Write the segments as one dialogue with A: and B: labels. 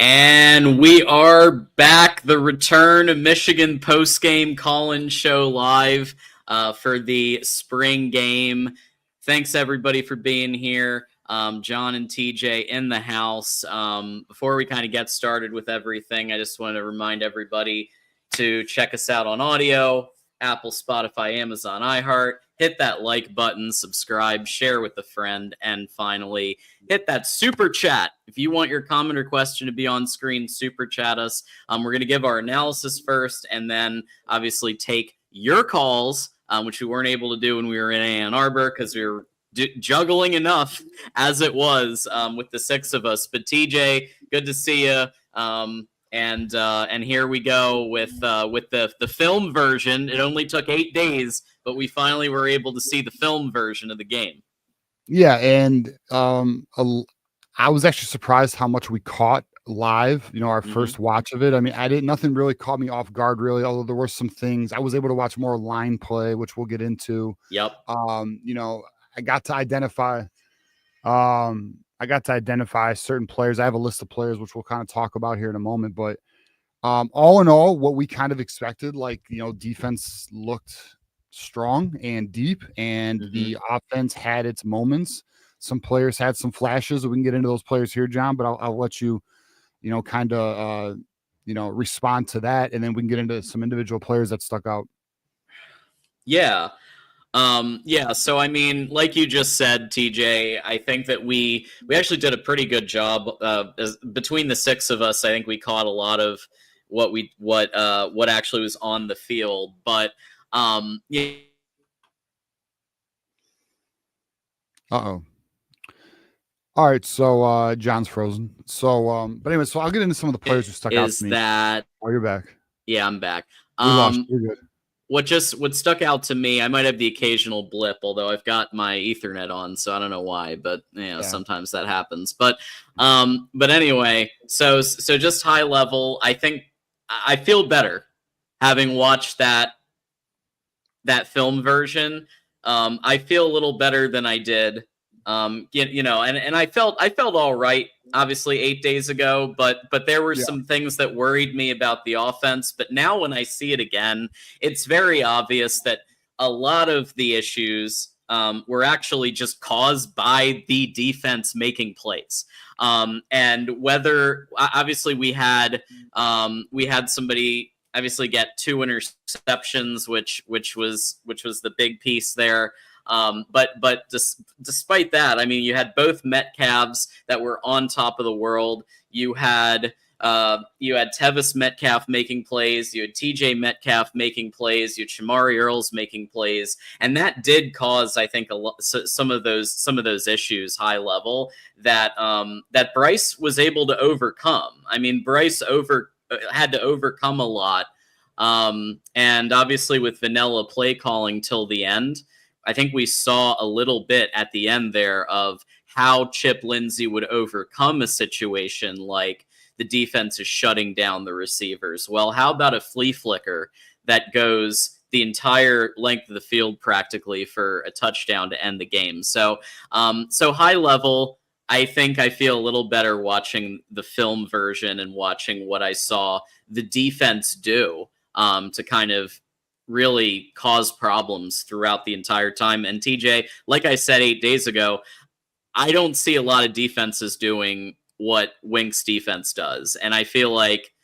A: And we are back. The return of Michigan Postgame call-in show live for the spring game. Thanks everybody for being here. John and TJ in the house. Before we kind of get started with everything, I just wanted to remind everybody to check us out on audio, Apple, Spotify, Amazon, iHeart. Hit that like button, subscribe, share with a friend, and finally, hit that super chat. If you want your comment or question to be on screen, super chat us. We're going to give our analysis first, and then obviously take your calls, which we weren't able to do when we were in Ann Arbor because we were juggling enough as it was with the six of us. But TJ, good to see you. And here we go with the film version. It only took 8 days, but we finally were able to see the film version of the game.
B: Yeah, and I was actually surprised how much we caught live. Our first watch of it. I mean, nothing really caught me off guard, really. Although there were some things I was able to watch more line play, which we'll get into.
A: Yep.
B: I got to identify. I got to identify certain players. I have a list of players, which we'll kind of talk about here in a moment. But all in all, what we kind of expected, defense looked strong and deep, and the offense had its moments. Some players had some flashes. We can get into those players here, John, but I'll let you, kind of, respond to that. And then we can get into some individual players that stuck out.
A: Yeah. So I mean, like you just said, TJ, I think that we actually did a pretty good job between the six of us. I think we caught a lot of what actually was on the field, but yeah.
B: Uh-oh. All right, so John's frozen. So but anyway, so I'll get into some of the players who stuck out to me. Oh, you're back.
A: Yeah, I'm back.
B: You're good.
A: What stuck out to me, I might have the occasional blip, although I've got my Ethernet on, so I don't know why, but sometimes that happens. But anyway, so just high level, I think I feel better having watched that film version. I feel a little better than I did. And I felt all right, obviously 8 days ago, but there were some things that worried me about the offense. But now when I see it again, it's very obvious that a lot of the issues were actually just caused by the defense making plays. And whether obviously we had somebody obviously get 2 interceptions, which was the big piece there. But despite that, I mean, you had both Metcalves that were on top of the world. You had Tevis Metcalf making plays. You had TJ Metcalf making plays. You had Shamari Earls making plays, and that did cause, I think, some of those issues high level that Bryce was able to overcome. I mean, Bryce had to overcome a lot, and obviously with vanilla play calling till the end. I think we saw a little bit at the end there of how Chip Lindsey would overcome a situation like the defense is shutting down the receivers. Well, how about a flea flicker that goes the entire length of the field practically for a touchdown to end the game? So high level, I think I feel a little better watching the film version and watching what I saw the defense do to kind of really cause problems throughout the entire time. And TJ, like I said 8 days ago, I don't see a lot of defenses doing what Wink's defense does. And I feel like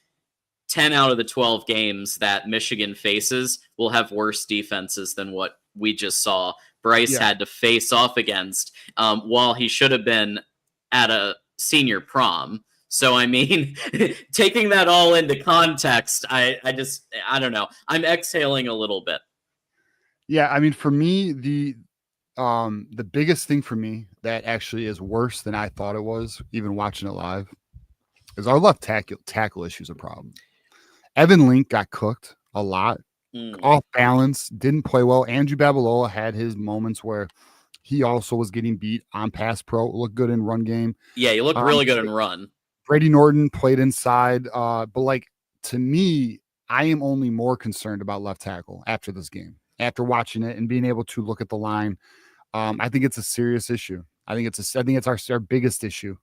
A: 10 out of the 12 games that Michigan faces will have worse defenses than what we just saw Bryce had to face off against while he should have been at a senior prom. So, I mean, taking that all into context, I don't know. I'm exhaling a little bit.
B: Yeah, I mean, for me, the biggest thing for me that actually is worse than I thought it was, even watching it live, is our left tackle issue is a problem. Evan Link got cooked a lot, off balance, didn't play well. Andrew Babalola had his moments where he also was getting beat on pass pro, looked good in run game.
A: Yeah, he looked really good in run.
B: Brady Norton played inside, but to me, I am only more concerned about left tackle after this game, after watching it and being able to look at the line. I think it's a serious issue. I think it's our biggest issue.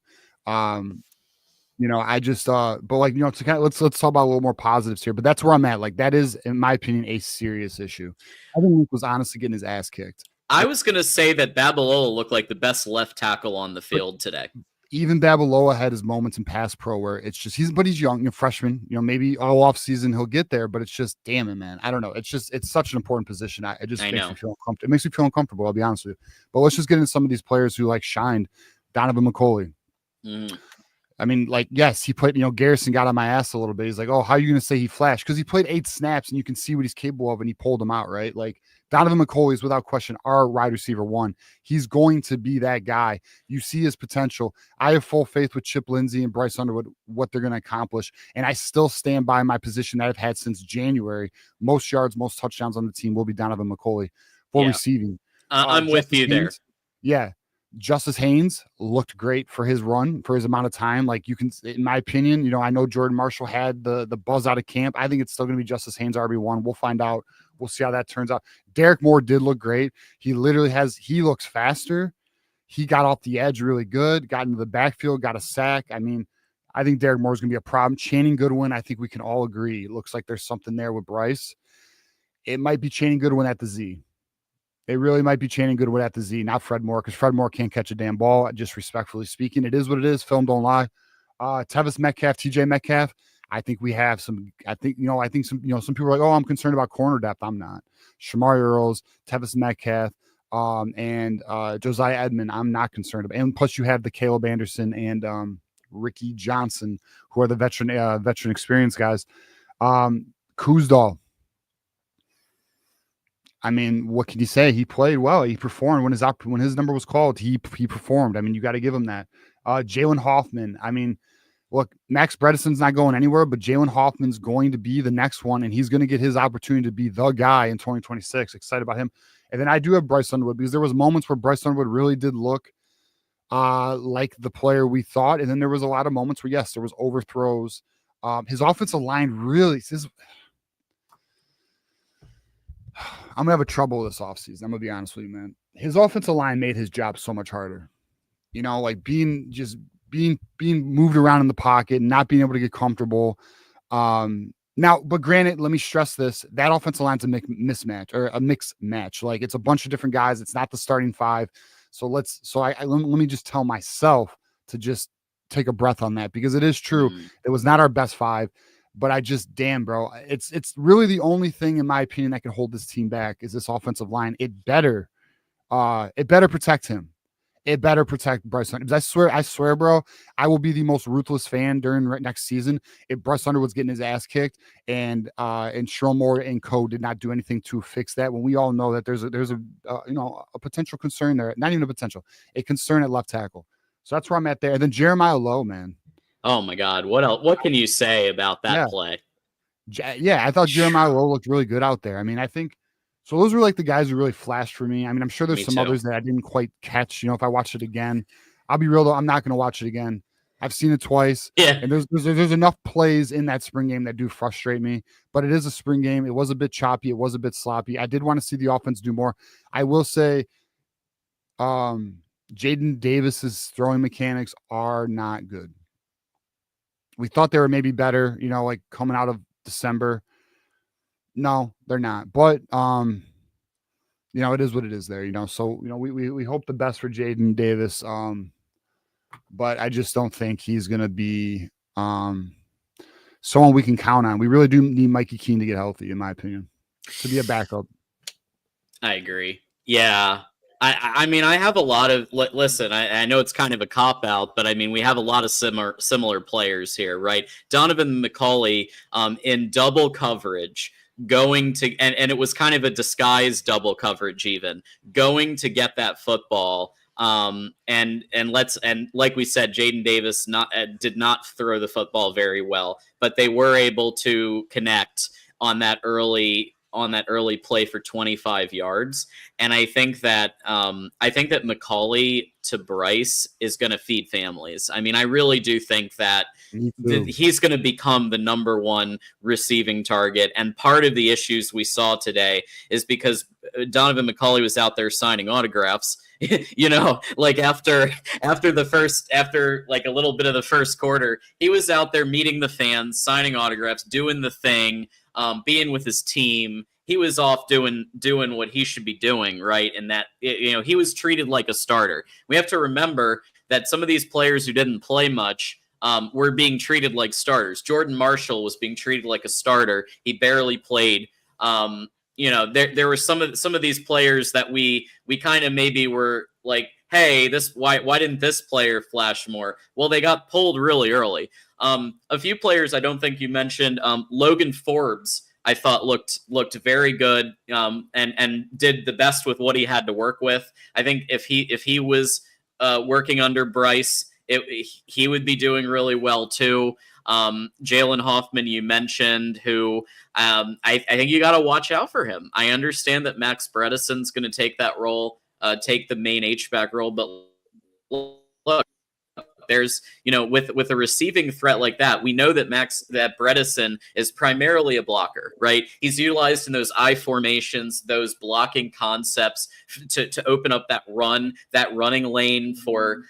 B: I just but like, to kind of let's talk about a little more positives here. But that's where I'm at. Like, that is, in my opinion, a serious issue. I think Luke was honestly getting his ass kicked.
A: I was gonna say that Babalola looked like the best left tackle on the field today.
B: Even Babalola had his moments in pass pro where it's just he's young, freshman. Maybe all off season he'll get there, but it's just, damn it, man. I don't know. It's such an important position. It just makes me feel uncomfortable. It makes me feel uncomfortable. I'll be honest with you. But let's just get into some of these players who like shined. Donovan McCulley. I mean, like, yes, he played, Garrison got on my ass a little bit. He's like, oh, how are you going to say he flashed? Because he played 8 snaps and you can see what he's capable of, and he pulled him out, right? Like, Donovan McCulley is without question our wide receiver 1. He's going to be that guy. You see his potential. I have full faith with Chip Lindsey and Bryce Underwood, what they're going to accomplish. And I still stand by my position that I've had since January. Most yards, most touchdowns on the team will be Donovan McCulley for receiving.
A: I'm with you there.
B: Yeah. Justice Haynes looked great for his run, for his amount of time. Like, you can, in my opinion, I know Jordan Marshall had the buzz out of camp. I think it's still going to be Justice Haynes RB1. We'll find out. We'll see how that turns out. Derek Moore did look great. He looks faster. He got off the edge really good, got into the backfield, got a sack. I mean, I think Derek Moore is going to be a problem. Channing Goodwin, I think we can all agree. It looks like there's something there with Bryce. It might be Channing Goodwin at the Z. It really might be Channing Goodwin at the Z, not Fred Moore, because Fred Moore can't catch a damn ball, just respectfully speaking. It is what it is. Film don't lie. Tevis Metcalf, TJ Metcalf. I think we have some, some people are like, oh, I'm concerned about corner depth. I'm not. Shamari Earls, Tevis Metcalf, and Josiah Edmond, I'm not concerned about. And plus you have the Caleb Anderson and Ricky Johnson, who are the veteran experience guys. Kuzdal. I mean, what can you say? He played well. He performed when his number was called. He performed. I mean, you got to give him that. Jalen Hoffman. I mean, look, Max Bredesen's not going anywhere, but Jalen Hoffman's going to be the next one, and he's going to get his opportunity to be the guy in 2026. Excited about him. And then I do have Bryce Underwood, because there was moments where Bryce Underwood really did look like the player we thought, and then there was a lot of moments where, yes, there was overthrows. His offensive line really is. I'm going to have a trouble this offseason. I'm going to be honest with you, man. His offensive line made his job so much harder. Like being moved around in the pocket and not being able to get comfortable. Now, but granted, let me stress this. That offensive line's a mismatch or a mixed match. Like, it's a bunch of different guys. It's not the starting 5. So let me just tell myself to just take a breath on that, because it is true. It was not our best 5. But damn, bro, it's really the only thing, in my opinion, that can hold this team back is this offensive line. It better protect him. It better protect Bryce Underwood. I swear, bro, I will be the most ruthless fan during next season if Bryce Underwood's getting his ass kicked and Sherrell Moore and co did not do anything to fix that, when we all know that there's a potential concern there. Not even a potential, a concern at left tackle. So that's where I'm at there. And then Jeremiah Lowe, man.
A: Oh my God. What else? What can you say about that play?
B: Yeah, I thought Jeremiah Lowe looked really good out there. I mean, I think so. Those were like the guys who really flashed for me. I mean, I'm sure there's some others that I didn't quite catch. If I watched it again, I'll be real though, I'm not going to watch it again. I've seen it twice.
A: Yeah.
B: And there's enough plays in that spring game that do frustrate me, but it is a spring game. It was a bit choppy. It was a bit sloppy. I did want to see the offense do more. I will say, Jaden Davis's throwing mechanics are not good. We thought they were maybe better, like coming out of December. No, they're not. But it is what it is there, So, we hope the best for Jaden Davis. But I just don't think he's gonna be someone we can count on. We really do need Mikey Keene to get healthy, in my opinion, to be a backup.
A: I agree. Yeah. I mean, I have a lot of listen. I know it's kind of a cop out, but I mean, we have a lot of similar players here, right? Donovan McCulley in double coverage, going to and it was kind of a disguised double coverage, even going to get that football. And like we said, Jaden Davis did not throw the football very well, but they were able to connect on that early on that early play for 25 yards. And I think that McCauley to Bryce is going to feed families. I mean, I really do think that he's going to become the number one receiving target. And part of the issues we saw today is because Donovan McCauley was out there signing autographs. Like after like a little bit of the first quarter, he was out there meeting the fans, signing autographs, doing the thing, being with his team. He was off doing what he should be doing, right? And that, he was treated like a starter. We have to remember that some of these players who didn't play much were being treated like starters. Jordan Marshall was being treated like a starter. He barely played. There were some of these players that we kind of maybe were like, hey, why didn't this player flash more? Well, they got pulled really early. A few players I don't think you mentioned. Logan Forbes, I thought looked very good and did the best with what he had to work with. I think if he was working under Bryce, he would be doing really well too. Jalen Hoffman, you mentioned, who I think you got to watch out for him. I understand that Max Bredeson's going to take that role, take the main H-back role, but look, there's, with a receiving threat like that, we know that Bredesen is primarily a blocker, right? He's utilized in those I formations, those blocking concepts to open up that running lane for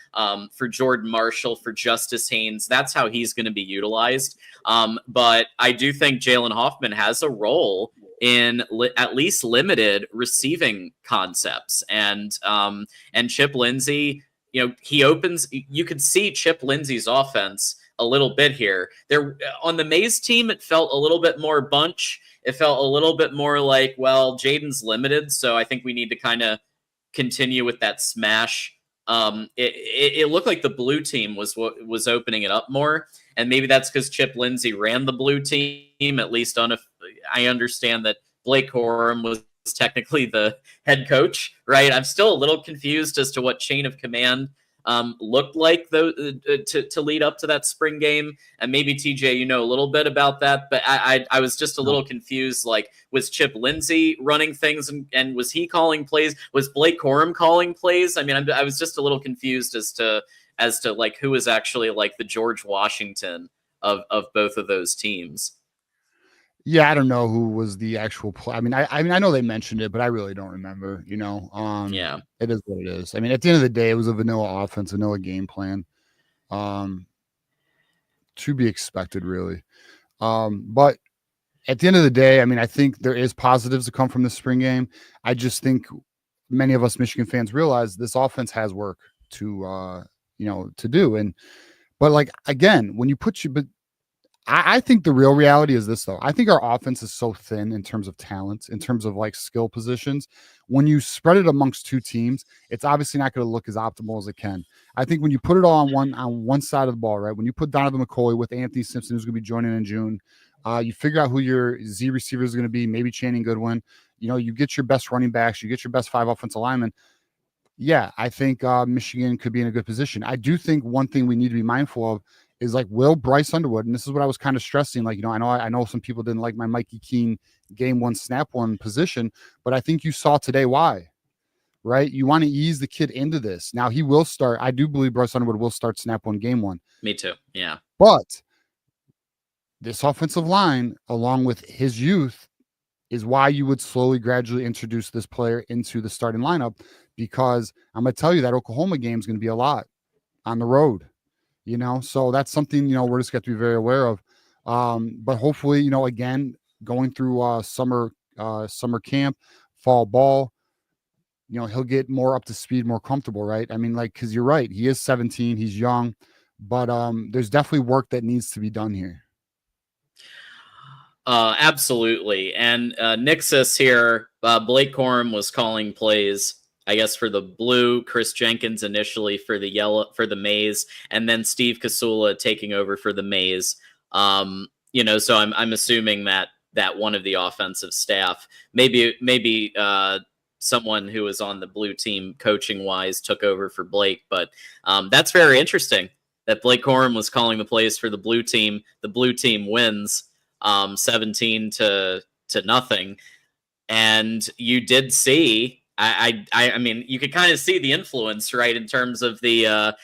A: Jordan Marshall, for Justice Haynes. That's how he's going to be utilized. But I do think Jalen Hoffman has a role in at least limited receiving concepts, and Chip Lindsey. You could see Chip Lindsey's offense a little bit here. There on the Mays team, it felt a little bit more bunch. It felt a little bit more like, well, Jaden's limited, so I think we need to kind of continue with that smash. It looked like the blue team was opening it up more, and maybe that's because Chip Lindsey ran the blue team, at least I understand that Blake Corum was technically the head coach, right? I'm still a little confused as to what chain of command looked like to lead up to that spring game. And maybe TJ, a little bit about that, but I was just a little confused. Like, was Chip Lindsey running things and was he calling plays? Was Blake Corum calling plays? I mean, I was just a little confused as to like who was actually like the George Washington of both of those teams.
B: Yeah, I don't know who was the actual play. I mean, I know they mentioned it, but I really don't remember. Yeah, it is what it is. I mean, at the end of the day, it was a vanilla offense, vanilla game plan, to be expected, really. But at the end of the day, I mean, I think there is positives to come from the spring game. I just think many of us Michigan fans realize this offense has work to do, but like again, when you but. I think the real reality is this, though. I think our offense is so thin in terms of talent, in terms of like skill positions. When you spread it amongst two teams, it's obviously not going to look as optimal as it can. I think when you put it all on one side of the ball, right? When you put Donovan McCauley with Anthony Simpson, who's going to be joining in June, you figure out who your Z receiver is going to be, maybe Channing Goodwin. You get your best running backs, you get your best 5 offensive linemen. Yeah, I think Michigan could be in a good position. I do think one thing we need to be mindful of is like, will Bryce Underwood, and this is what I was kind of stressing, like, I know some people didn't like my Mikey Keene game 1 snap 1 position, but I think you saw today why, right? You want to ease the kid into this. Now he will start. I do believe Bryce Underwood will start snap 1 game 1.
A: Me too. Yeah.
B: But this offensive line, along with his youth, is why you would slowly, gradually introduce this player into the starting lineup, because I'm going to tell you that Oklahoma game is going to be a lot on the road. So that's something, we're just got to be very aware of. But hopefully, again, going through summer camp, fall ball, he'll get more up to speed, more comfortable, right? I mean, like, because you're right, he is 17, he's young, but there's definitely work that needs to be done here.
A: Absolutely. And Nixus here, Blake Corum was calling plays, I guess, for the blue, Chris Jenkins initially for the yellow, for the maize, and then Steve Kasula taking over for the maize. So I'm assuming that one of the offensive staff, maybe someone who was on the blue team coaching wise took over for Blake. But that's very interesting that Blake Corum was calling the plays for the blue team. The blue team wins 17-0. And you did see, I mean, you could kind of see the influence, right, in terms of the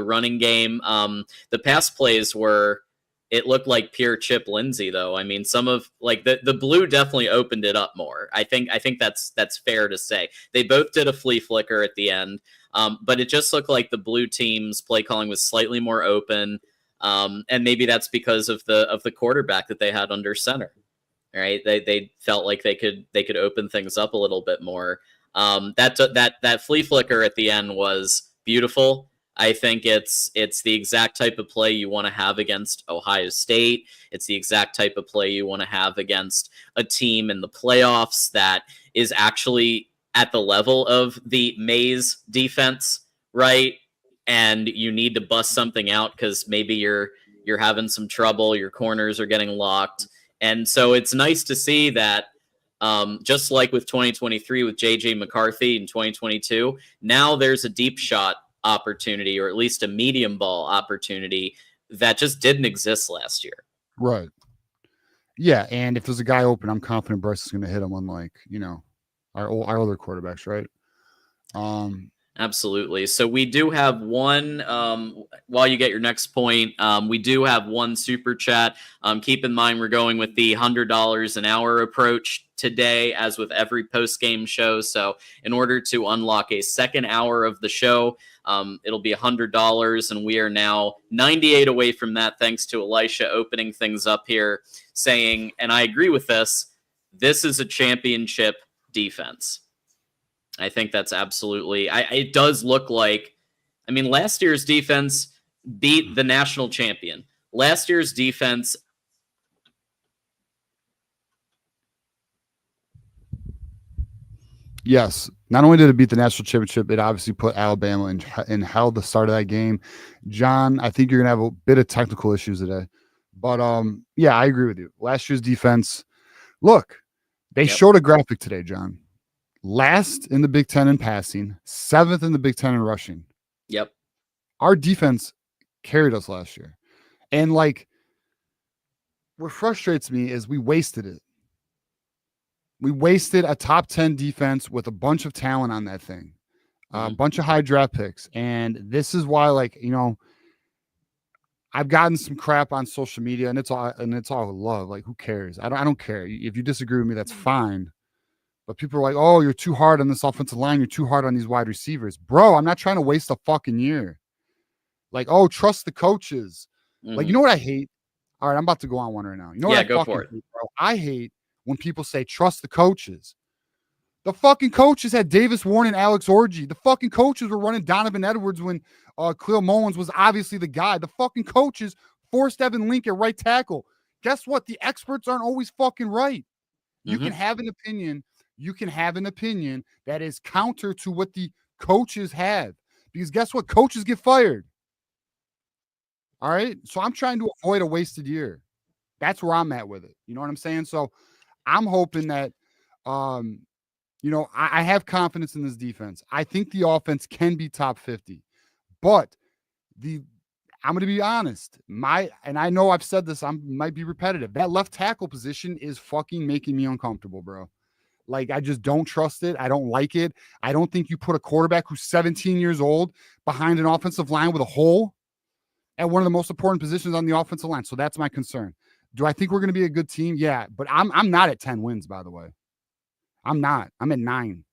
A: running game. The pass plays were, it looked like pure Chip Lindsey, though. I mean, some of like the blue definitely opened it up more. I think that's fair to say. They both did a flea flicker at the end, but it just looked like the blue team's play calling was slightly more open, and maybe that's because of the quarterback that they had under center. Right, they felt like they could open things up a little bit more. That flea flicker at the end was beautiful. I think it's the exact type of play you want to have against Ohio State. It's the exact type of play you want to have against a team in the playoffs that is actually at the level of the Mays defense, right? And you need to bust something out because maybe you're having some trouble. Your corners are getting locked. And so it's nice to see that, just like with 2023 with J.J. McCarthy in 2022, now there's a deep shot opportunity, or at least a medium ball opportunity that just didn't exist last year.
B: Right. Yeah, and if there's a guy open, I'm confident Bryce is going to hit him, unlike, our other quarterbacks, right?
A: Absolutely. So we do have one, while you get your next point, we do have one super chat. Keep in mind, we're going with the $100 an hour approach today, as with every post-game show. So in order to unlock a second hour of the show, it'll be $100, and we are now 98 away from that, thanks to Elisha opening things up here, saying, and I agree with this is a championship defense. I think that's absolutely, it does look like, I mean, last year's defense beat the national champion. Last year's defense.
B: Yes. Not only did it beat the national championship, it obviously put Alabama in hell the start of that game. John, I think you're going to have a bit of technical issues today. But yeah, I agree with you. Last year's defense, look, they showed a graphic today, John. Last in the Big Ten in passing, 7th in the Big Ten in rushing.
A: Yep.
B: Our defense carried us last year. And what frustrates me is we wasted it. We wasted a top 10 defense with a bunch of talent on that thing, a bunch of high draft picks. And this is why, I've gotten some crap on social media, and it's all love. Like, who cares? I don't care. If you disagree with me, that's fine. But people are like, oh, you're too hard on this offensive line. You're too hard on these wide receivers. Bro, I'm not trying to waste a fucking year. Oh, trust the coaches. You know what I hate? All right, I'm about to go on one right now. You know what I
A: go
B: fucking
A: for it.
B: hate, bro? I hate when people say, trust the coaches. The fucking coaches had Davis Warren and Alex Orgy. The fucking coaches were running Donovan Edwards when Khalil Mullins was obviously the guy. The fucking coaches forced Evan Link at right tackle. Guess what? The experts aren't always fucking right. You can have an opinion. You can have an opinion that is counter to what the coaches have. Because guess what? Coaches get fired. All right? So I'm trying to avoid a wasted year. That's where I'm at with it. You know what I'm saying? So I'm hoping that, I have confidence in this defense. I think the offense can be top 50. But I'm going to be honest. And I know I've said this, I might be repetitive. That left tackle position is fucking making me uncomfortable, bro. I just don't trust it. I don't like it. I don't think you put a quarterback who's 17 years old behind an offensive line with a hole at one of the most important positions on the offensive line. So that's my concern. Do I think we're going to be a good team? Yeah, but I'm not at 10 wins, by the way. I'm not. I'm at 9.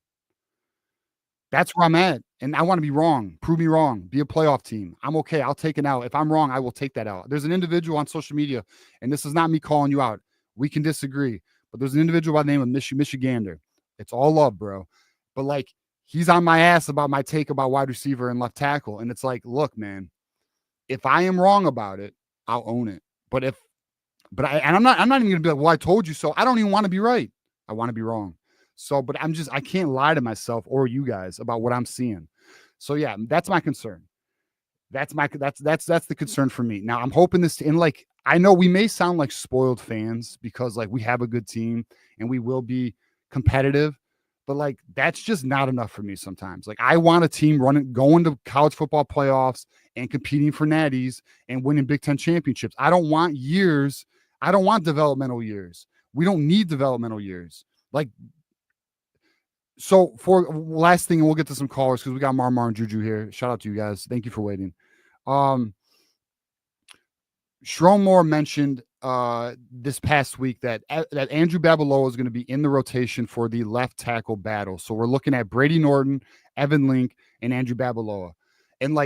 B: That's where I'm at. And I want to be wrong. Prove me wrong. Be a playoff team. I'm okay. I'll take it out. If I'm wrong, I will take that out. There's an individual on social media, and this is not me calling you out. We can disagree. But there's an individual by the name of Michigander. It's all love, bro. But he's on my ass about my take about wide receiver and left tackle. And it's look, man, if I am wrong about it, I'll own it. I'm not even gonna be like, well, I told you so. I don't even want to be right. I want to be wrong. So, but I can't lie to myself or you guys about what I'm seeing. So yeah, that's my concern. That's the concern for me. Now I'm hoping this I know we may sound like spoiled fans because we have a good team and we will be competitive, but that's just not enough for me sometimes. I want a team going to college football playoffs and competing for natties and winning Big Ten championships. I don't want years. I don't want developmental years. We don't need developmental years. So for last thing, and we'll get to some callers because we got Mar and Juju here. Shout out to you guys. Thank you for waiting. Sharon Moore mentioned this past week that Andrew Babalola is going to be in the rotation for the left tackle battle. So we're looking at Brady Norton, Evan Link, and Andrew Babalola. And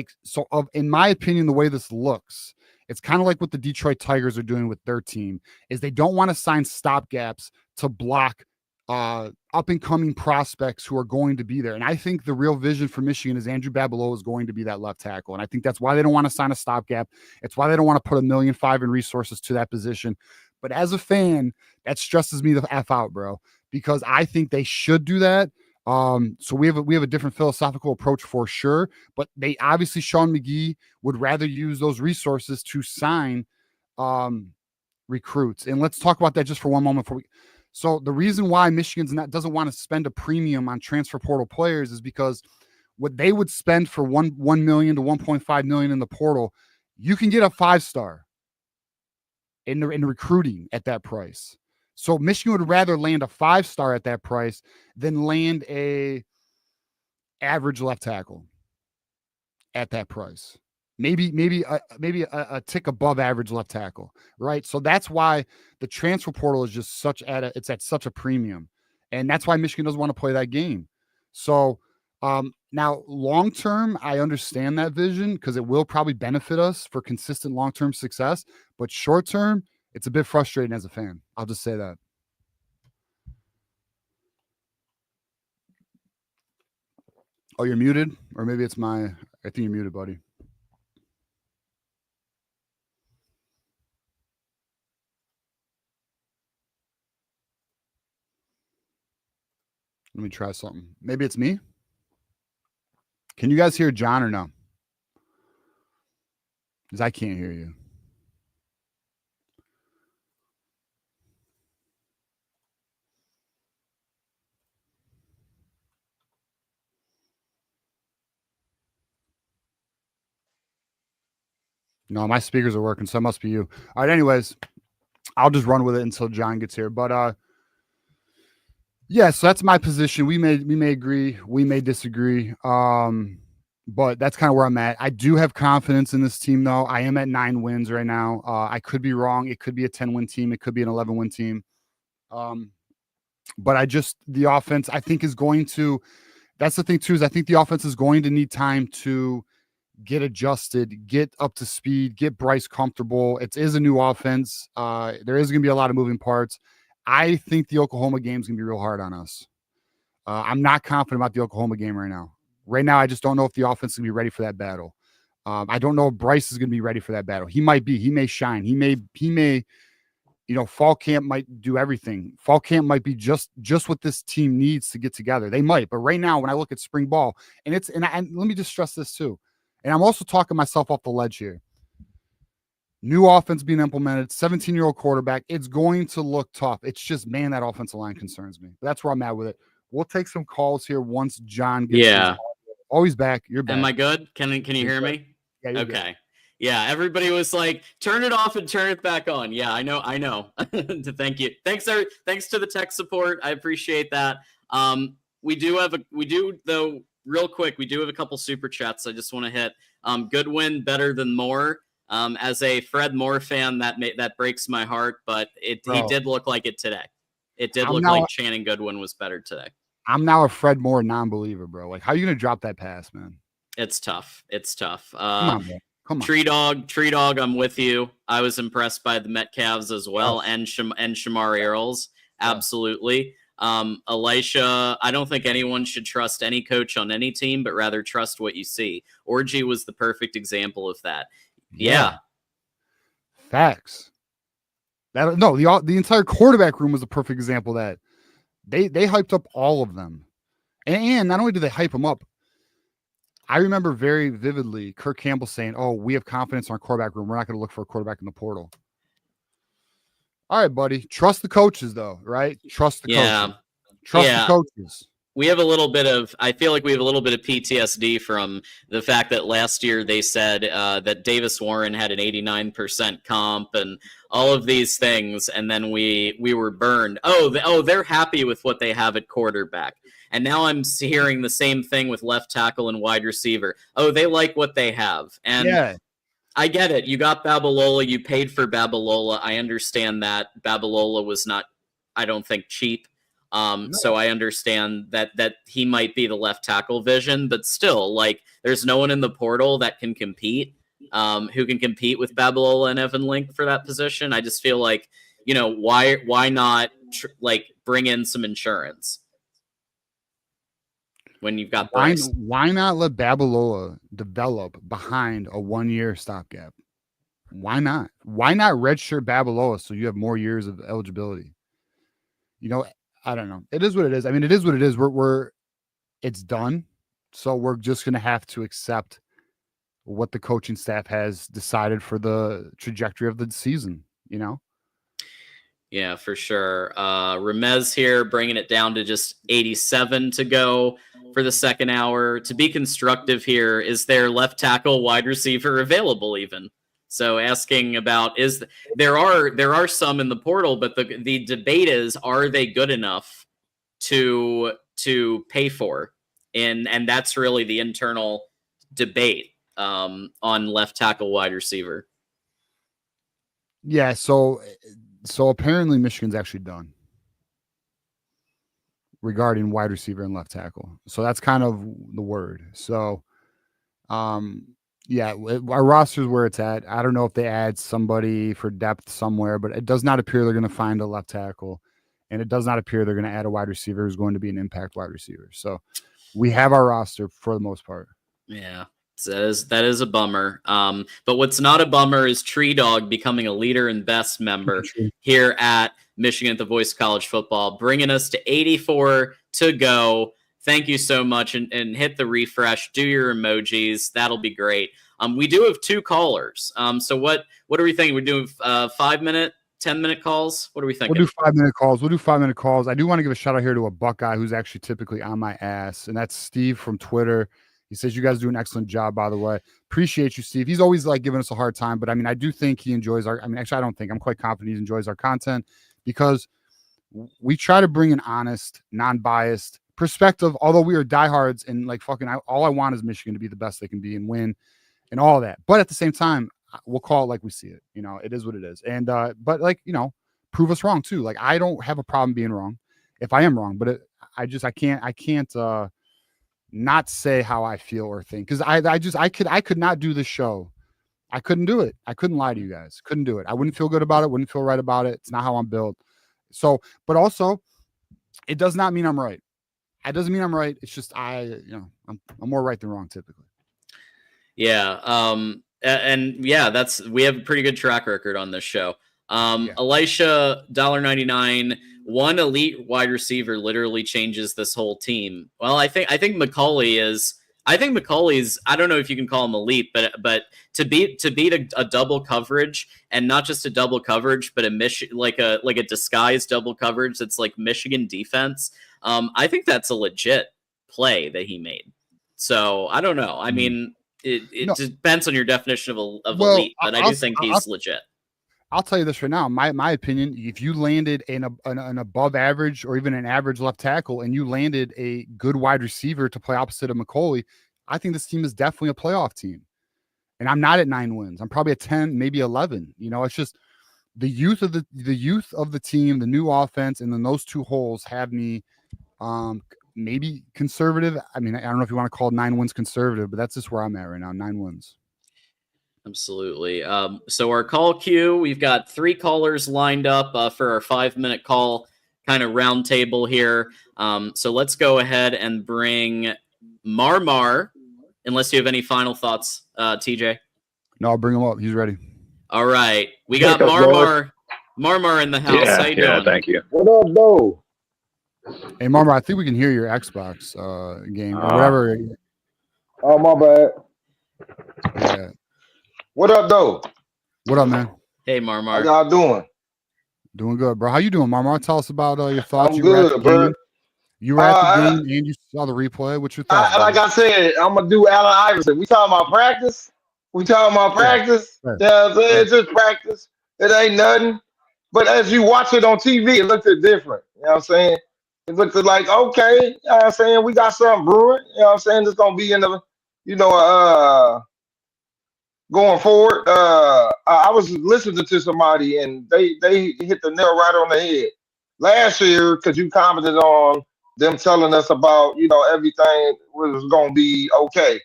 B: in my opinion, the way this looks, it's kind of like what the Detroit Tigers are doing with their team, is they don't want to sign stopgaps to block up and coming prospects who are going to be there. And I think the real vision for Michigan is Andrew Babalola is going to be that left tackle. And I think that's why they don't want to sign a stopgap. It's why they don't want to put $1.5 million in resources to that position. But as a fan, that stresses me the F out, bro, because I think they should do that. So we have a different philosophical approach for sure, but they obviously, Sean McGee would rather use those resources to sign recruits. And let's talk about that just for one moment so the reason why Michigan's doesn't want to spend a premium on transfer portal players is because what they would spend for 1 million to 1.5 million in the portal, you can get a 5-star in recruiting at that price. So Michigan would rather land a 5-star at that price than land a average left tackle at that price. Maybe a tick above average left tackle, right? So that's why the transfer portal is just it's at such a premium, and that's why Michigan doesn't want to play that game. So now long term, I understand that vision because it will probably benefit us for consistent long term success. But short term, it's a bit frustrating as a fan. I'll just say that. Oh, you're muted, or maybe it's I think you're muted, buddy. Let me try something. Maybe it's me. Can you guys hear John or no? Because I can't hear you. No, my speakers are working, so it must be you. All right, anyways, I'll just run with it until John gets here. But yeah, so that's my position. We may agree, we may disagree. But that's kind of where I'm at. I do have confidence in this team, though. I am at 9 wins right now. I could be wrong. It could be a 10-win team. It could be an 11-win team. But the offense, I think, is going to. That's the thing too, is I think the offense is going to need time to get adjusted, get up to speed, get Bryce comfortable. It is a new offense. There is going to be a lot of moving parts. I think the Oklahoma game is going to be real hard on us. I'm not confident about the Oklahoma game right now. Right now, I just don't know if the offense is going to be ready for that battle. I don't know if Bryce is going to be ready for that battle. He might be. He may shine. He may. Fall camp might do everything. Fall camp might be just what this team needs to get together. They might, but right now, when I look at spring ball, and let me just stress this too, and I'm also talking myself off the ledge here. New offense being implemented, 17-year-old quarterback. It's going to look tough. It's just, man, that offensive line concerns me. But that's where I'm at with it. We'll take some calls here once John gets his. Oh, he's back. You're back.
A: Am I good? Can you hear me?
B: Yeah, you're
A: okay.
B: Good.
A: Yeah, everybody was like, turn it off and turn it back on. Yeah, I know. Thank you. Thanks to the tech support. I appreciate that. We do real quick, we do have a couple super chats I just want to hit. Goodwin better than Moore. As a Fred Moore fan, that breaks my heart, but he did look like it today. It did look like Channing Goodwin was better today.
B: I'm now a Fred Moore non-believer, bro. Like, how are you going to drop that pass, man?
A: It's tough. Come
B: on, man. Come on.
A: Tree Dog, I'm with you. I was impressed by the Metcalves as well, and Shamari Earls. Absolutely. Elisha, I don't think anyone should trust any coach on any team, but rather trust what you see. Orgy was the perfect example of that. Yeah.
B: Facts. The entire quarterback room was a perfect example of that. They hyped up all of them. And not only did they hype them up, I remember very vividly Kirk Campbell saying, "Oh, we have confidence in our quarterback room. We're not going to look for a quarterback in the portal." All right, buddy. Trust the coaches, though, right? Trust the coaches. Trust the coaches.
A: I feel like we have a little bit of PTSD from the fact that last year they said that Davis Warren had an 89% comp and all of these things, and then we were burned. They're happy with what they have at quarterback. And now I'm hearing the same thing with left tackle and wide receiver. Oh, they like what they have. And
B: yeah.
A: I get it. You got Babalola. You paid for Babalola. I understand that. Babalola was not, I don't think, cheap.
B: No.
A: So I understand that he might be the left tackle vision, but still, like, there's no one in the portal that can compete, who can compete with Babalola and Evan Link for that position. I just feel like, why not bring in some insurance when you've got Bryce?
B: Why not let Babalola develop behind a 1-year stopgap? Why not? Why not redshirt Babalola so you have more years of eligibility? I don't know. It is what it is. I mean, it is what it is. It's done. So we're just going to have to accept what the coaching staff has decided for the trajectory of the season,
A: Yeah, for sure. Ramez here bringing it down to just 87 to go for the second hour. To be constructive here, is there left tackle, wide receiver available even? So asking about there are some in the portal, but the debate is, are they good enough to pay for? And that's really the internal debate on left tackle, wide receiver.
B: Yeah, so apparently Michigan's actually done regarding wide receiver and left tackle. So that's kind of the word. So yeah, our roster is where it's at. I don't know if they add somebody for depth somewhere, but it does not appear they're going to find a left tackle, and it does not appear they're going to add a wide receiver who's going to be an impact wide receiver. So we have our roster for the most part.
A: Yeah, that is a bummer. But what's not a bummer is Tree Dog becoming a leader and best member here at Michigan at the Voice of College Football, bringing us to 84 to go. Thank you so much, and hit the refresh. Do your emojis. That'll be great. We do have 2 callers. So what are we thinking? We're doing 5-minute, 10-minute calls? What are we thinking?
B: We'll do 5-minute calls. We'll do 5-minute calls. I do want to give a shout out here to a Buckeye who's actually typically on my ass, and that's Steve from Twitter. He says, you guys do an excellent job, by the way. Appreciate you, Steve. He's always giving us a hard time, but I mean, I do think he enjoys actually, I don't think, I'm quite confident he enjoys our content because we try to bring an honest, non-biased perspective, although we are diehards and all I want is Michigan to be the best they can be and win and all that. But at the same time, we'll call it like we see it. It is what it is. And but prove us wrong too. I don't have a problem being wrong if I am wrong, but I can't not say how I feel or think, because I could not do this show. I couldn't do it. I couldn't lie to you guys. Couldn't do it. I wouldn't feel good about it. Wouldn't feel right about it. It's not how I'm built. So, but also, it does not mean I'm right. It doesn't mean I'm right. It's just I'm more right than wrong typically.
A: Yeah. And yeah, we have a pretty good track record on this show. Elisha $1.99. One elite wide receiver literally changes this whole team. Well, I think McCauley's. I don't know if you can call him elite, but to beat a double coverage, and not just a double coverage, but a disguised double coverage that's like Michigan defense. I think that's a legit play that he made. So I don't know. I mean, it depends on your definition of elite, but I do think he's legit.
B: I'll tell you this right now. My opinion, if you landed an above average or even an average left tackle and you landed a good wide receiver to play opposite of McCauley, I think this team is definitely a playoff team. And I'm not at 9 wins. I'm probably at 10, maybe 11. It's just the youth of the team, the new offense, and then those 2 holes have me maybe conservative. I mean, I don't know if you want to call 9 wins conservative, but that's just where I'm at right now. 9 wins.
A: Absolutely. So our call queue, we've got 3 callers lined up for our 5-minute call kind of round table here. So let's go ahead and bring Marmar, unless you have any final thoughts, TJ.
B: No, I'll bring him up. He's ready.
A: All right. We got Marmar in the house. How you doing?
C: Thank you.
D: What up, though?
B: Hey, Marmar, I think we can hear your Xbox game or whatever.
D: Oh, my bad.
B: Yeah.
D: What up, though?
B: What up, man?
A: Hey, Marmar.
D: How y'all doing?
B: Doing good, bro. How you doing, Marmar? Tell us about your thoughts.
D: I'm good, bro.
B: You were at the game and you saw the replay. What's your thoughts?
D: Like I said, I'm going to do Allen Iverson. We talking about practice? Yeah. You know what I'm saying? It's just practice. It ain't nothing. But as you watch it on TV, it looks different. You know what I'm saying? it looked like, okay, you know what I'm saying, we got something brewing. You know what I'm saying? It's gonna be in the, going forward. I was listening to somebody and they hit the nail right on the head last year because you commented on them telling us about everything was gonna be okay,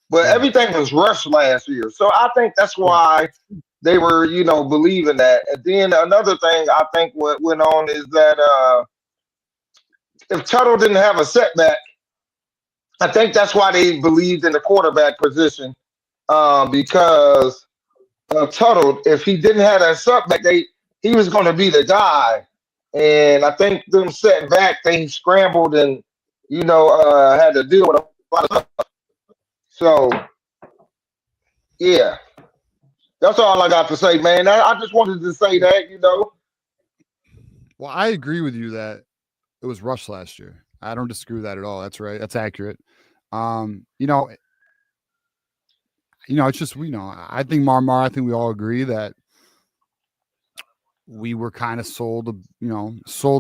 D: but everything was rushed last year. So I think that's why they were believing that. And then another thing I think what went on is that if Tuttle didn't have a setback, I think that's why they believed in the quarterback position because Tuttle, if he didn't have that setback, he was going to be the guy. And I think them setting back, they scrambled and had to deal with a lot of stuff. So yeah, that's all I got to say, man. I just wanted to say that.
B: Well, I agree with you that it was rushed last year. I don't disagree with that at all. That's right. That's accurate. It's just I think Marmar. I think we all agree that we were kind of sold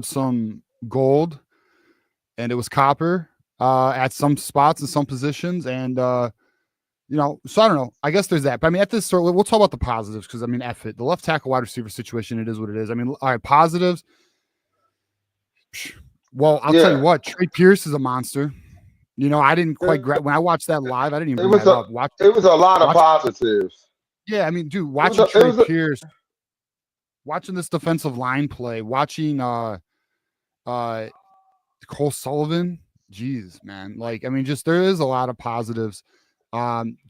B: some gold, and it was copper at some spots and some positions, and so I don't know. I guess there's that. But I mean, at this sort, we'll talk about the positives because I mean, F it. The left tackle wide receiver situation, it is what it is. I mean, all right, positives. Well, I'll tell you what, Trey Pierce is a monster. I didn't quite when I watched that live, I didn't even bring that up.
D: It was a lot of positives.
B: Yeah, I mean, dude, watching Trey Pierce, watching this defensive line play, watching Cole Sullivan, geez, man. Like, I mean, just there is a lot of positives.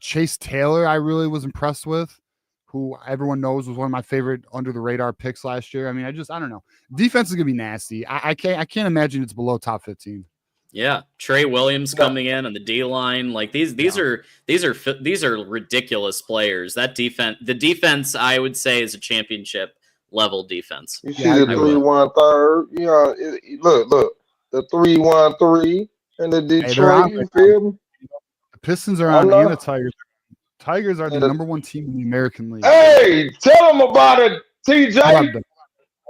B: Chase Taylor, I really was impressed with, who everyone knows was one of my favorite under the radar picks last year. I mean, I don't know. Defense is gonna be nasty. I can't imagine it's below top 15.
A: Yeah, Trey Williams coming in on the D line, like these are ridiculous players. That the defense, I would say, is a championship level defense.
D: You see the 3-1-3. Look, the 3-1-3 and the Detroit. You feel me?
B: The Pistons are on, and the Tigers. Tigers are the number one team in the American League.
D: Hey, tell them about it, TJ.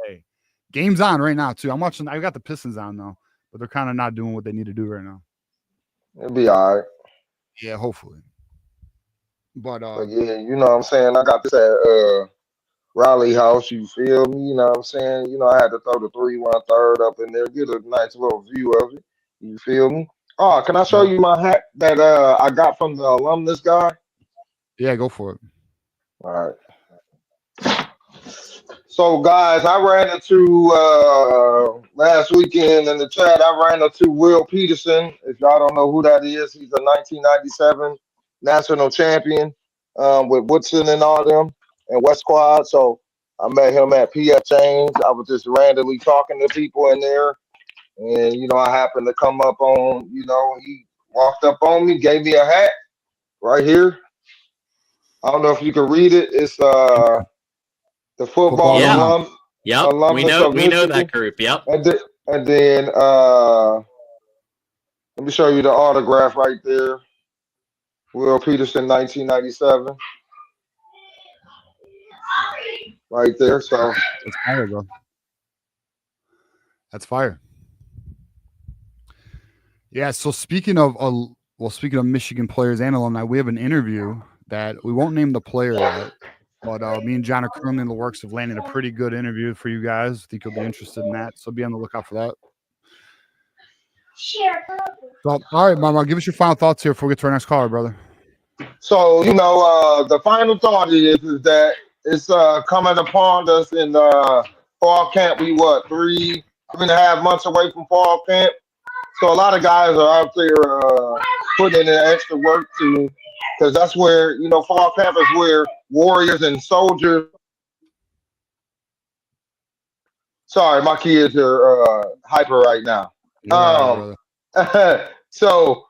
B: Hey, game's on right now too. I'm watching. I got the Pistons on though. But they're kind of not doing what they need to do right now.
D: It'll be all right.
B: Yeah, hopefully. But
D: yeah, you know what I'm saying? I got this at Raleigh House, you feel me? You know what I'm saying? I had to throw the 3-1-3 up in there, get a nice little view of it. You feel me? Oh, can I show you my hat that I got from the alumnus guy?
B: Yeah, go for it.
D: All right. So, guys, I ran into last weekend in the chat. I ran into Will Peterson. If y'all don't know who that is, he's a 1997 national champion with Woodson and all them and West Quad. So I met him at PF James. I was just randomly talking to people in there, and I happened to come up on. He walked up on me, gave me a hat right here. I don't know if you can read it. It's the football alum.
A: Yep, we know that group. Yep.
D: And then let me show you the autograph right there. Will Peterson, 1997. Right there. So
B: that's fire, bro. That's fire. Yeah. So speaking of Michigan players and alumni, we have an interview that we won't name the player yet. But me and John are currently in the works of landing a pretty good interview for you guys. I think you'll be interested in that. So be on the lookout for that. So, all right, Mama, give us your final thoughts here before we get to our next caller, brother.
D: So, the final thought is that it's coming upon us in fall camp. We 3.5 months away from fall camp. So a lot of guys are out there putting in the extra work because that's where, fall camp is where warriors and soldiers. Sorry, my kids are hyper right now. So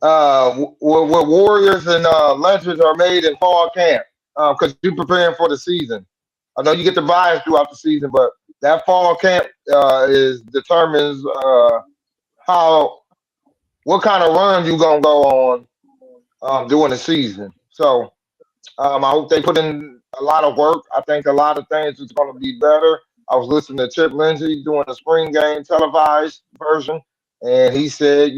D: what warriors and legends are made in fall camp because you're preparing for the season. I know you get the buys throughout the season, but that fall camp determines what kind of run you gonna go on during the season. So I hope they put in a lot of work. I think a lot of things is gonna be better. I was listening to Chip Lindsey doing the spring game televised version, and he said,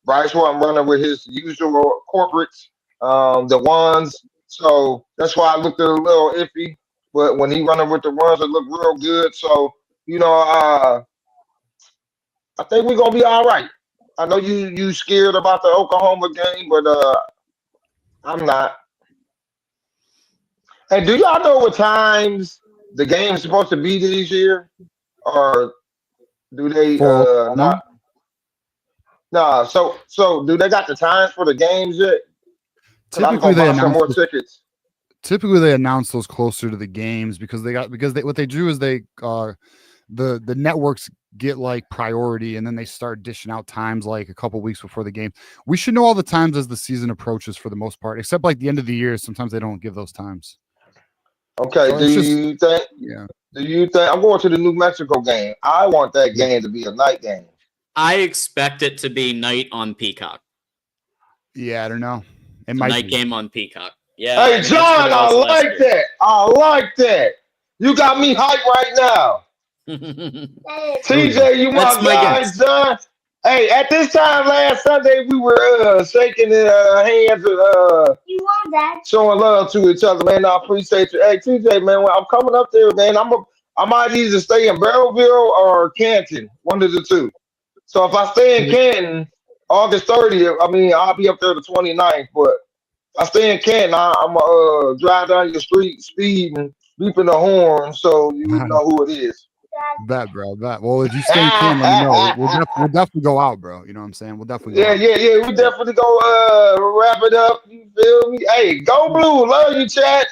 D: Bryce wasn't running with his usual corporates, the ones. So that's why I looked a little iffy. But when he running with the ones, it looked real good. So, I think we're gonna be all right. I know you scared about the Oklahoma game, but I'm not. And do y'all know what times the game is supposed to be this year, or do they
B: For Oklahoma?
D: not? Nah. So do they got the times for the games yet? Because I'm
B: Typically
D: gonna
B: they
D: buy some
B: announce
D: more
B: those,
D: tickets.
B: typically they announce those closer to the games because what they do is they the networks get like priority and then they start dishing out times like a couple weeks before the game. We should know all the times as the season approaches for the most part, except like the end of the year. Sometimes they don't give those times.
D: Okay.
B: So it's just
D: Do you think I'm going to the New Mexico game? I want that game to be a night game.
A: I expect it to be night on Peacock.
B: Yeah, I don't know. It
A: It's
B: might
A: a night
B: be.
A: game on Peacock. Yeah.
D: Hey, John, I like that. I like that. You got me hyped right now. TJ, you my guy, John. Hey, at this time last Sunday, we were shaking hands and showing love to each other, man. I appreciate you. Hey, TJ, man, when I'm coming up there, man, I might either stay in Barrelville or Canton, one of the two. So if I stay in Canton, August 30th, I'll be up there the 29th, but I stay in Canton, I'm going to drive down your street, speed, and beeping the horn so you know who it is.
B: Bet, bro. Bet. Well, if you stay in Canton, let me know. We'll definitely go out, bro. You know what I'm saying? We'll definitely go out.
D: Yeah. We definitely go wrap it up. You feel me? Hey, go blue. Love you, chat.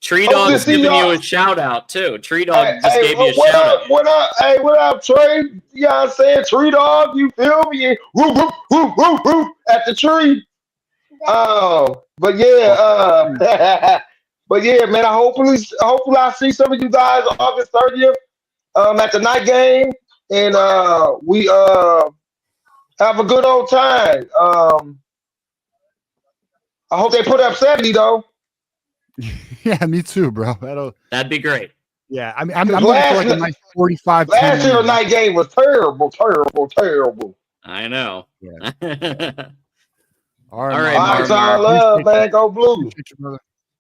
A: Tree Dog's giving you a shout out too. Tree Dog just gave you a shout out.
D: What up? Hey, what up, Trey? You know what I'm saying? Tree Dog, you feel me? Whoop, whoop, whoop, whoop, whoop, at the tree. But yeah, but yeah, man. Hopefully I see some of you guys August 30th at the night game, and we have a good old time. I hope they put up 70 though.
B: Yeah, me too, bro.
A: That'd be great.
B: Yeah, I'm looking for like a nice 45.
D: Last year the night game was terrible.
A: I know.
B: Yeah.
A: All right,
D: Marmar. Love, man. Go blue.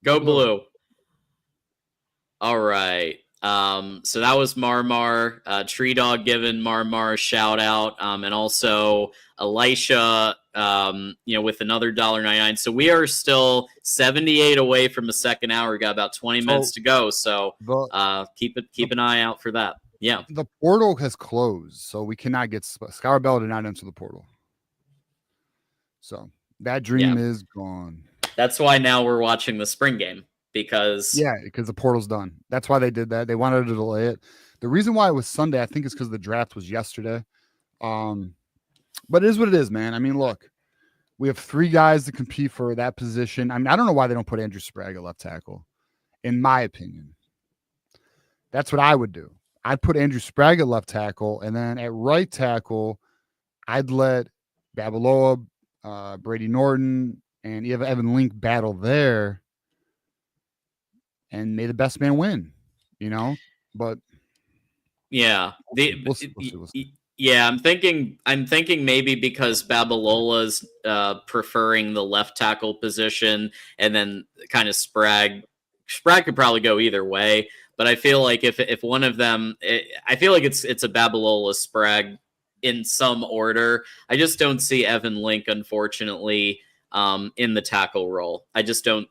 A: Go blue. All right. So that was Marmar. Tree Dog giving Marmar a shout out. And also Elisha, with another $1.99. So we are still 78 away from the second hour. We got about 20 minutes to go. So keep an eye out for that. Yeah.
B: The portal has closed, so we cannot get Skylar Bell did not enter the portal. So that dream is gone.
A: That's why now we're watching the spring game. Because
B: the portal's done. That's why they did that. They wanted to delay it. The reason why it was Sunday, I think, is because the draft was yesterday. But it is what it is, man. Look, we have 3 guys to compete for that position. I don't know why they don't put Andrew Sprague at left tackle, in my opinion. That's what I would do. I'd put Andrew Sprague at left tackle, and then at right tackle, I'd let Babaloa, Brady Norton, and Evan Link battle there. And may the best man win, but
A: yeah,
B: we'll see.
A: Yeah, I'm thinking maybe because Babalola's preferring the left tackle position, and then kind of Sprague could probably go either way. But I feel like if one of them, I feel like it's a Babalola Sprague in some order. I just don't see Evan Link, unfortunately, in the tackle role. I just don't.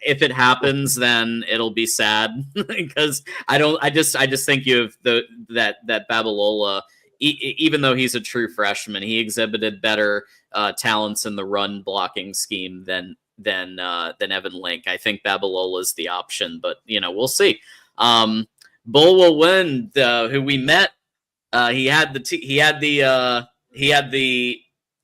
A: If it happens, then it'll be sad because I just think you have that Babalola. Even though he's a true freshman, he exhibited better talents in the run blocking scheme than Evan Link. I think Babalola is the option, but we'll see. Bull will win. Who we met, he had the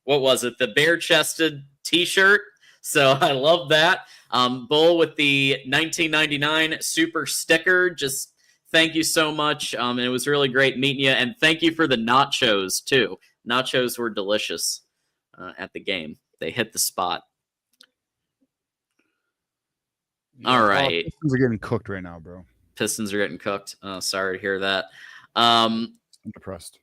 A: what was it? The bare chested T-shirt. So I love that. Bull with the 1999 super sticker. Just thank you so much. And it was really great meeting you. And thank you for the nachos too. Nachos were delicious at the game. They hit the spot. Yeah, all right.
B: Pistons are getting cooked right now, bro.
A: Pistons are getting cooked. Oh, sorry to hear that.
B: I'm depressed.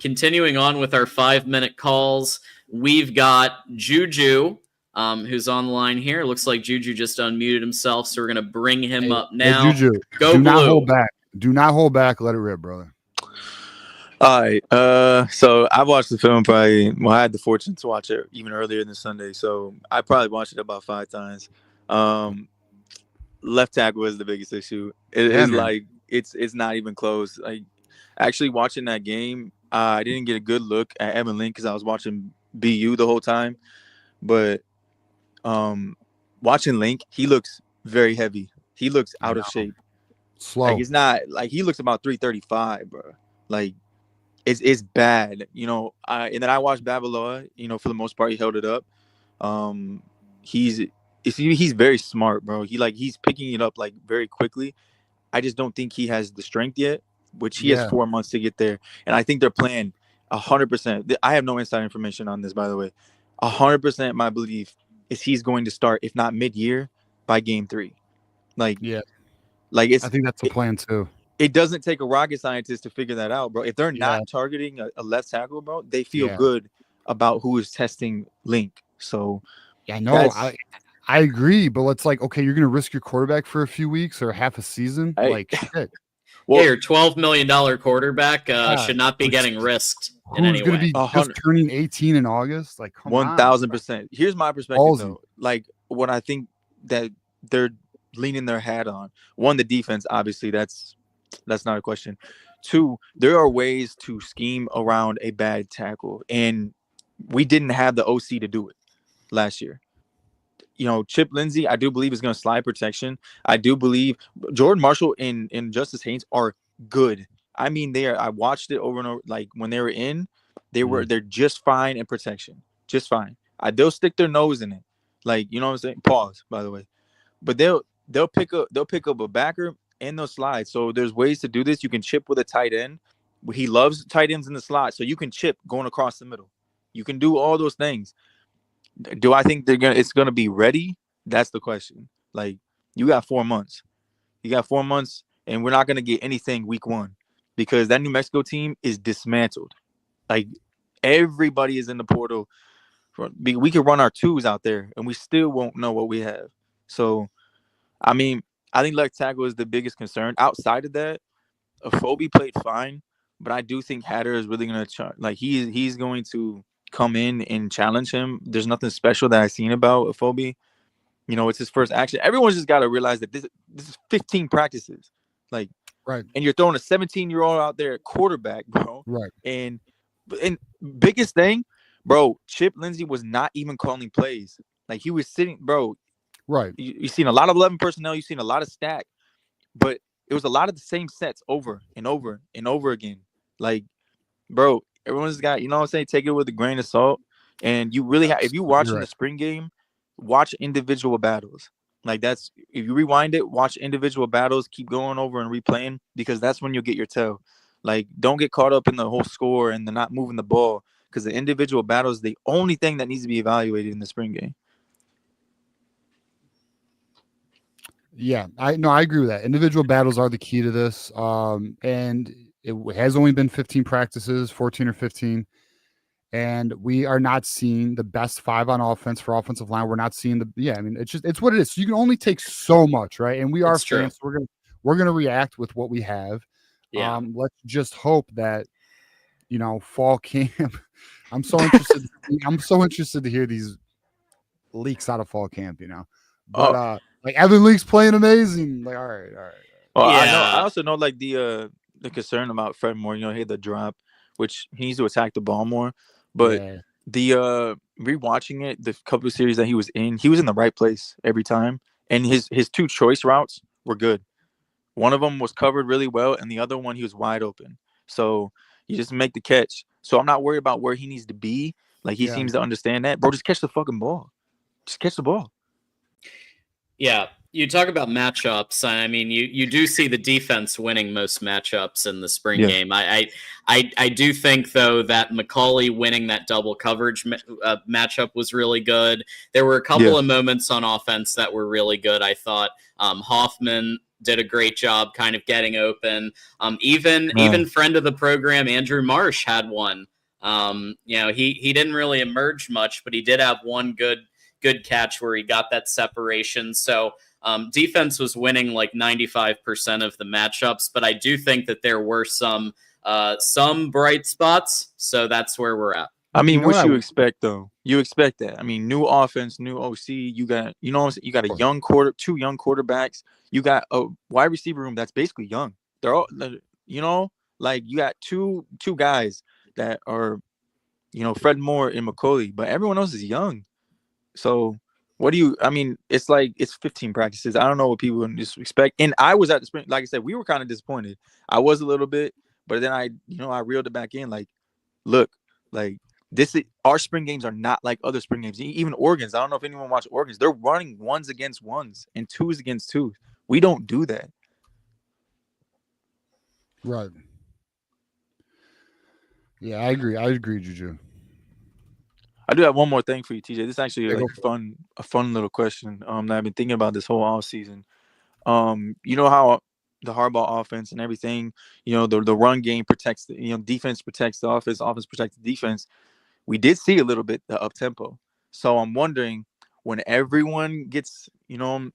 A: Continuing on with our 5-minute calls, we've got Juju, who's on the line here. Looks like Juju just unmuted himself, so we're going to bring him up now.
B: Hey, Juju,
A: go
B: do
A: Blue.
B: Not hold back. Do not hold back. Let it rip, brother.
C: All right. So I watched the film probably. Well, I had the fortune to watch it even earlier than Sunday, so I probably watched it about 5 times. Left tackle is the biggest issue. It's like it's not even close. Like actually watching that game, I didn't get a good look at Evan Link because I was watching BU the whole time. But watching Link, he looks very heavy. He looks out of shape.
B: Slow.
C: Like he's not like he looks about 335, bro. Like it's bad, and then I watched Babaloa. For the most part, he held it up. He's very smart, bro. He's picking it up like very quickly. I just don't think he has the strength yet, which he has 4 months to get there. And I think they're playing 100%. I have no inside information on this, by the way. 100% my belief is he's going to start, if not mid-year, by game 3. I think
B: that's the plan too.
C: It doesn't take a rocket scientist to figure that out, bro. If they're not targeting a left tackle, bro, they feel good about who is testing Link. So
B: I agree, but it's like, okay, you're going to risk your quarterback for a few weeks or half a season. Shit.
A: Well, your $12 million quarterback should not be getting risked in any way.
B: Who's going to be just turning 18 in August? Like, come on.
C: 1,000%. Here's my perspective, though. Like, what I think that they're leaning their hat on. One, the defense, obviously, that's not a question. 2, there are ways to scheme around a bad tackle, and we didn't have the OC to do it last year. Chip Lindsey, I do believe, is going to slide protection. I do believe Jordan Marshall and Justice Haynes are good. I mean, I watched it over and over. Like when they were in, they're just fine in protection, just fine. They'll stick their nose in it, like you know what I'm saying. Pause, by the way, but they'll pick up a backer and they'll slide. So there's ways to do this. You can chip with a tight end. He loves tight ends in the slot, so you can chip going across the middle. You can do all those things. Do I think it's gonna be ready? That's the question. Like you got 4 months. And we're not gonna get anything week 1 because that New Mexico team is dismantled. Like everybody is in the portal. We could run our 2s out there and we still won't know what we have. So, I mean, I think left tackle is the biggest concern. Outside of that, Afobe played fine, but I do think Hatter is really gonna he's going to come in and challenge him. There's nothing special that I've seen about Afobe. It's his first action. Everyone's just got to realize that this is 15 practices. Right. And you're throwing a 17-year-old out there at quarterback, bro.
B: Right.
C: And biggest thing, bro, Chip Lindsey was not even calling plays. Like he was sitting, bro.
B: Right.
C: You've seen a lot of 11 personnel. You've seen a lot of stack, but it was a lot of the same sets over and over and over again. Like, bro, everyone's got, you know what I'm saying? Take it with a grain of salt. And you really have, if you watching the spring game, watch individual battles. Like if you rewind it, watch individual battles, keep going over and replaying because that's when you'll get your tell. Like, don't get caught up in the whole score and the not moving the ball because the individual battles is the only thing that needs to be evaluated in the spring game.
B: Yeah, I agree with that. Individual battles are the key to this. And it has only been 15 practices, 14 or 15. And we are not seeing the best 5 on offense for offensive line. We're not seeing it's what it is. So you can only take so much, right? And we are fans. So we're gonna react with what we have.
A: Yeah.
B: Let's just hope that fall camp. I'm so interested to hear these leaks out of fall camp, But Evan Leak's playing amazing. Like, all right.
C: Well, yeah. I also know the concern about Fred Moore. He had the drop, which he needs to attack the ball more. But the rewatching it, the couple of series that he was in the right place every time, and his 2 choice routes were good. One of them was covered really well, and the other one he was wide open. So you just make the catch. So I'm not worried about where he needs to be. Like he seems to understand that, bro. Just catch the fucking ball. Just catch the ball.
A: Yeah, you talk about matchups. I mean, you do see the defense winning most matchups in the spring game. I do think, though, that McCauley winning that double coverage matchup was really good. There were a couple of moments on offense that were really good, I thought. Hoffman did a great job kind of getting open. Even friend of the program, Andrew Marsh, had one. He didn't really emerge much, but he did have one good catch where he got that separation. So defense was winning like 95% of the matchups, but I do think that there were some bright spots. So that's where we're at.
C: I mean, what you expect though? You expect that. I mean, new offense, new OC. You got, you got a young two young quarterbacks. You got a wide receiver room that's basically young. They're all, like you got two guys that are, Fred Moore and McCauley, but everyone else is young. So what do you? I mean, it's like it's 15 practices. I don't know what people expect. And I was at the spring, like I said, we were kind of disappointed. I was a little bit, but then I reeled it back in. Like, look, like. Our spring games are not like other spring games. Even Oregon's. I don't know if anyone watched Oregon's. They're running 1s against 1s and 2s against 2s. We don't do that.
B: Right. Yeah, I agree, Juju. I
C: do have one more thing for you, TJ. This is actually a fun little question that I've been thinking about this whole off season. You know how the Harbaugh offense and everything, the run game protects defense protects the offense protects the defense. We did see a little bit the up tempo. So I'm wondering, when everyone gets the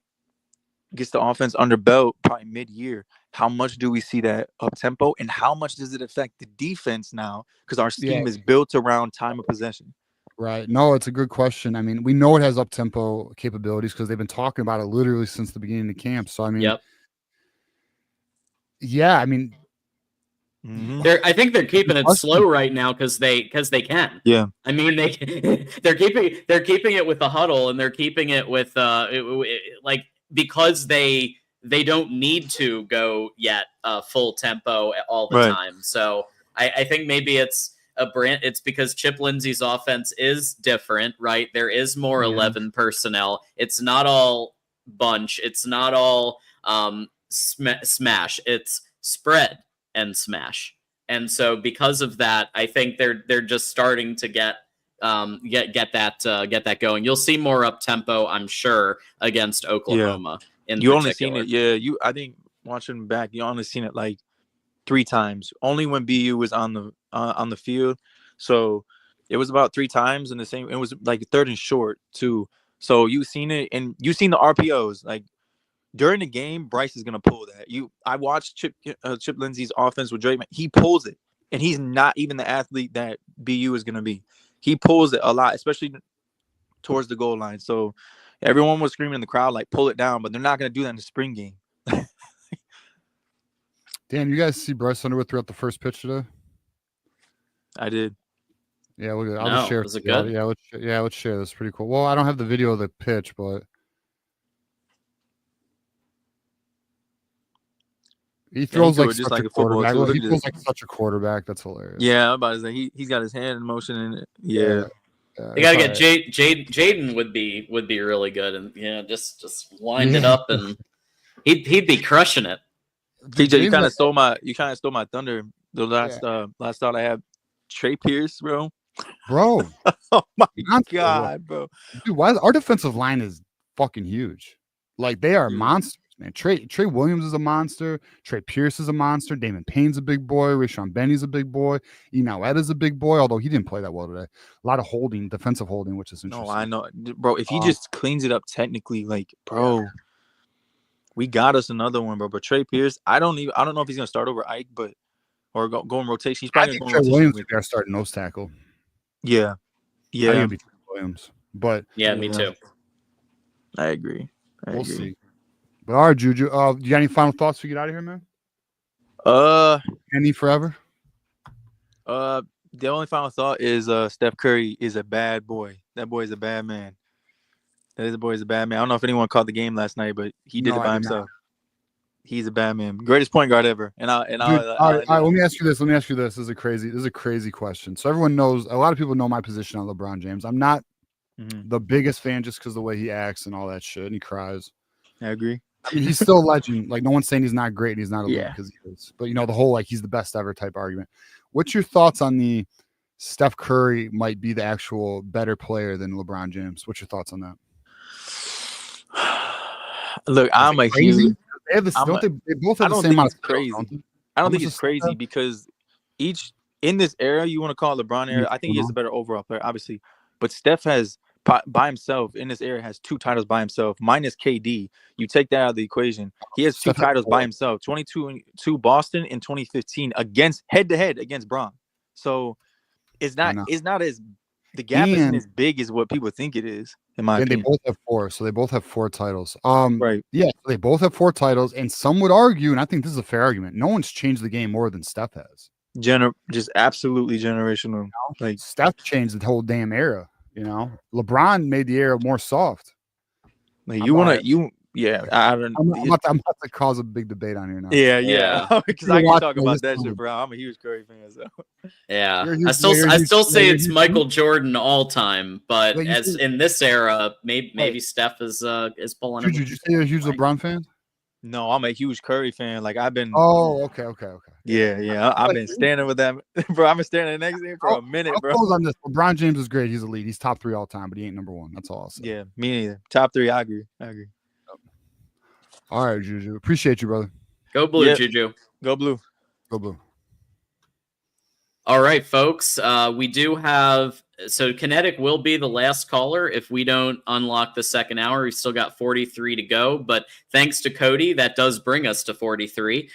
C: offense under belt probably mid-year, how much do we see that up tempo, and how much does it affect the defense now? Because our scheme is built around time of possession.
B: Right. No, it's a good question. I mean, we know it has up tempo capabilities because they've been talking about it literally since the beginning of camp. So I mean, yeah, I mean.
A: I think they're keeping it slow right now because they can.
C: Yeah.
A: I mean, they're keeping it with the huddle, and they're keeping it with because they don't need to go yet full tempo all the time. So I think maybe it's it's because Chip Lindsey's offense is different, right? There is more 11 personnel. It's not all bunch. It's not all smash. It's spread and smash. And so because of that, I think they're just starting to get that going. You'll see more up tempo, I'm sure, against Oklahoma.
C: You only seen it, I think watching back, you only seen it like 3 times. Only when BU was on the field. So it was about 3 times in the same. It was like 3rd and short too. So you seen it, and you seen the RPOs like. During the game, Bryce is gonna pull that. I watched Chip Lindsey's offense with Drake. He pulls it, and he's not even the athlete that BU is gonna be. He pulls it a lot, especially towards the goal line. So everyone was screaming in the crowd like, "Pull it down!" But they're not gonna do that in the spring game.
B: Dan, you guys see Bryce Underwood throughout the first pitch today?
C: I did.
B: Yeah, look at. I'll just share.
A: Was it good?
B: Let's share this. Pretty cool. Well, I don't have the video of the pitch, but. He throws like such a quarterback. He throws like such a quarterback. That's hilarious.
C: Yeah, I'm about to say he's got his hand in motion in it. Yeah.
A: You gotta get Jaden would be really good, and just wind it up, and he'd be crushing it.
C: TJ, you kind of stole my thunder. The last thought I had, Trey Pierce, bro.
B: Oh
C: my God, bro.
B: Dude, our defensive line is fucking huge. Like they are monsters. Man, Trey Williams is a monster. Trey Pierce is a monster. Damon Payne's a big boy. Rashawn Benny's a big boy. Enow is a big boy, although he didn't play that well today. A lot of defensive holding, which is interesting.
C: No, I know, bro. If he just cleans it up technically, like, bro, we got us another one, bro. But Trey Pierce, I don't know if he's gonna start over Ike, or go in rotation. He's probably
B: Trey Williams is gonna start nose tackle.
C: Yeah.
B: I be Trey Williams, but
A: me too.
C: I agree.
B: We'll see. But all right, Juju. You got any final thoughts to get out of here, man? Any forever?
C: The only final thought is Steph Curry is a bad boy. That boy is a bad man. I don't know if anyone caught the game last night, but he did it by himself. He's a bad man. Greatest point guard ever. All right,
B: let me ask you this. This is a crazy question. So everyone knows, a lot of people know my position on LeBron James. I'm not the biggest fan just because of the way he acts and all that shit, and he cries.
C: I agree.
B: I mean, he's still a legend. Like, no one's saying he's not great and he's not elite because he is. But, the whole, like, he's the best ever type argument. What's your thoughts on the Steph Curry might be the actual better player than LeBron James? What's your thoughts on that?
C: Look, I'm a huge
B: They have this. Don't they? They both have the same amount of
C: crazy.
B: Titles,
C: I don't think it's crazy because each in this era, you want to call it LeBron era. I think he is a better overall player, obviously. But Steph has by himself in this era has 2 titles by himself, minus KD. You take that out of the equation. He has 2 titles by himself. 22 Boston in 2015 against head-to-head against Bron. So it's not as the gap isn't as big as what people think it is, in my opinion.
B: They both have 4, so they both have 4 titles.
C: Right.
B: Yeah, they both have 4 titles, and some would argue, and I think this is a fair argument, no one's changed the game more than Steph has.
C: Just absolutely generational. Like
B: Steph changed the whole damn era. You know, LeBron made the era more soft.
C: Like I don't.
B: I'm about to cause a big debate on here now.
C: Yeah. Because I can talk about that shit, bro. I'm a huge Curry fan, so.
A: Yeah, I still say it's Michael Jordan all time, but as in this era, maybe Steph is pulling.
B: Did you say you're a huge LeBron fan?
C: No, I'm a huge Curry fan. Like I've been.
B: Oh, okay.
C: Yeah. I've been standing with them, bro. I've been standing next to him for a minute, bro.
B: I'll close on this. LeBron James is great. He's elite. He's top 3 all time, but he ain't number 1. That's all I'll say.
C: Yeah, me neither. Top 3. I agree.
B: All right, Juju. Appreciate you, brother.
A: Go blue, Juju.
C: Go blue.
B: Go blue.
A: All right, folks. We do have Kinetic will be the last caller if we don't unlock the second hour. We've still got 43 to go, but thanks to Cody, that does bring us to 43.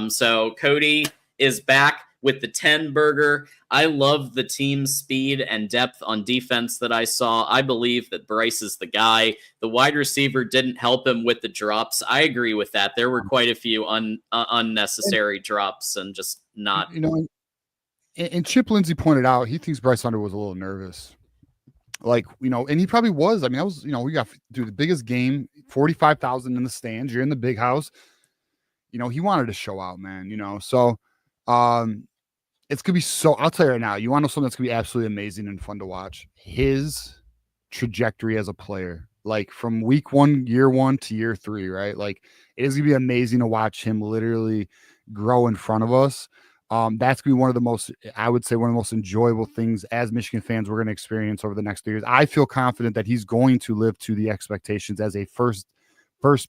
A: So Cody is back with the 10 burger. I love the team speed and depth on defense that I saw. I believe that Bryce is the guy. The wide receiver didn't help him with the drops. I agree with that. There were quite a few unnecessary drops and just not.
B: You know, and Chip Lindsey pointed out he thinks Bryce Hunter was a little nervous. Like, you know, and he probably was. I mean, that was, you know, we got the biggest game, 45,000 in the stands. You're in the big house. You know, he wanted to show out, man, you know. So it's gonna be I'll tell you right now, you want to know something that's gonna be absolutely amazing and fun to watch? His trajectory as a player, like from week 1, year 1 to year 3, right? Like it is gonna be amazing to watch him literally grow in front of us. That's gonna be one of the most enjoyable things as Michigan fans we're gonna experience over the next 3 years. I feel confident that he's going to live to the expectations as a first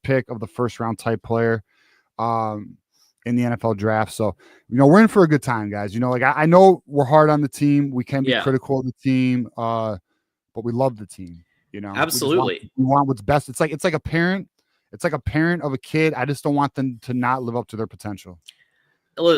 B: pick of the first round type player in the NFL draft. So, you know, we're in for a good time, guys. You know, like I know we're hard on the team. We can be critical of the team, but we love the team. You know,
A: absolutely.
B: We want what's best. It's like a parent. It's like a parent of a kid. I just don't want them to not live up to their potential.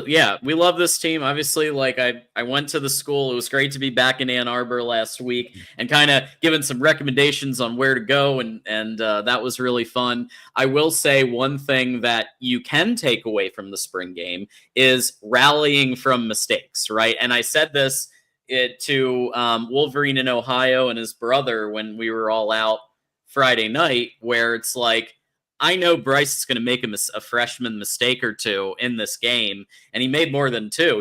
A: Yeah, we love this team. Obviously, like I went to the school. It was great to be back in Ann Arbor last week and kind of given some recommendations on where to go, and that was really fun. I will say one thing that you can take away from the spring game is rallying from mistakes, right? And I said this to Wolverine in Ohio and his brother when we were all out Friday night, where it's like, I know Bryce is going to make a freshman mistake or 2 in this game, and he made more than 2.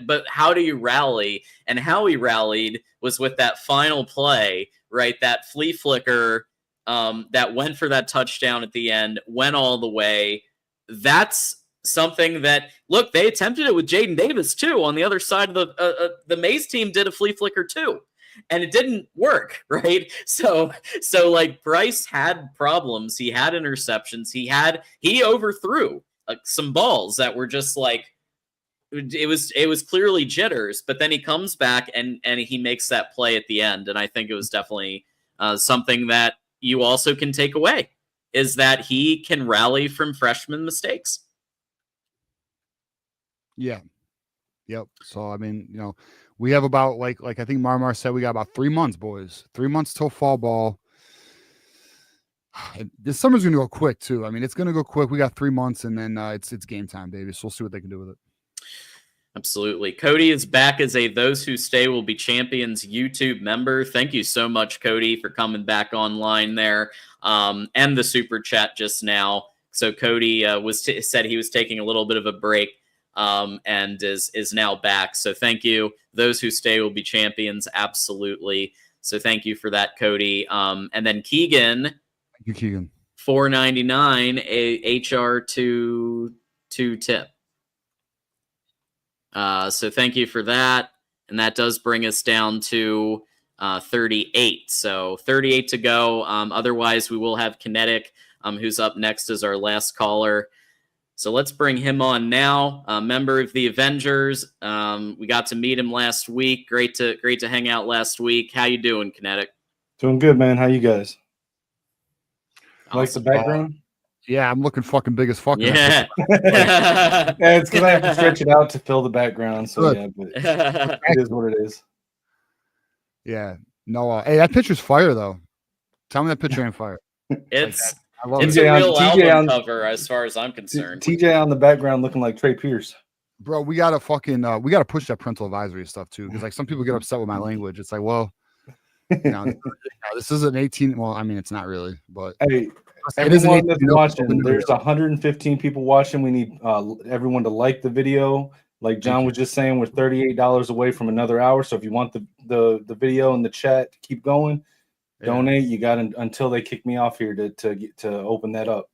A: But how do you rally? And how he rallied was with that final play, right? That flea flicker that went for that touchdown at the end, went all the way. That's something that, look, they attempted it with Jaden Davis too. On the other side of the Mays team did a flea flicker too. And it didn't work, right? So like Bryce had problems. He had interceptions. He overthrew some balls that were just like, it was clearly jitters. But then he comes back and he makes that play at the end. And I think it was definitely something that you also can take away, is that he can rally from freshman mistakes.
B: Yeah. Yep. So I mean, you know, we have about like I think Marmar said, we got about 3 months, boys. 3 months till fall ball. This summer's gonna go quick too. I mean, it's gonna go quick. We got 3 months, and then it's game time, baby. So we'll see what they can do with it.
A: Absolutely. Cody is back as a Those Who Stay Will Be Champions YouTube member. Thank you so much, Cody, for coming back online there, and the super chat just now. So Cody said he was taking a little bit of a break. And is now back. So thank you. Those who stay will be champions. Absolutely. So thank you for that, Cody. And then Keegan.
B: Thank you, Keegan.
A: $4.99 a HR2 tip. So thank you for that. And that does bring us down to 38. So 38 to go. Otherwise, we will have Kinetic who's up next as our last caller. So let's bring him on now. A member of the Avengers. We got to meet him last week. Great to hang out last week. How you doing, Kinetic?
E: Doing good, man. How you guys?
A: Awesome.
E: Like the background?
B: Yeah, I'm looking fucking big as fuck.
A: Yeah.
E: Yeah, it's because I have to stretch it out to fill the background. So
B: Good.
E: yeah, but it is what it is.
B: Yeah. No. Hey, that picture's fire though. Tell me that picture ain't fire.
A: It's
B: I love
A: it's
B: it.
A: a real
E: TJ
A: album
E: on-
A: cover as far as I'm concerned.
E: TJ on the background looking like Trey Pierce.
B: Bro, we gotta fucking we gotta push that parental advisory stuff too, because like some people get upset with my language. It's like, well, this is an 18. Well, I mean, it's not really, but
E: Hey,
B: it is an
E: everyone that's
B: 18
E: watching, there's 115 people watching. We need everyone to like the video. Like John was just saying, we're $38 away from another hour. So if you want the video and the chat to keep going, donate. You got until they kick me off here to open that up.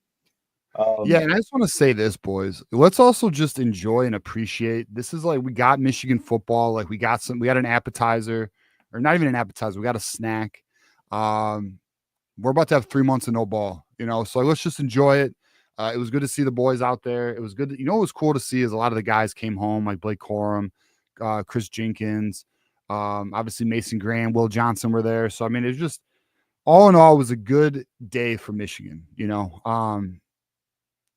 B: Yeah, and I just want to say this, boys. Let's also just enjoy and appreciate. This is like we got Michigan football. Like we got an appetizer, or not even an appetizer. We got a snack. We're about to have 3 months of no ball, so let's just enjoy it. It was good to see the boys out there. It was good. What was cool to see is a lot of the guys came home, like Blake Corum, Chris Jenkins, obviously Mason Graham, Will Johnson were there. So, I mean, it was just all in all, it was a good day for Michigan,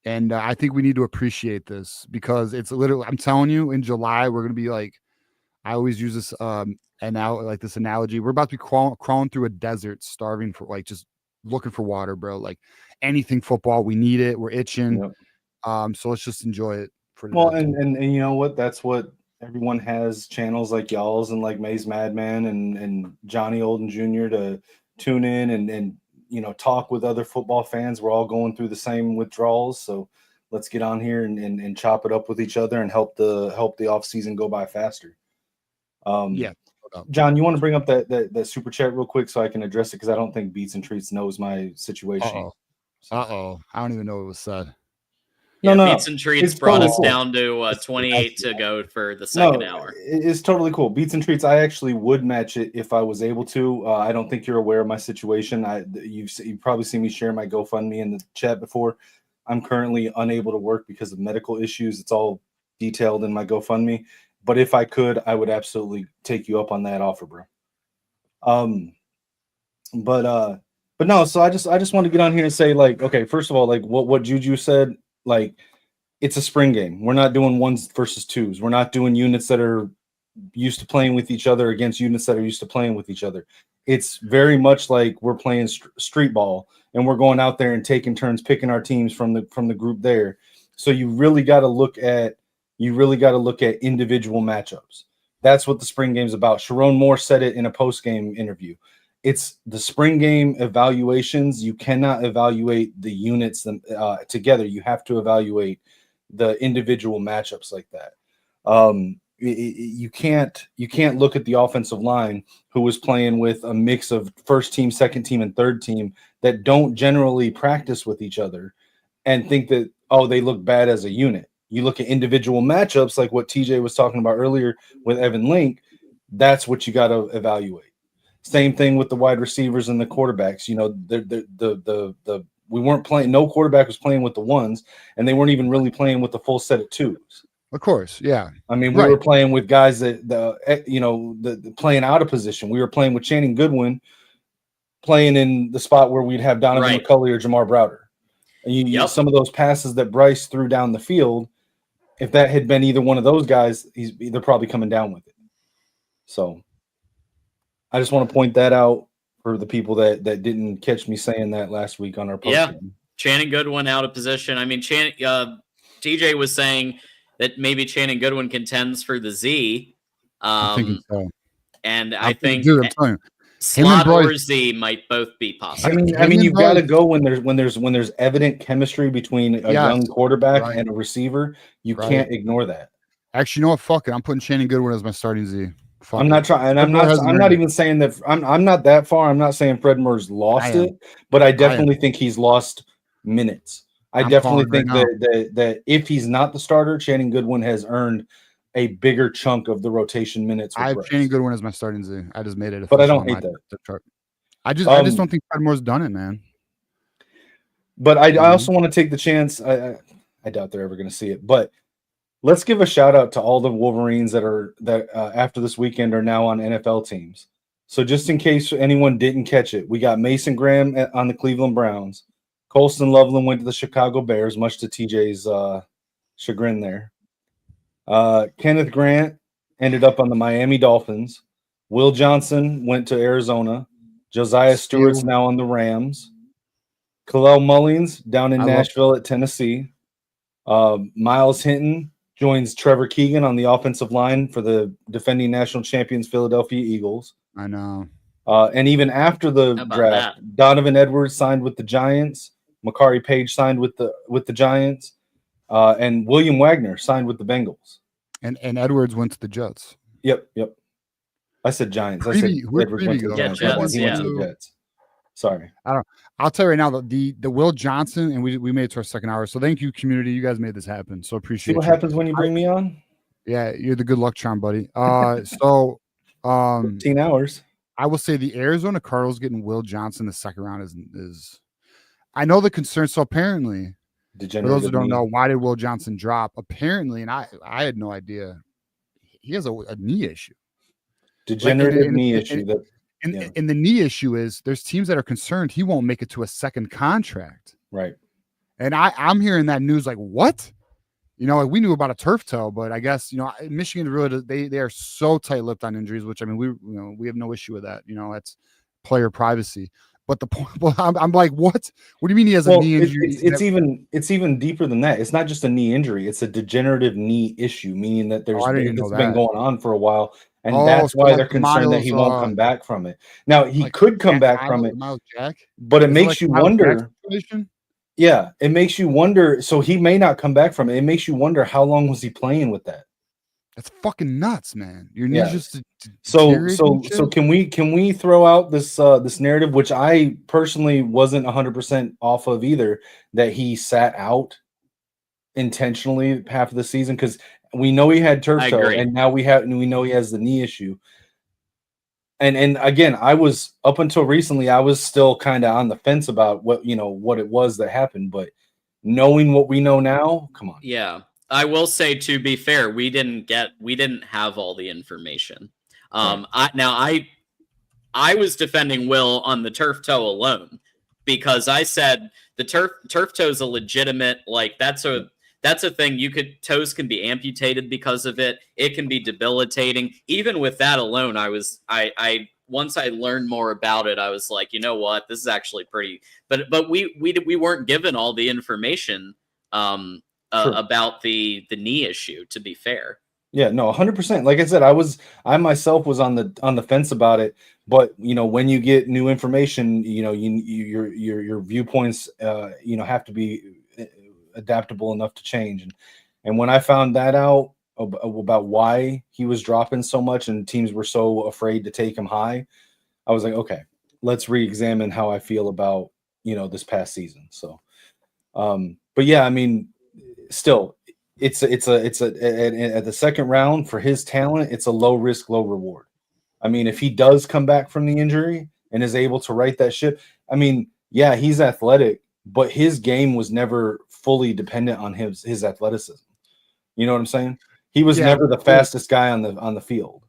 B: and I think we need to appreciate this because it's literally, I'm telling you, in July, we're going to be like, I always use this this analogy. We're about to be crawling through a desert, starving for just looking for water, bro. Like anything football, we need it. We're itching. Yep. So let's just enjoy it for today.
E: Well, and you know what? That's what everyone has channels like y'all's and like Maze Madman and Johnny Olden Jr. to tune in and talk with other football fans. We're all going through the same withdrawals, so let's get on here and chop it up with each other and help the off season go by faster. John, you want to bring up that super chat real quick so I can address it because I don't think Beats and Treats knows my situation.
B: I don't even know what was said.
A: No. Beats and Treats brought us down to 28 to go for the second hour.
E: It's totally cool. Beats and Treats, I actually would match it if I was able to. I don't think you're aware of my situation. You've probably seen me share my GoFundMe in the chat before. I'm currently unable to work because of medical issues. It's all detailed in my GoFundMe. But if I could, I would absolutely take you up on that offer, bro. But no. So I just want to get on here and say, like, okay, first of all, like what Juju said, like it's a spring game. We're not doing ones versus twos. We're not doing units that are used to playing with each other against units that are used to playing with each other. It's very much like we're playing street ball and we're going out there and taking turns picking our teams from the group there. So you really got to look at individual matchups. That's what the spring game is about. Sharon Moore said it in a post-game interview. It's the spring game evaluations. You cannot evaluate the units together. You have to evaluate the individual matchups like that. You can't look at the offensive line who was playing with a mix of first team, second team, and third team that don't generally practice with each other and think that, they look bad as a unit. You look at individual matchups like what TJ was talking about earlier with Evan Link. That's what you got to evaluate. Same thing with the wide receivers and the quarterbacks. We weren't playing. No quarterback was playing with the ones, and they weren't even really playing with the full set of twos.
B: Of course, yeah.
E: I mean, we were playing with guys that playing out of position. We were playing with Channing Goodwin, playing in the spot where we'd have Donovan McCulley or Jamar Browder. And some of those passes that Bryce threw down the field, if that had been either one of those guys, they're probably coming down with it. So I just want to point that out for the people that didn't catch me saying that last week on our post.
A: Yeah, Channing Goodwin out of position. I mean, TJ was saying that maybe Channing Goodwin contends for the Z.
B: I think so.
A: And I think
B: dude, I'm telling you,
A: slot or Z might both be possible.
E: I mean, you've got to go when there's evident chemistry between a young quarterback and a receiver. You can't ignore that.
B: Actually, you know what? Fuck it. I'm putting Channing Goodwin as my starting Z.
E: I'm not trying, and I'm not even saying that I'm not that far. I'm not saying Fred Moore's lost it, but I definitely think he's lost minutes. I definitely think that if he's not the starter, Channing Goodwin has earned a bigger chunk of the rotation minutes.
B: I have Channing Goodwin as my starting Z. I just made it,
E: but I don't hate that.
B: I just don't think Fred Moore's done it, man.
E: But I also want to take the chance. I doubt they're ever going to see it, but let's give a shout out to all the Wolverines that after this weekend are now on NFL teams. So just in case anyone didn't catch it, we got Mason Graham on the Cleveland Browns. Colston Loveland went to the Chicago Bears, much to TJ's chagrin there. Kenneth Grant ended up on the Miami Dolphins. Will Johnson went to Arizona. Josiah Stewart's now on the Rams. Khalil Mullins down in Nashville at Tennessee. Miles Hinton joins Trevor Keegan on the offensive line for the defending national champions Philadelphia Eagles.
B: I know.
E: And even after the draft, Donovan Edwards signed with the Giants. Makari Page signed with the Giants. And William Wagner signed with the Bengals.
B: And Edwards went to the Jets.
E: Yep. I said Giants. I said Edwards went to the Jets.
A: Jets,
E: went to the Jets. Sorry.
B: I'll tell you right now, the Will Johnson, and we made it to our second hour. So thank you, community. You guys made this happen. So appreciate it.
E: See what happens when you bring me on?
B: Yeah, you're the good luck charm, buddy. 13
E: hours.
B: I will say the Arizona Cardinals getting Will Johnson the second round is I know the concern. So apparently, for those who don't know, why did Will Johnson drop? Apparently, and I had no idea, he has a knee issue.
E: Degenerative knee issue.
B: And the knee issue is there's teams that are concerned he won't make it to a second contract.
E: Right.
B: And I'm hearing that news like, what? You know, like we knew about a turf toe, but I guess, you know, Michigan really they are so tight-lipped on injuries, which I mean, we have no issue with that. You know, that's player privacy. But the point, well, I'm like, what? What do you mean he has a knee injury?
E: It's even deeper than that. It's not just a knee injury; it's a degenerative knee issue, meaning that it's been going on for a while, and that's why they're concerned that he won't come back from it. Now he could come back from it,
B: Miles Jack,
E: but it makes you wonder. Yeah, it makes you wonder. So he may not come back from it. It makes you wonder how long was he playing with that?
B: That's fucking nuts, man. Your knees just
E: so can we throw out this this narrative, which I personally wasn't 100% off of either, that he sat out intentionally half of the season, because we know he had turf toe, and now we know he has the knee issue. And again, I was up until recently, I was still kind of on the fence about what it was that happened, but knowing what we know now, come on.
A: Yeah. I will say, to be fair, we didn't have all the information. I was defending Will on the turf toe alone, because I said the turf toe is a legitimate, like, that's a thing. Toes can be amputated because of it. It can be debilitating. Even with that alone, I once I learned more about it, I was like, you know what, this is actually pretty. But we weren't given all the information about the knee issue, to be fair.
E: Yeah, no, 100%. Like I said, I myself was on the fence about it, but when you get new information, your viewpoints have to be adaptable enough to change. And when I found that out about why he was dropping so much and teams were so afraid to take him high, I was like, okay, let's re-examine how I feel about this past season. So but yeah, I mean, still, it's at the second round for his talent, it's a low risk, low reward. I mean, if he does come back from the injury and is able to right that ship, I mean, yeah, he's athletic, but his game was never fully dependent on his athleticism. You know what I'm saying? He was never the fastest guy on the field.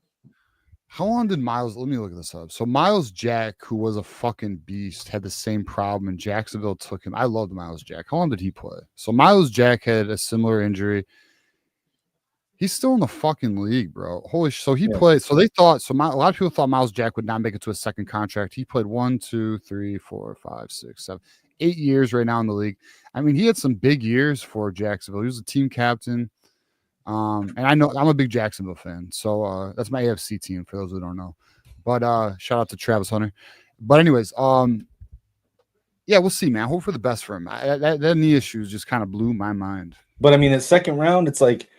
B: How long did Miles? Let me look this up. So Miles Jack, who was a fucking beast, had the same problem, and Jacksonville took him. I loved Miles Jack. How long did he play? So Miles Jack had a similar injury. He's still in the fucking league, bro. Holy shit. So he played. So they thought. So a lot of people thought Miles Jack would not make it to a second contract. He played 1, 2, 3, 4, 5, 6, 7, 8 years right now in the league. I mean, he had some big years for Jacksonville. He was a team captain. And I know I'm a big Jacksonville fan, so that's my AFC team for those who don't know. But shout out to Travis Hunter. But anyways, yeah, we'll see, man. Hope for the best for him. That knee issues just kind of blew my mind.
E: But I mean, at second round, it's like,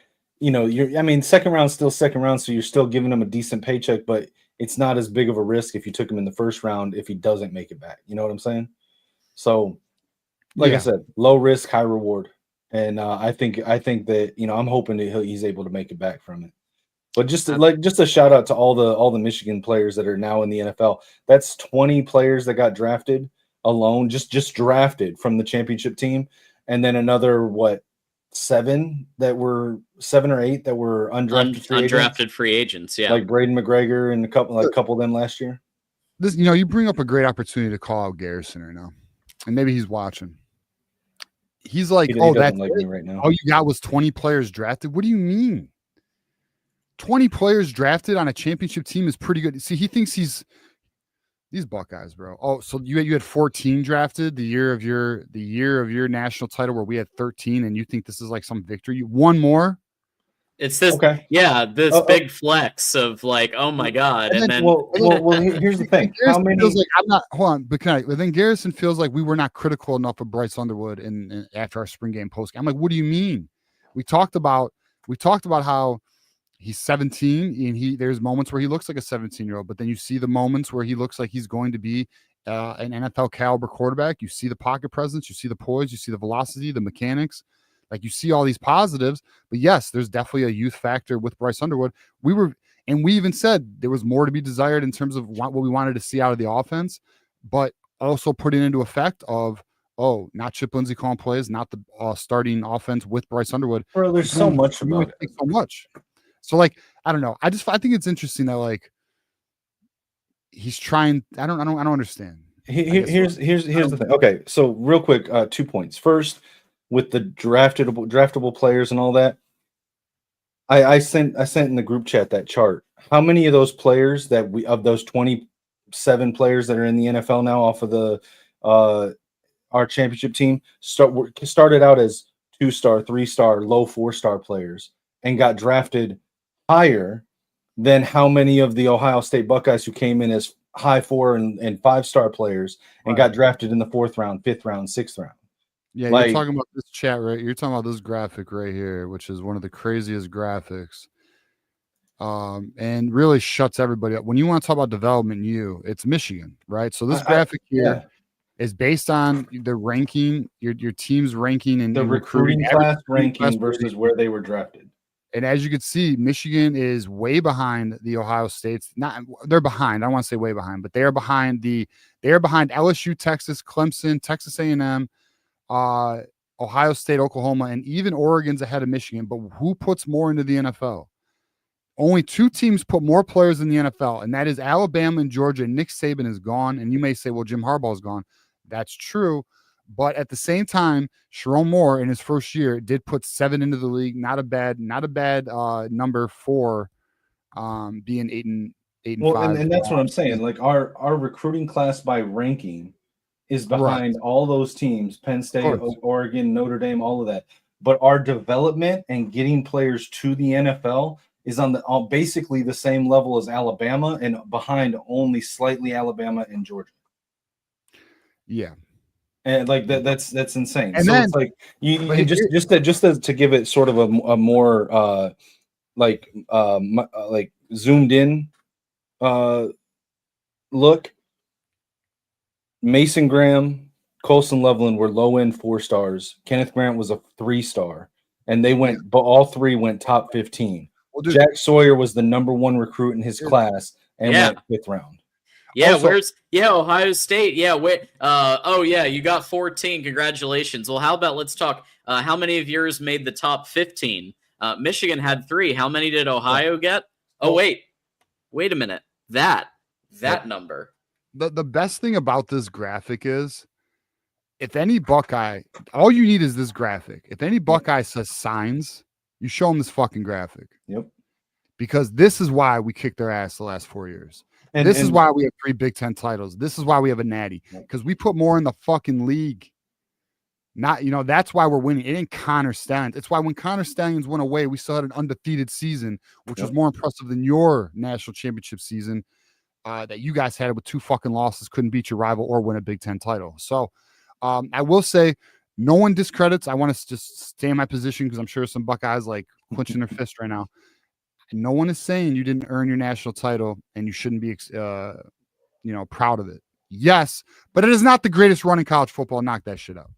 E: second round still second round, so you're still giving him a decent paycheck, but it's not as big of a risk if you took him in the first round if he doesn't make it back. You know what I'm saying? So, like I said, low risk, high reward. And I think that I'm hoping that he's able to make it back from it. But just a shout out to all the Michigan players that are now in the NFL. That's 20 players that got drafted. alone, just drafted from the championship team, and then another 7 or 8 that were undrafted
A: free agents, yeah,
E: like Braden McGregor and a couple of them last year.
B: This, you bring up a great opportunity to call out Garrison right now, and maybe he's watching. He's like,
E: he
B: that's
E: like me right now.
B: All you got was 20 players drafted. What do you mean? 20 players drafted on a championship team is pretty good. See, he thinks these Buckeyes, bro. Oh, so you had 14 drafted the year of your national title, where we had 13, and you think this is like some victory? One more.
A: It's this, this big flex of like, oh my god, and then
E: here's the thing. How many?
B: Feels like, I'm not. Hold on, but then Garrison feels like we were not critical enough of Bryce Underwood in after our spring game post. I'm like, what do you mean? We talked about how he's 17 and there's moments where he looks like a 17-year-old, but then you see the moments where he looks like he's going to be an NFL caliber quarterback. You see the pocket presence, you see the poise, you see the velocity, the mechanics. Like, you see all these positives, but yes, there's definitely a youth factor with Bryce Underwood. We even said there was more to be desired in terms of what we wanted to see out of the offense, but also putting into effect of, not Chip Lindsey calling plays, not the starting offense with Bryce Underwood.
E: Bro, there's so much about it.
B: So much. So, like, I don't know. I think it's interesting that, like, he's trying. I don't understand.
E: Here's the thing. Okay, so real quick, 2 points. First, with the draftable players and all that, I sent in the group chat that chart. How many of those players of those 27 players that are in the NFL now off of the our championship team started out as 2-star, 3-star, low 4-star players and got drafted higher than how many of the Ohio State Buckeyes who came in as high 4 and 5-star players and got drafted in the 4th round, 5th round, 6th round.
B: Yeah, you're talking about this chat, right? You're talking about this graphic right here, which is one of the craziest graphics, and really shuts everybody up. When you want to talk about development, it's Michigan, right? So this graphic here is based on the ranking, your team's ranking and
E: the recruiting class ranking versus where they were drafted.
B: And as you can see, Michigan is way behind the Ohio States. They're behind. I don't want to say way behind, but they are behind LSU, Texas, Clemson, Texas A&M, Ohio State, Oklahoma, and even Oregon's ahead of Michigan. But who puts more into the NFL? Only 2 teams put more players in the NFL, and that is Alabama and Georgia. Nick Saban is gone, and you may say, well, Jim Harbaugh is gone. That's true. But at the same time, Sharon Moore in his first year did put 7 into the league. Not a bad number for being 8 and 5.
E: And that's what I'm saying. Like, our recruiting class by ranking is behind all those teams: Penn State, Oregon, Notre Dame, all of that. But our development and getting players to the NFL is on basically the same level as Alabama, and behind only slightly Alabama and Georgia.
B: Yeah.
E: And like that's insane.
B: And
E: so
B: then,
E: it's like you just to give it sort of a more like zoomed in look. Mason Graham, Colson Loveland were low end 4 stars. Kenneth Grant was a 3-star, and they went, but all 3 went top 15. Well, Jack Sawyer was the number 1 recruit in his class and went 5th round.
A: Yeah, also, Ohio State? Yeah, you got 14. Congratulations. Well, how about let's talk. How many of yours made the top 15? Michigan had 3. How many did Ohio get? Oh, wait a minute. That number.
B: The best thing about this graphic is, if any Buckeye, all you need is this graphic. If any Buckeye says signs, you show them this fucking graphic.
E: Yep.
B: Because this is why we kicked their ass the last 4 years. This is why we have 3 Big Ten titles. This is why we have a natty, because we put more in the fucking league. That's why we're winning. It ain't Connor Stallions. It's why when Connor Stallions went away, we still had an undefeated season, which was more impressive than your national championship season that you guys had with 2 fucking losses, couldn't beat your rival or win a Big Ten title. So I will say, no one discredits. I want to just stay in my position because I'm sure some Buckeyes like clenching their fist right now. No one is saying you didn't earn your national title and you shouldn't be, proud of it. Yes, but it is not the greatest run in college football. Knock that shit out.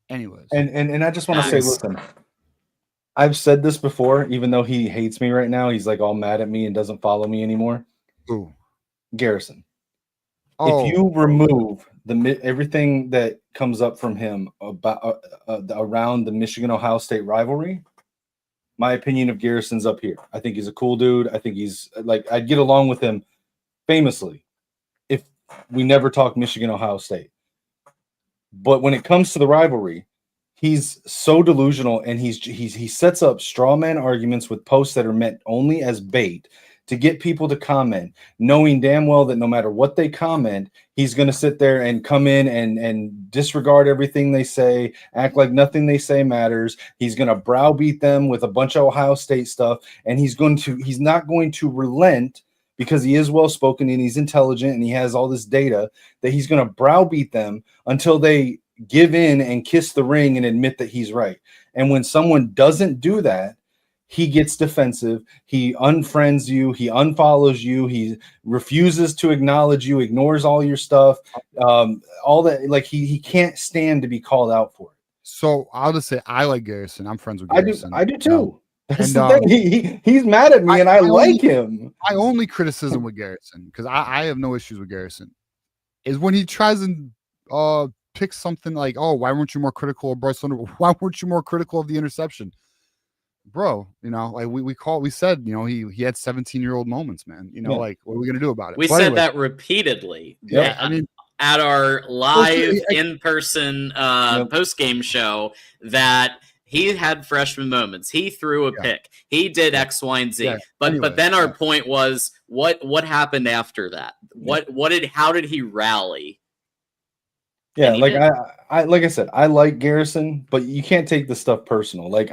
B: Anyways,
E: and I just want to say, listen, I've said this before, even though he hates me right now. He's like all mad at me and doesn't follow me anymore.
B: Ooh,
E: Garrison. If you remove everything that comes up from him about around the Michigan-Ohio State rivalry, my opinion of Garrison's up here. I think he's a cool dude. I think he's like, I'd get along with him famously if we never talk Michigan-Ohio State. But when it comes to the rivalry, he's so delusional, and he sets up straw man arguments with posts that are meant only as bait to get people to comment, knowing damn well that no matter what they comment, he's going to sit there and come in and disregard everything they say, act like nothing they say matters. He's going to browbeat them with a bunch of Ohio State stuff, and he's not going to relent, because he is well-spoken and he's intelligent and he has all this data, that he's going to browbeat them until they give in and kiss the ring and admit that he's right. And when someone doesn't do that, he gets defensive. He unfriends you. He unfollows you. He refuses to acknowledge you, ignores all your stuff. All that, like he can't stand to be called out for it.
B: So I'll just say I like Garrison. I'm friends with Garrison.
E: I do too. That's the thing. He's mad at me, and I like him.
B: My only criticism with Garrison, because I have no issues with Garrison, is when he tries and pick something like, oh, why weren't you more critical of Bryce Leonard? Why weren't you more critical of the interception? Bro, like we said, he had 17-year-old moments, man. Like, what are we gonna do about it?
A: We said that repeatedly.
B: Yeah, I mean,
A: at our live in-person post-game show, that he had freshman moments. He threw a pick. He did X, Y, and Z. Yeah. But then our point was, what happened after that? How did he rally?
E: Yeah, like I said, I like Garrison, but you can't take this stuff personal. Like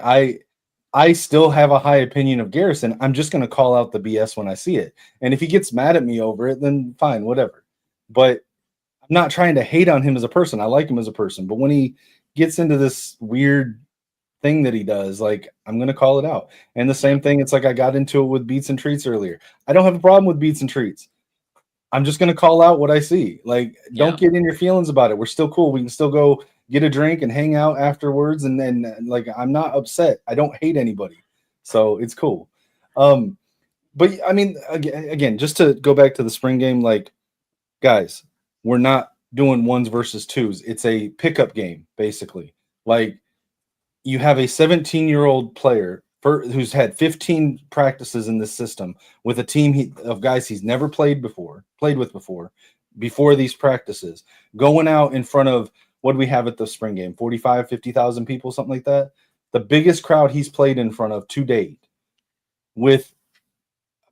E: I still have a high opinion of Garrison. I'm just going to call out the BS when I see it. And if he gets mad at me over it, then fine, whatever. But I'm not trying to hate on him as a person. I like him as a person. But when he gets into this weird thing that he does, like, I'm going to call it out. And the same thing, it's like I got into it with Beats and Treats earlier. I don't have a problem with Beats and Treats. I'm just going to call out what I see. Like, don't get in your feelings about it. We're still cool. We can still go get a drink and hang out afterwards. And then, like, I'm not upset. I don't hate anybody. So it's cool. But I mean, again, just to go back to the spring game, like, guys, we're not doing ones versus twos. It's a pickup game, basically. Like, you have a 17-year-old player who's had 15 practices in this system with a team of guys he's never played with before these practices, going out in front of, what do we have at the spring game? 45, 50,000 people, something like that. The biggest crowd he's played in front of to date, with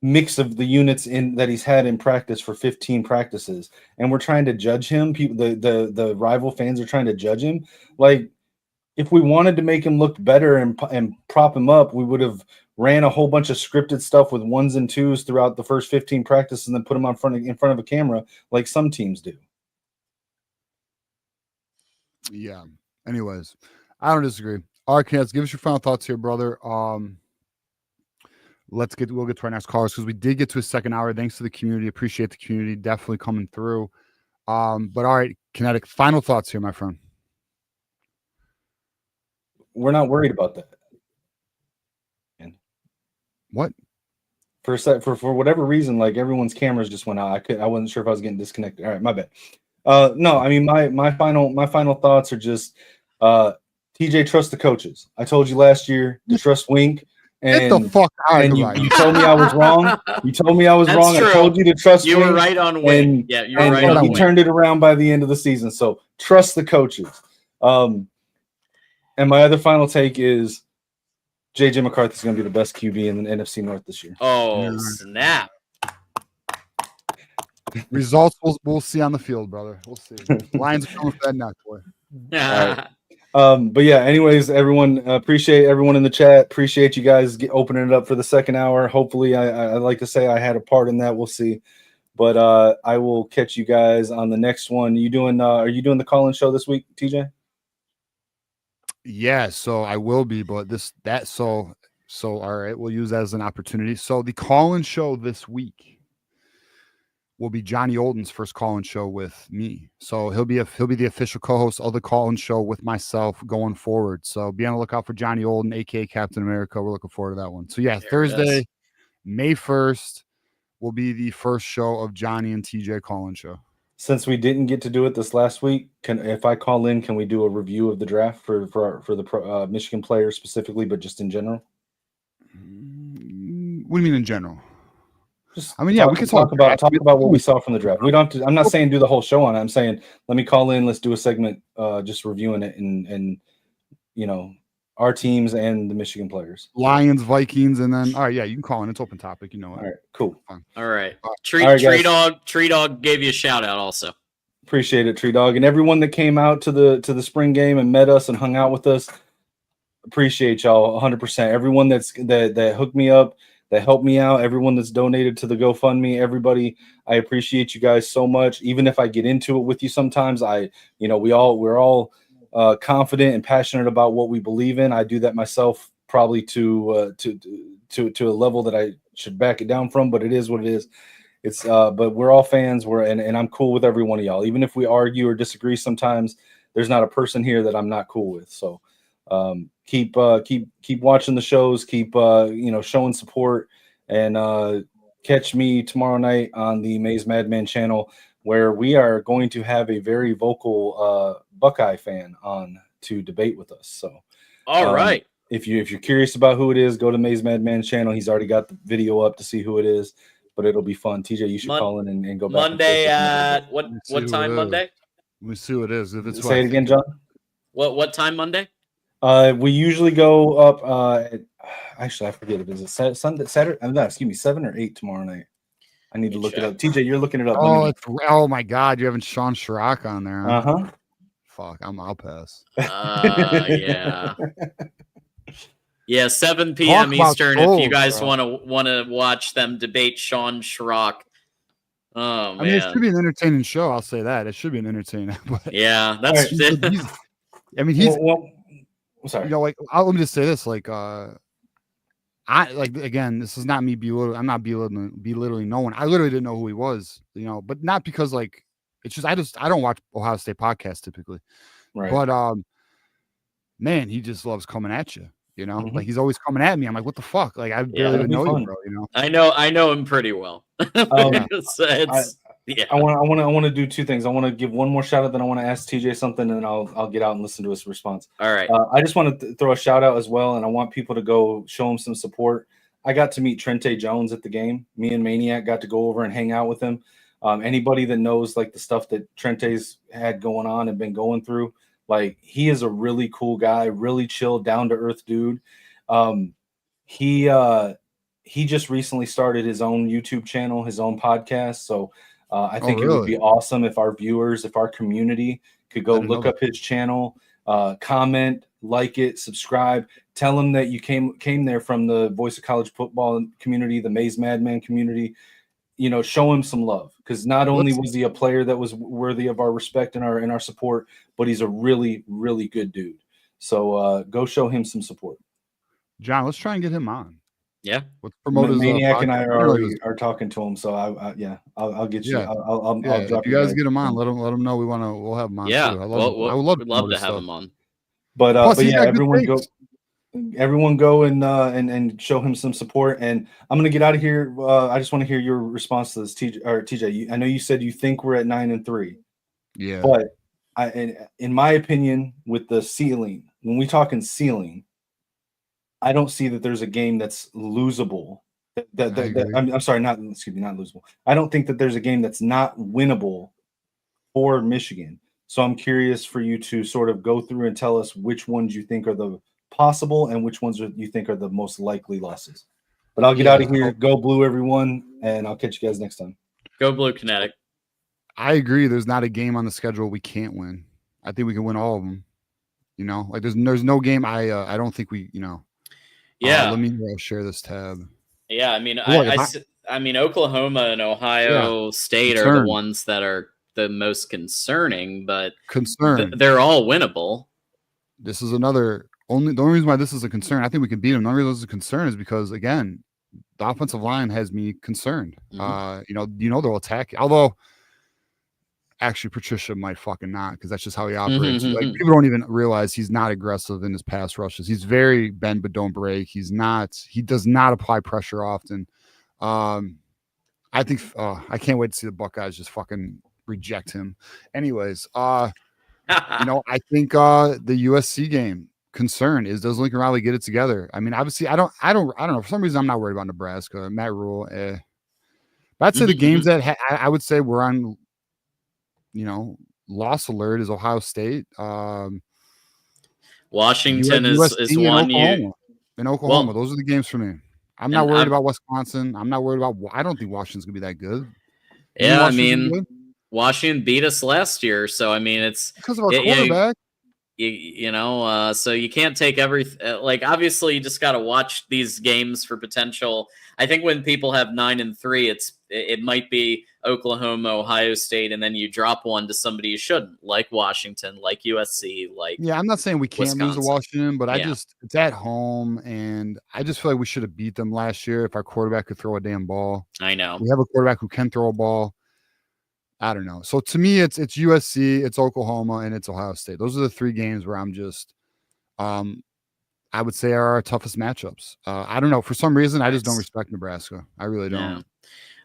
E: mix of the units that he's had in practice for 15 practices. And we're trying to judge him. People, the rival fans are trying to judge him. Like, if we wanted to make him look better and prop him up, we would have ran a whole bunch of scripted stuff with ones and twos throughout the first 15 practices and then put him in front of a camera like some teams do.
B: Yeah. Anyways, I don't disagree. All right, Kenneth, give us your final thoughts here, brother. We'll get to our next callers, because we did get to a second hour. Thanks to the community. Appreciate the community definitely coming through. But all right, Kinetic, final thoughts here, my friend.
E: We're not worried about that.
B: What?
E: For whatever reason, like, everyone's cameras just went out. I wasn't sure if I was getting disconnected. All right, my bad. No, I mean, my final thoughts are just, TJ, trust the coaches. I told you last year to trust Wink. And,
B: get the fuck out
E: and you told me I was wrong. You told me I was wrong.
A: True.
E: I told you to trust
A: You
E: Wink.
A: were right on Wink.
E: Yeah, you were right on Wink. He turned it around by the end of the season. So trust the coaches. And my other final take is JJ McCarthy's going to be the best QB in the NFC North this year.
A: Oh, snap.
B: Results we'll see on the field, brother. We'll see. Lions are coming for that nut, boy.
A: Yeah.
E: But yeah, anyways, everyone, appreciate everyone in the chat. Appreciate you guys opening it up for the second hour. Hopefully, I like to say I had a part in that. We'll see. But I will catch you guys on the next one. Are you doing the call-in show this week, TJ?
B: Yeah, so I will be, but so all right, we'll use that as an opportunity. So the call-in show this week will be Johnny Olden's first call-in show with me. So he'll be the official co-host of the call-in show with myself going forward. So be on the lookout for Johnny Olden, aka Captain America. We're looking forward to that one. So yeah, Thursday, May 1st will be the first show of Johnny and TJ call-in show.
E: since we didn't get to do it this last week, if I call in, can we do a review of the draft for the Michigan players specifically, but just in general?
B: What do you mean in general?
E: Just
B: we can talk
E: about what we saw from the draft. We don't have to, I'm not saying do the whole show on it. I'm saying let me call in, let's do a segment just reviewing it and our teams and the Michigan players.
B: Lions, Vikings, and then all right, yeah, you can call in. It's open topic, you know.
E: All right, cool.
A: All right. Tree Dog gave you a shout out also.
E: Appreciate it, Tree Dog. And everyone that came out to the spring game and met us and hung out with us. Appreciate y'all 100%. Everyone that hooked me up, that helped me out, everyone that's donated to the GoFundMe, everybody, I appreciate you guys so much. Even if I get into it with you sometimes, we're all confident and passionate about what we believe in. I do that myself, probably to a level that I should back it down from, but it is what it is. It's but we're all fans. And I'm cool with every one of y'all. Even if we argue or disagree sometimes, there's not a person here that I'm not cool with. So keep watching the shows, keep showing support, and catch me tomorrow night on the Maze Madman channel, where we are going to have a very vocal Buckeye fan on to debate with us. So
A: all right.
E: If you're curious about who it is, go to Maze Madman channel. He's already got the video up to see who it is, but it'll be fun. TJ, you should call in and go back.
A: Monday at what time Monday?
B: Let me see what it is. If it's
E: say it again, John.
A: What time Monday?
E: We usually go up. Actually, I forget if it's Sunday, Saturday. No, excuse me, 7 or 8 tomorrow night. I need to look it up. TJ, you're looking it up.
B: Oh my God, you're having Sean Schrock on there.
E: Huh?
B: Fuck, I'll pass.
A: Yeah. Yeah, 7 p.m. Eastern. If you guys want to watch them debate Sean Schrock. Oh man,
B: it should be an entertaining show. I'll say that it should be an entertaining. But
A: yeah, that's.
B: He's.
E: I'm sorry.
B: Let me just say this. Again, this is not me belittling. I'm not belittling no one. I literally didn't know who he was. But not because it's just I don't watch Ohio State podcasts typically.
E: Right.
B: But man, he just loves coming at you.
E: Mm-hmm.
B: He's always coming at me. I'm like, what the fuck? I barely even know you, bro.
A: I know him pretty well. Yeah.
E: I want to do 2 things. I want to give one more shout out, then I want to ask TJ something, and then I'll get out and listen to his response.
A: All right.
E: I just want to throw a shout out as well, and I want people to go show him some support. I got to meet Trente Jones at the game. Me and Maniac got to go over and hang out with him. Anybody that knows the stuff that Trente's had going on and been going through, he is a really cool guy, really chill, down to earth dude. He just recently started his own YouTube channel, his own podcast. So I think it would be awesome if our viewers, if our community could go look up his channel, comment, like it, subscribe, tell him that you came there from the Voice of College Football community, the Maze Madman community. Show him some love, because not only was he a player that was worthy of our respect and our support, but he's a really, really good dude. So go show him some support. John, let's try and get him on.
A: Yeah.
E: Maniac and I are talking to him. So I'll get you.
B: Yeah.
E: I'll drop
B: if you guys get him on, let him know we'll have him on.
A: Yeah.
B: Too. I
A: would love to have him on.
E: But yeah, everyone go and show him some support. And I'm gonna get out of here. I just want to hear your response to this, TJ. I know you said you think we're at 9-3.
B: Yeah.
E: But in my opinion, with the ceiling, when we talk in ceiling, I don't see that there's a game that's losable. I'm sorry, not losable. I don't think that there's a game that's not winnable for Michigan. So I'm curious for you to sort of go through and tell us which ones you think are the possible and which ones you think are the most likely losses. But I'll get out of here. Go Blue, everyone, and I'll catch you guys next time.
A: Go Blue, Kinetic.
B: I agree. There's not a game on the schedule we can't win. I think we can win all of them. There's no game I don't think we.
A: Yeah.
B: Let me share this tab.
A: Yeah, I mean, Oklahoma and Ohio State are the ones that are the most concerning, but they're all winnable.
B: This is the only reason why this is a concern. I think we can beat them. The only reason this is a concern is because, again, the offensive line has me concerned.
A: Mm-hmm.
B: They'll attack. Although, actually, Patricia might fucking not, because that's just how he operates.
A: Mm-hmm.
B: People don't even realize he's not aggressive in his pass rushes. He's very bend but don't break. He does not apply pressure often. I think I can't wait to see the Buckeyes just fucking reject him. Anyways, I think the USC game concern is, does Lincoln Riley get it together? I mean, obviously, I don't know. For some reason, I'm not worried about Nebraska. Matt Rule. But I'd say the games that I would say we're on, loss alert is Ohio State.
A: Washington is one
B: in Oklahoma. Those are the games for me. I'm not worried about Wisconsin. I'm not worried about. I don't think Washington's gonna be that good.
A: Yeah, I mean, Washington beat us last year, so I mean, it's
B: because of our quarterback.
A: So you can't take everything. Like, obviously, you just got to watch these games for potential. I think when people have 9-3, it might be Oklahoma, Ohio State, and then you drop one to somebody you shouldn't, like Washington, like USC, like
B: I'm not saying we can't lose to Washington, but it's at home, and I just feel like we should have beat them last year if our quarterback could throw a damn ball.
A: I know
B: we have a quarterback who can throw a ball. I don't know. So to me, it's USC, it's Oklahoma, and it's Ohio State. Those are the three games where I'm just, I would say are our toughest matchups. I don't know. For some reason, I just don't respect Nebraska. I really don't.
A: Yeah.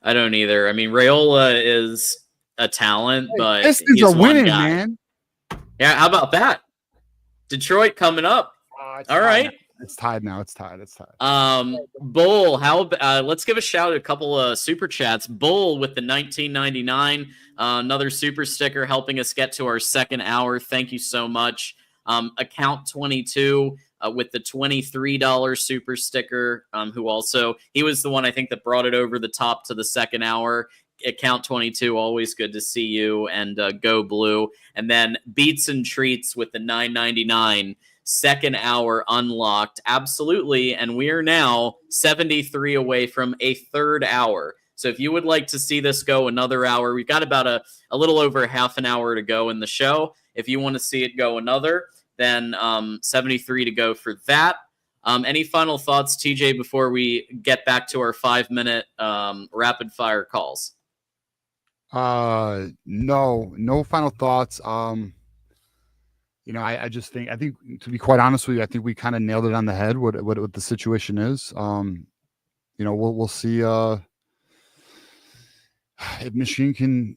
A: I don't either. I mean, Raiola is a talent, but
B: Pistons are winning, man.
A: Yeah, how about that? Detroit coming up. All right.
B: It's tied now. It's tied.
A: Bull, let's give a shout out, a couple of super chats. Bull with the 1999, another super sticker helping us get to our second hour. Thank you so much. Account 22 with the $23 super sticker, he was the one I think that brought it over the top to the second hour. Account 22, always good to see you, and go blue. And then Beats and Treats with the $9.99. Second hour unlocked. Absolutely. And we are now 73 away from a third hour. So if you would like to see this go another hour, we've got about a little over half an hour to go in the show. If you want to see it go another, then 73 to go for that. Any final thoughts, TJ, before we get back to our 5-minute rapid fire calls?
B: No final thoughts. I think to be quite honest with you, I think we kind of nailed it on the head. What the situation is. We'll see if Michigan can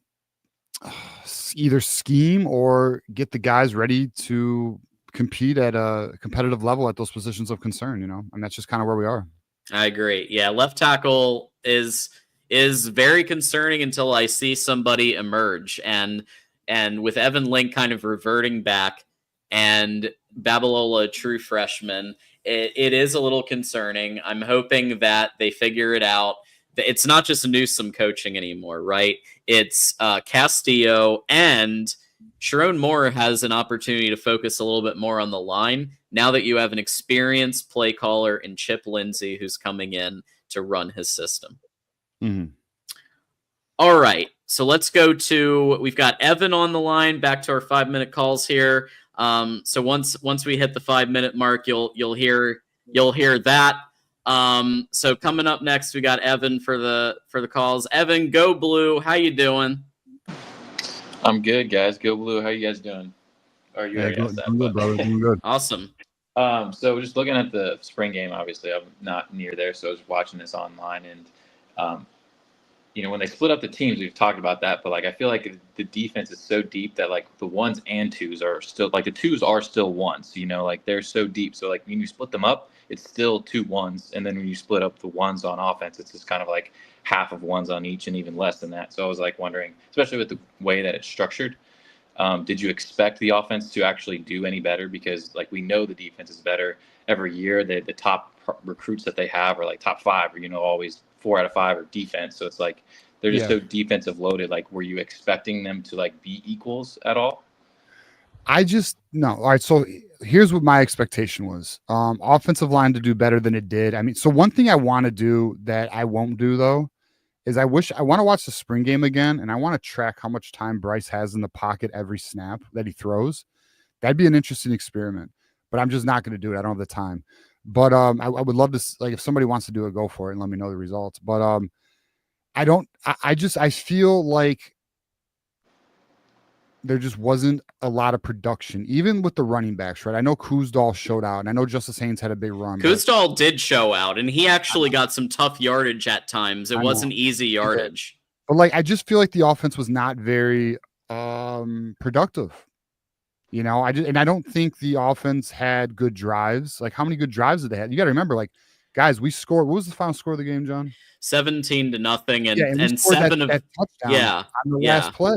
B: either scheme or get the guys ready to compete at a competitive level at those positions of concern. And that's just kind of where we are.
A: I agree. Yeah, left tackle is very concerning until I see somebody emerge, and with Evan Link kind of reverting back. And Babalola, true freshman, it is a little concerning. I'm hoping that they figure it out. It's not just Newsome coaching anymore, right? It's Castillo, and Sharon Moore has an opportunity to focus a little bit more on the line now that you have an experienced play caller in Chip Lindsey who's coming in to run his system.
B: Mm-hmm.
A: All right, so let's go to, we've got Evan on the line. Back to our 5-minute calls here. So once we hit the 5-minute mark, you'll hear that. So coming up next, we got Evan for the calls. Evan, go blue. How you doing?
F: I'm good, guys. Go blue. How you guys doing? Or you already asked that.
B: I'm good, brother. Doing good.
A: Awesome.
F: So just looking at the spring game, obviously I'm not near there, so I was watching this online, and when they split up the teams, we've talked about that, but I feel like the defense is so deep that the ones and twos are still the twos are still ones, they're so deep. So when you split them up, it's still 2 ones. And then when you split up the ones on offense, it's just kind of half of ones on each and even less than that. So I was wondering, especially with the way that it's structured, did you expect the offense to actually do any better? Because we know the defense is better every year. The top recruits that they have are top 5, or always 4 out of 5 are defense. So it's they're just so defensive loaded. Were you expecting them to be equals at all?
B: No. All right. So here's what my expectation was. Offensive line to do better than it did. I mean, so one thing I want to do that I won't do though, is I want to watch the spring game again. And I want to track how much time Bryce has in the pocket every snap that he throws. That'd be an interesting experiment, but I'm just not going to do it. I don't have the time, but I would love to, if somebody wants to do it, go for it and let me know the results. But I feel like there just wasn't a lot of production, even with the running backs, right? I know Kuzdal showed out, and I know Justice Haynes had a big run.
A: Kuzdal did show out, and he actually got some tough yardage at times. It wasn't easy yardage.
B: But like, I just feel like the offense was not very productive. You know, I don't think the offense had good drives. Like, how many good drives did they have? You got to remember, like, guys, we scored. What was the final score of the game, John?
A: 17-0,
B: and
A: seven of
B: that touchdown on the last play.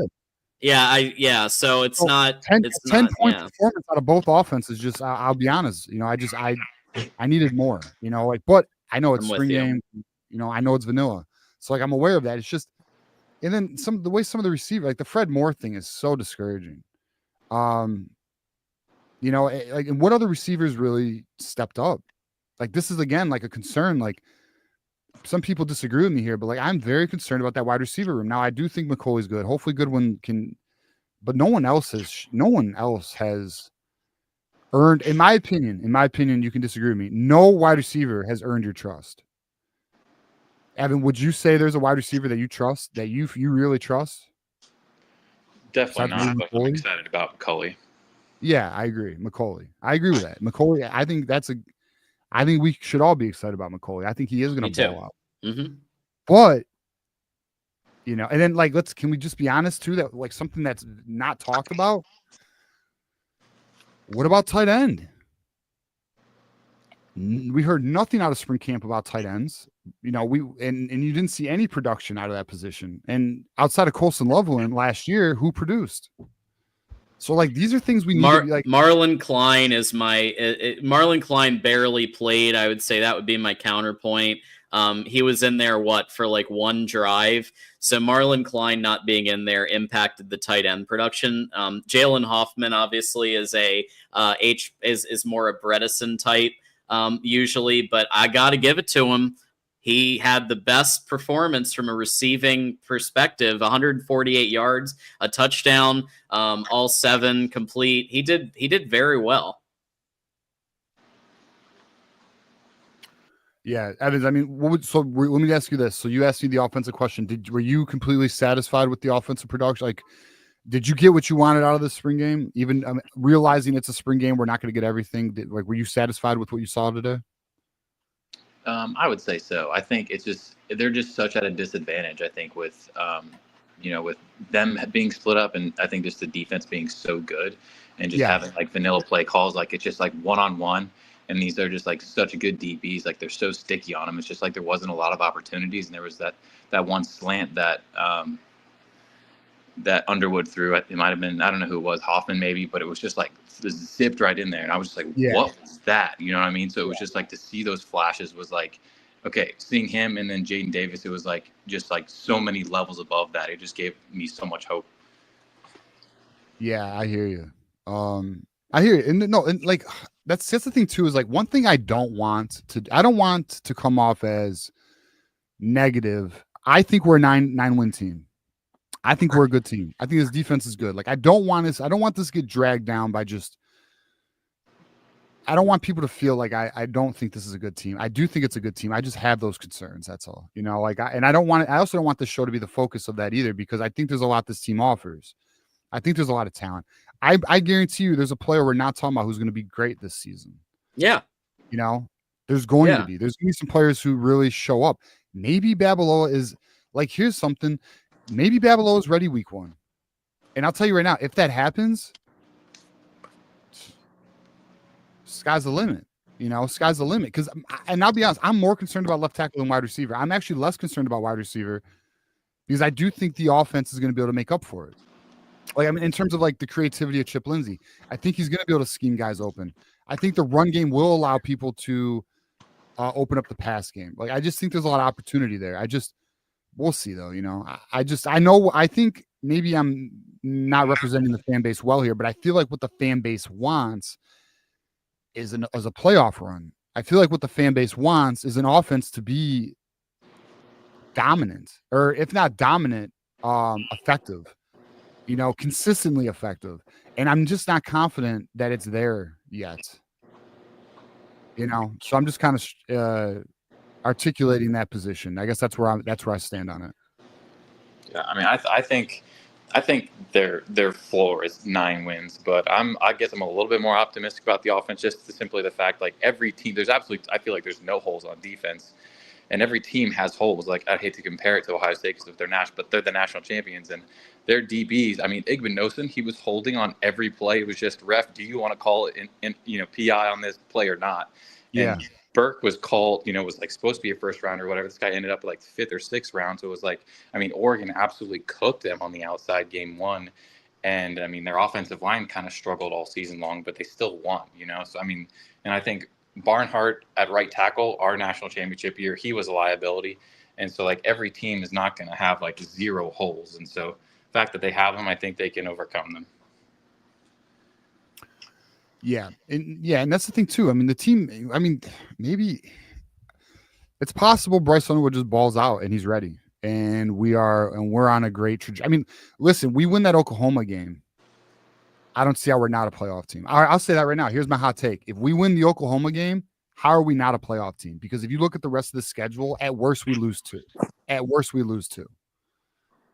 A: So it's not
B: 10
A: not,
B: point performance out of both offenses. Just I'll be honest, you know, I needed more. You know, like, but I know it's spring game. You know, I know it's vanilla, so like I'm aware of that. It's just, and then the way some of the receiver, like the Fred Moore thing, is so discouraging. You know, like, and what other receivers really stepped up? Like, this is again like a concern. Like, some people disagree with me here, but like, I'm very concerned about that wide receiver room. Now, I do think McCoy's good. Hopefully, Goodwin can, but no one else has earned, in my opinion, you can disagree with me. No wide receiver has earned your trust. Evan, would you say there's a wide receiver that you trust, that you really trust?
F: Definitely not, but I'm excited about McCauley.
B: Yeah, I agree. McCauley. I agree with that. McCauley, I think we should all be excited about McCauley. I think he is going to ball out.
A: Mm-hmm.
B: But, you know, and then like, can we just be honest too, that like something that's not talked about? What about tight end? We heard nothing out of spring camp about tight ends. You know, and you didn't see any production out of that position. And outside of Colson Loveland last year, who produced? So like, these are things we need to be like.
A: Marlon Klein is Marlon Klein barely played. I would say that would be my counterpoint. He was in there for like one drive. So Marlon Klein not being in there impacted the tight end production. Jalen Hoffman obviously is is more a Bredesen type usually, but I got to give it to him. He had the best performance from a receiving perspective, 148 yards, a touchdown, all 7 complete. He did very well.
B: Yeah, Evans, I mean, let me ask you this. So you asked me the offensive question. Were you completely satisfied with the offensive production? Like, did you get what you wanted out of the spring game? Even realizing it's a spring game, we're not going to get everything. Were you satisfied with what you saw today?
F: I would say so. I think they're just such at a disadvantage. I think with with them being split up, and I think just the defense being so good, and just having like vanilla play calls, like it's just like 1-on-1, and these are just like such good DBs. Like they're so sticky on them. It's just like there wasn't a lot of opportunities, and there was that one slant that Underwood threw. It might have been, I don't know who it was, Hoffman maybe, but it was just like zipped right in there, and I was just like, what was that? You know what I mean? So it was just like to see those flashes was like, okay, seeing him and then Jaden Davis, it was like just like so many levels above that. It just gave me so much hope.
B: Yeah, I hear you. I hear you. And like that's the thing too, is like one thing I don't want to come off as negative. I think we're a 9-win team. I think we're a good team. I think this defense is good. Like I don't want this to get dragged down by just. I don't want people to feel like I don't think this is a good team. I do think it's a good team. I just have those concerns. That's all. You know, like I also don't want the show to be the focus of that either, because I think there's a lot this team offers. I think there's a lot of talent. I guarantee you there's a player we're not talking about who's going to be great this season.
A: Yeah.
B: You know, there's going to be some players who really show up. Maybe Babalola is like, here's something. Maybe Babalola is ready week 1. And I'll tell you right now, if that happens, sky's the limit. You know, sky's the limit. And I'll be honest, I'm more concerned about left tackle than wide receiver. I'm actually less concerned about wide receiver because I do think the offense is going to be able to make up for it. Like, I mean, in terms of like the creativity of Chip Lindsey, I think he's going to be able to scheme guys open. I think the run game will allow people to open up the pass game. Like, I just think there's a lot of opportunity there. We'll see though. You know, I think maybe I'm not representing the fan base well here, but I feel like what the fan base wants is a playoff run. I feel like what the fan base wants is an offense to be dominant, or if not dominant, effective. You know, consistently effective. And I'm just not confident that it's there yet. You know, so I'm just kind of articulating that position. I guess that's where I stand on it.
F: Yeah, I mean, I think their floor is 9 wins, but I guess I'm a little bit more optimistic about the offense, just simply the fact like every team, I feel like there's no holes on defense. and every team has holes. Like, I hate to compare it to Ohio State because they're the national champions, and their DBs. I mean, Igbenogson, he was holding on every play. It was just, ref, do you want to call it PI on this play or not?
B: Yeah.
F: And Burke was called, was like supposed to be a first round or whatever. This guy ended up like 5th or 6th round. So it was like, I mean, Oregon absolutely cooked them on the outside game 1. And I mean, their offensive line kind of struggled all season long, but they still won, So I mean, and I think Barnhart at right tackle, our national championship year, he was a liability. And so like every team is not going to have like 0 holes. And so the fact that they have them, I think they can overcome them.
B: Yeah. And that's the thing too. I mean, the team, maybe it's possible Bryce Underwood just balls out and he's ready. And we're on a great trajectory. I mean, listen, we win that Oklahoma game. I don't see how we're not a playoff team. I'll say that right now. Here's my hot take. If we win the Oklahoma game, how are we not a playoff team? Because if you look at the rest of the schedule, at worst, we lose 2. At worst, we lose 2.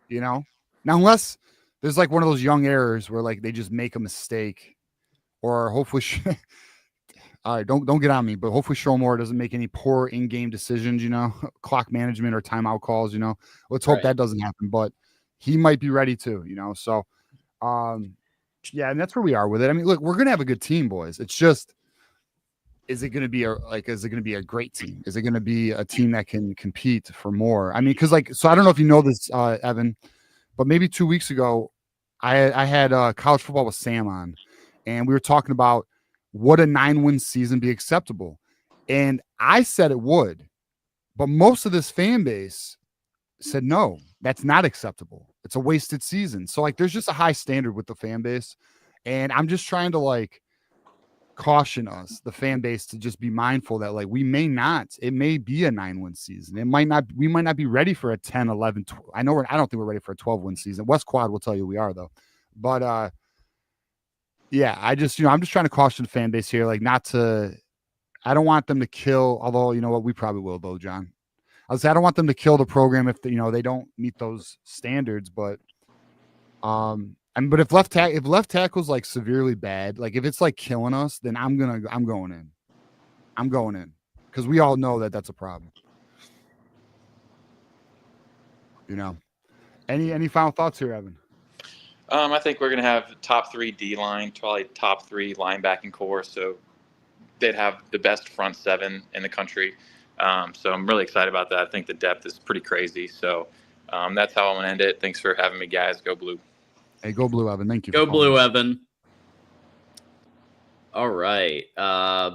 B: Now, unless there's like one of those young errors where like they just make a mistake, or hopefully, all right, don't get on me, but hopefully Showmore doesn't make any poor in-game decisions, clock management or timeout calls, let's hope that doesn't happen, but he might be ready too, so, yeah, and that's where we are with it. I mean, look, we're going to have a good team, boys. It's just, is it going to be a great team? Is it going to be a team that can compete for more? I mean, because so I don't know if you know this, Evan, but maybe 2 weeks ago, I had college football with Sam on, and we were talking about would a 9-win season be acceptable? And I said it would, but most of this fan base said no, that's not acceptable. It's a wasted season. So like, there's just a high standard with the fan base, and I'm just trying to caution us, the fan base, to just be mindful that it may be a 9-win season. We might not be ready for a 10, 11, 12. I don't think we're ready for a 12-win season. West Quad will tell you we are though. But yeah, I'm just trying to caution the fan base here, I don't want them to kill, although you know what, we probably will though, John. I don't want them to kill the program if they don't meet those standards, but but if left tackle's severely bad, if it's killing us, then I'm going in because we all know that that's a problem. Any final thoughts here, Evan?
F: I think we're going to have top 3 D-line, probably top 3 linebacking core. So they'd have the best front 7 in the country. So I'm really excited about that. I think the depth is pretty crazy. So that's how I'm going to end it. Thanks for having me, guys. Go Blue.
B: Hey, go Blue, Evan. Thank you.
A: Go Blue, Evan. All right.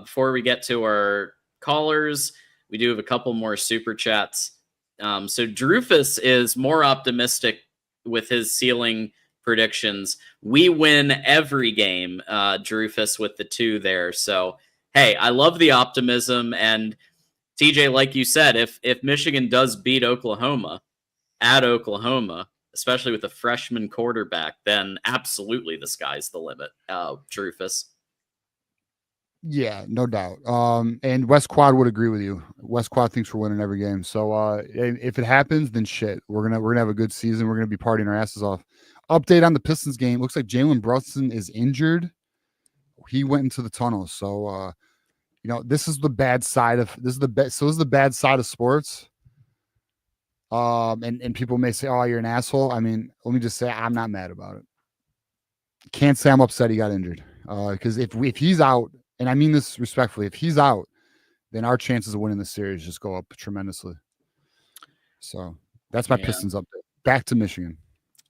A: Before we get to our callers, we do have a couple more super chats. So Drufus is more optimistic with his ceiling predictions. We win every game, Drufus, with the 2 there. So, hey, I love the optimism. And TJ, like you said, if Michigan does beat Oklahoma at Oklahoma, especially with a freshman quarterback, then absolutely the sky's the limit, Drufus.
B: Yeah, no doubt. And West Quad would agree with you. West Quad thinks we're winning every game. So if it happens, then shit, we're gonna have a good season. We're gonna be partying our asses off. Update on the Pistons game. Looks like Jalen Brunson is injured. He went into the tunnel. So this is the bad side of the bad side of sports. And people may say, "Oh, you're an asshole." I mean, let me just say, I'm not mad about it. Can't say I'm upset he got injured. Because if he's out, and I mean this respectfully, if he's out, then our chances of winning the series just go up tremendously. So that's my Pistons update. Back to Michigan.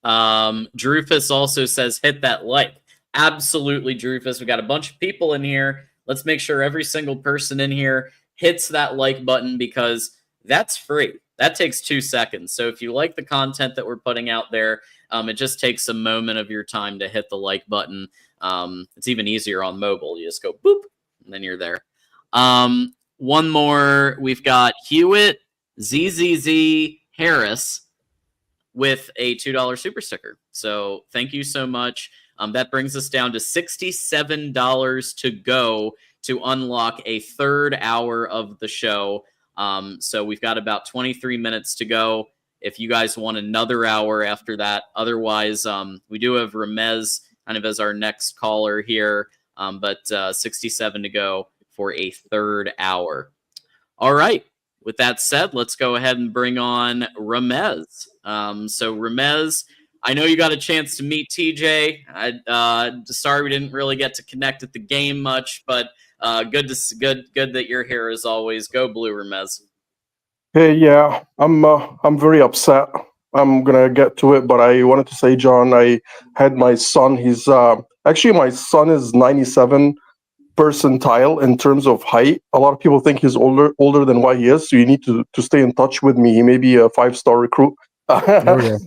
A: Drufus also says, hit that like. Absolutely, Drufus. We got a bunch of people in here. Let's make sure every single person in here hits that like button because that's free. That takes 2 seconds. So if you like the content that we're putting out there, it just takes a moment of your time to hit the like button. It's even easier on mobile. You just go boop, and then you're there. One more. We've got Hewitt ZZZ Harris with a $2 super sticker. So thank you so much. That brings us down to $67 to go to unlock a third hour of the show. So we've got about 23 minutes to go if you guys want another hour after that. Otherwise, we do have Ramez kind of as our next caller here, but 67 to go for a third hour. All right. with that said, let's go ahead and bring on Ramez. So Ramez, I know you got a chance to meet TJ. Sorry we didn't really get to connect at the game much, but good that you're here as always. Go Blue, Ramez.
G: Hey, yeah, I'm very upset. I'm gonna get to it, but I wanted to say, John, I had my son. He's actually my son is 97 percentile in terms of height. A lot of people think he's older than what he is, so you need to stay in touch with me. He may be a 5-star recruit.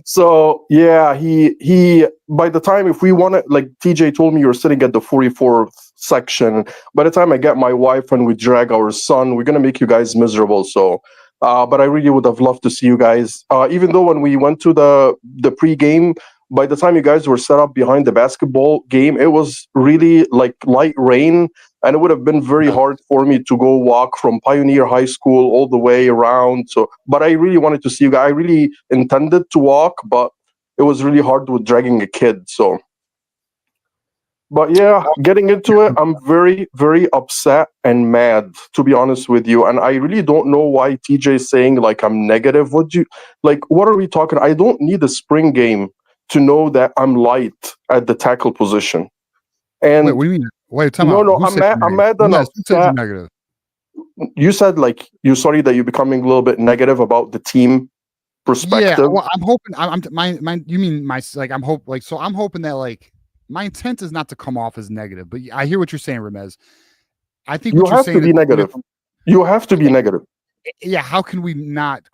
G: So yeah, he by the time, if we want to, like TJ told me, you're sitting at the 44th section. By the time I get my wife and we drag our son, we're gonna make you guys miserable. So but I really would have loved to see you guys. Even though when we went to the pre-game, by the time you guys were set up behind the basketball game, it was really like light rain, and it would have been very hard for me to go walk from Pioneer High School all the way around. So, but I really wanted to see you guys. I really intended to walk, but it was really hard with dragging a kid. So, but yeah, getting into it, I'm very, very upset and mad, to be honest with you. And I really don't know why TJ is saying like I'm negative. What are we talking? I don't need a spring game to know that I'm light at the tackle position. And
B: wait, what do you mean? Wait, time
G: no,
B: out.
G: no, I'm mad enough.
B: Negative.
G: You said like you're sorry that you're becoming a little bit negative about the team perspective.
B: Yeah, well, I'm hoping. You mean my like? I'm hoping that like my intent is not to come off as negative, but I hear what you're saying, Ramez. I think
G: you have to be negative. You have to be negative.
B: Yeah, how can we not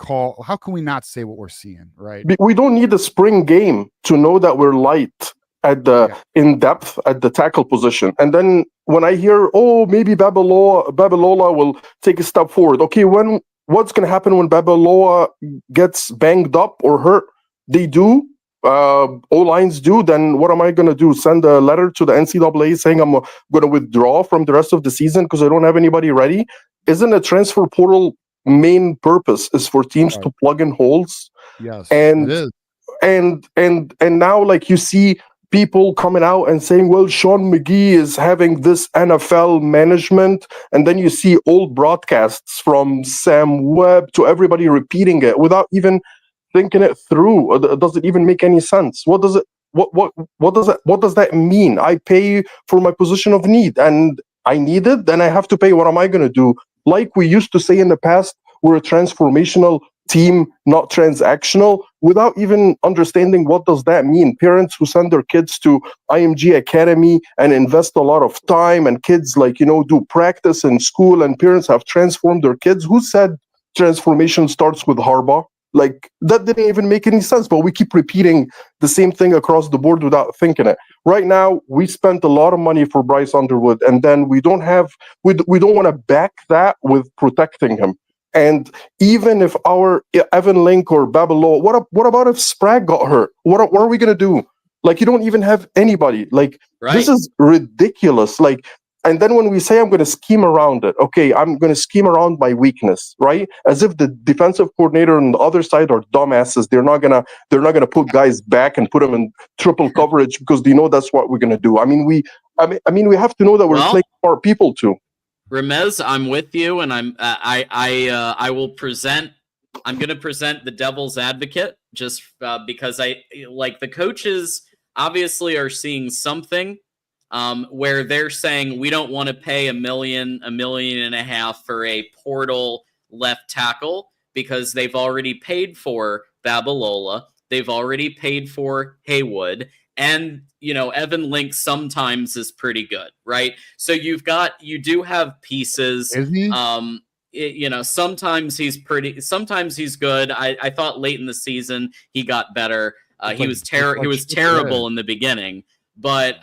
B: say what we're seeing, right?
G: We don't need a spring game to know that we're light at the in depth at the tackle position. And then when I hear, oh, maybe Babalola will take a step forward. Okay, what's going to happen when Babalola gets banged up or hurt? They do. O-lines do. Then what am I going to do? Send a letter to the NCAA saying I'm going to withdraw from the rest of the season because I don't have anybody ready? Isn't a transfer portal main purpose is for teams to plug in holes?
B: Yes,
G: and
B: it is.
G: And now like you see people coming out and saying, well, Sean McGee is having this NFL management, and then you see old broadcasts from Sam Webb to everybody repeating it without even thinking it through. It doesn't even make any sense. What does that mean? I pay for my position of need, and I need it, then I have to pay. What am I going to do? Like we used to say in the past, we're a transformational team, not transactional, without even understanding what does that mean. Parents who send their kids to IMG Academy and invest a lot of time, and kids do practice in school, and parents have transformed their kids. Who said transformation starts with Harbaugh? Like, that didn't even make any sense, but we keep repeating the same thing across the board without thinking it. Right now, we spent a lot of money for Bryce Underwood, and then we don't want to back that with protecting him. And even if our Evan Link or Babalo, what about if Sprague got hurt? What are we going to do? Like, you don't even have anybody. Like, This is ridiculous. Like, and then when we say I'm going to scheme around it, okay, I'm going to scheme around my weakness, right? As if the defensive coordinator on the other side are dumbasses. They're not gonna put guys back and put them in triple coverage because they know that's what we're going to do. I mean, we have to know that we're playing our people too.
A: Ramez, I'm with you, and I will present. I'm going to present the devil's advocate just because the coaches obviously are seeing something. Where they're saying we don't want to pay $1 million and a half for a portal left tackle because they've already paid for Babalola, they've already paid for Haywood, and Evan Link sometimes is pretty good, right? So you do have pieces.
B: Is he?
A: Sometimes he's good. I thought late in the season he got better. He was terrible in the beginning. But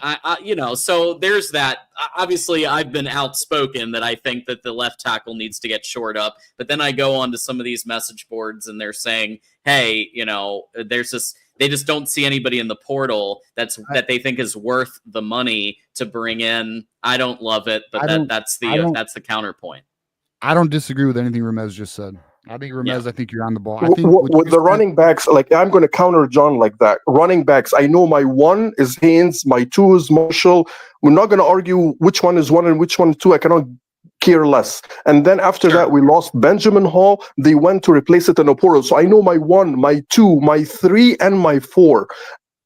A: so there's that. Obviously, I've been outspoken that I think that the left tackle needs to get shored up. But then I go on to some of these message boards, and they're saying, "Hey, they just don't see anybody in the portal that they think is worth the money to bring in." I don't love it, but that's the counterpoint.
B: I don't disagree with anything Ramez just said. I think Ramez, I think you're on the ball. I think
G: with the running backs, like I'm going to counter John like that. Running backs, I know my 1 is Haynes, my 2 is Marshall. We're not going to argue which one is 1 and which one is 2. I cannot care less. And then after that, we lost Benjamin Hall. They went to replace it in a portal. So I know my 1, my 2, my 3, and my 4.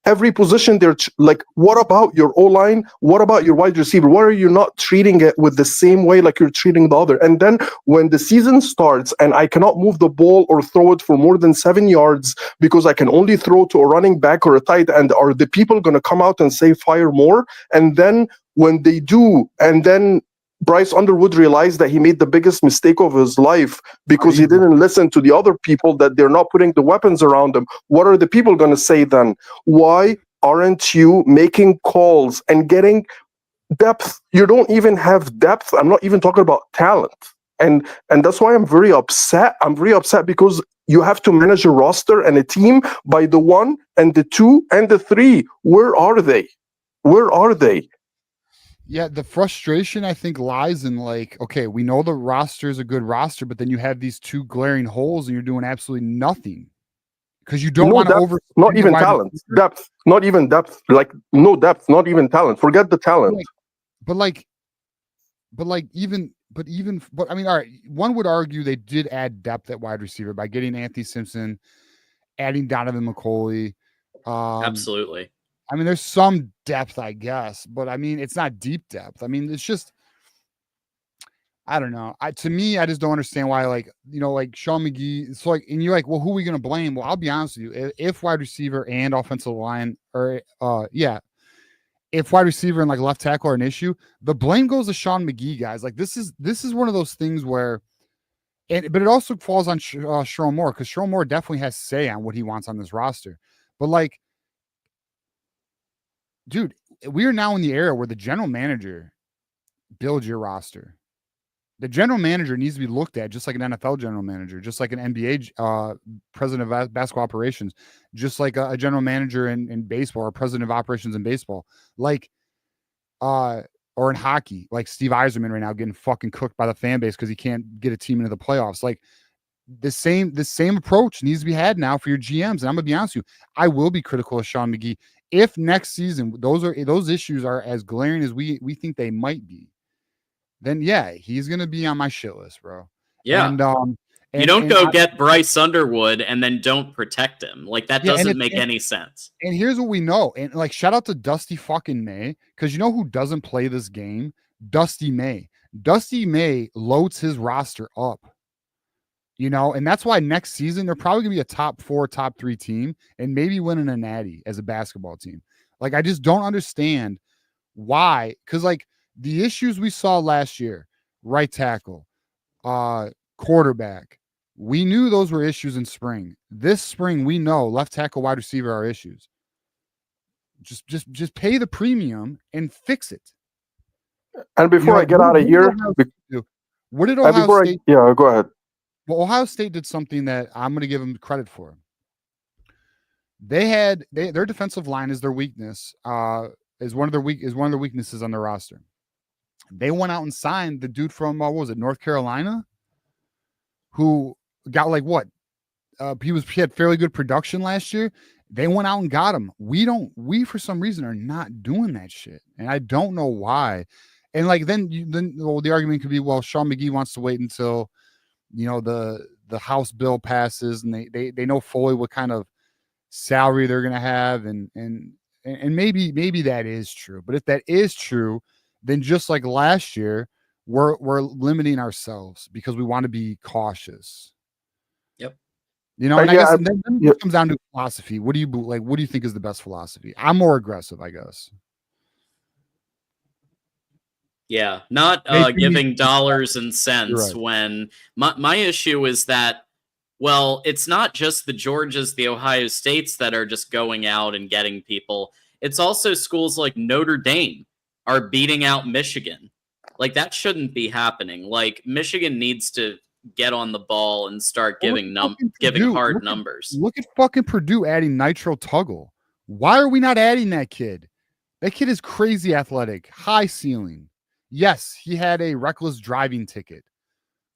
G: Every position they're like, what about your O-line? What about your wide receiver? Why are you not treating it with the same way like you're treating the other? And then when the season starts and I cannot move the ball or throw it for more than 7 yards because I can only throw to a running back or a tight end, are the people going to come out and say fire more? And then when they do, and then Bryce Underwood realized that he made the biggest mistake of his life because he didn't listen to the other people, that they're not putting the weapons around him. What are the people going to say then? Why aren't you making calls and getting depth? You don't even have depth. I'm not even talking about talent. And that's why I'm very upset. I'm very upset because you have to manage a roster and a team by the 1 and the 2 and the 3. Where are they? Where are they?
B: Yeah, the frustration I think lies in like, okay, we know the roster is a good roster, but then you have these 2 glaring holes and you're doing absolutely nothing because you don't want to over.
G: Not even talent, depth, not even depth. Like no depth, not even talent. Forget the talent.
B: But I mean, all right. One would argue they did add depth at wide receiver by getting Anthony Simpson, adding Donovan McCulley.
A: Absolutely.
B: I mean, there's some depth, I guess, but I mean, it's not deep depth. I mean, it's just, I don't know. To me, I just don't understand why, like, like Sean McGee. It's like, and you're like, well, who are we going to blame? Well, I'll be honest with you. If wide receiver and offensive line, or if wide receiver and like left tackle are an issue, the blame goes to Sean McGee, guys. Like, this is one of those things where, but it also falls on Sherrone Moore, because Sherrone Moore definitely has say on what he wants on this roster. But like, dude, we are now in the era where the general manager builds your roster. The general manager needs to be looked at just like an NFL general manager, just like an NBA president of basketball operations, just like a general manager in baseball or president of operations in baseball, like, or in hockey, like Steve Yzerman right now getting fucking cooked by the fan base because he can't get a team into the playoffs. Like the same approach needs to be had now for your GMs. And I'm gonna be honest with you, I will be critical of Sean McGee if next season those issues are as glaring as we think they might be. Then yeah, he's gonna be on my shit list, bro.
A: Yeah.
B: And
A: you don't go get Bryce Underwood and then don't protect him. Like that doesn't make any sense.
B: And here's what we know. And like, shout out to Dusty fucking May, because you know who doesn't play this game? Dusty May. Dusty May loads his roster up. And that's why next season they're probably gonna be a top 4, top 3 team, and maybe winning a natty as a basketball team. Like, I just don't understand why, because like the issues we saw last year, right tackle, quarterback, we knew those were issues in spring. This spring, we know left tackle, wide receiver are issues. Just pay the premium and fix it.
G: And before I get out of here,
B: what did Ohio State?
G: Go ahead.
B: Well, Ohio State did something that I'm going to give them credit for. Their defensive line is their weakness. Is one of their weaknesses on their roster. They went out and signed the dude from North Carolina, who got like what? He had fairly good production last year. They went out and got him. We for some reason are not doing that shit, and I don't know why. And like then the argument could be, well, Sean McGee wants to wait until the House bill passes and they know fully what kind of salary they're gonna have, and maybe that is true. But if that is true, then just like last year, we're limiting ourselves because we want to be cautious.
A: Yep.
B: And I guess then it comes down to philosophy. What do you think is the best philosophy? I'm more aggressive, I guess.
A: Yeah, not giving dollars and cents. Right. When my issue is that, well, it's not just the Georgias, the Ohio States that are just going out and getting people. It's also schools like Notre Dame are beating out Michigan. Like, that shouldn't be happening. Like, Michigan needs to get on the ball and start giving hard numbers.
B: Look at fucking Purdue adding Nitro Tuggle. Why are we not adding that kid? That kid is crazy athletic, high ceiling. Yes, he had a reckless driving ticket.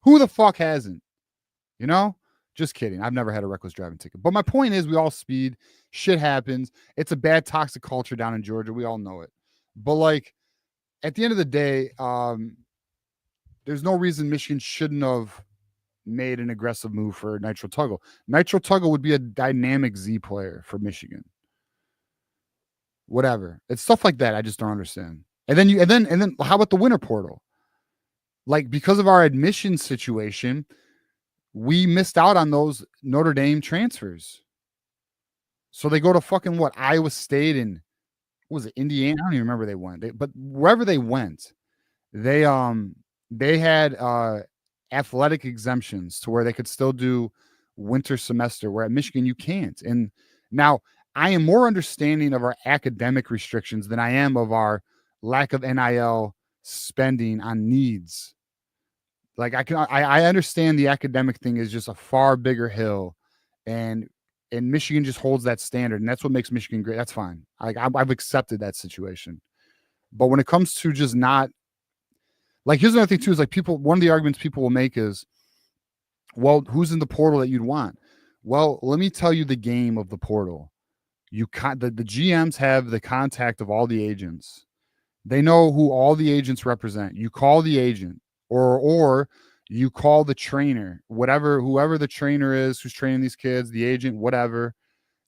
B: Who the fuck hasn't? Just kidding. I've never had a reckless driving ticket. But my point is, we all speed. Shit happens. It's a bad, toxic culture down in Georgia. We all know it. But like, at the end of the day, there's no reason Michigan shouldn't have made an aggressive move for Nitro Tuggle. Nitro Tuggle would be a dynamic Z player for Michigan. Whatever. It's stuff like that I just don't understand. And then how about the winter portal? Like, because of our admission situation, we missed out on those Notre Dame transfers. So they go to fucking what, Iowa State and what was it, Indiana? I don't even remember where they went. But wherever they went, they had athletic exemptions to where they could still do winter semester, where at Michigan you can't. And now I am more understanding of our academic restrictions than I am of our lack of NIL spending on needs. Like I understand the academic thing is just a far bigger hill, and Michigan just holds that standard, and that's what makes Michigan great. That's fine. I've accepted that situation. But when it comes to just not, like, here's another thing too, is like one of the arguments people will make is, well, who's in the portal that you'd want? Well, let me tell you the game of the portal. The GMs have the contact of all the agents. They know who all the agents represent. You call the agent, or you call the trainer, whoever the trainer is who's training these kids, the agent, whatever.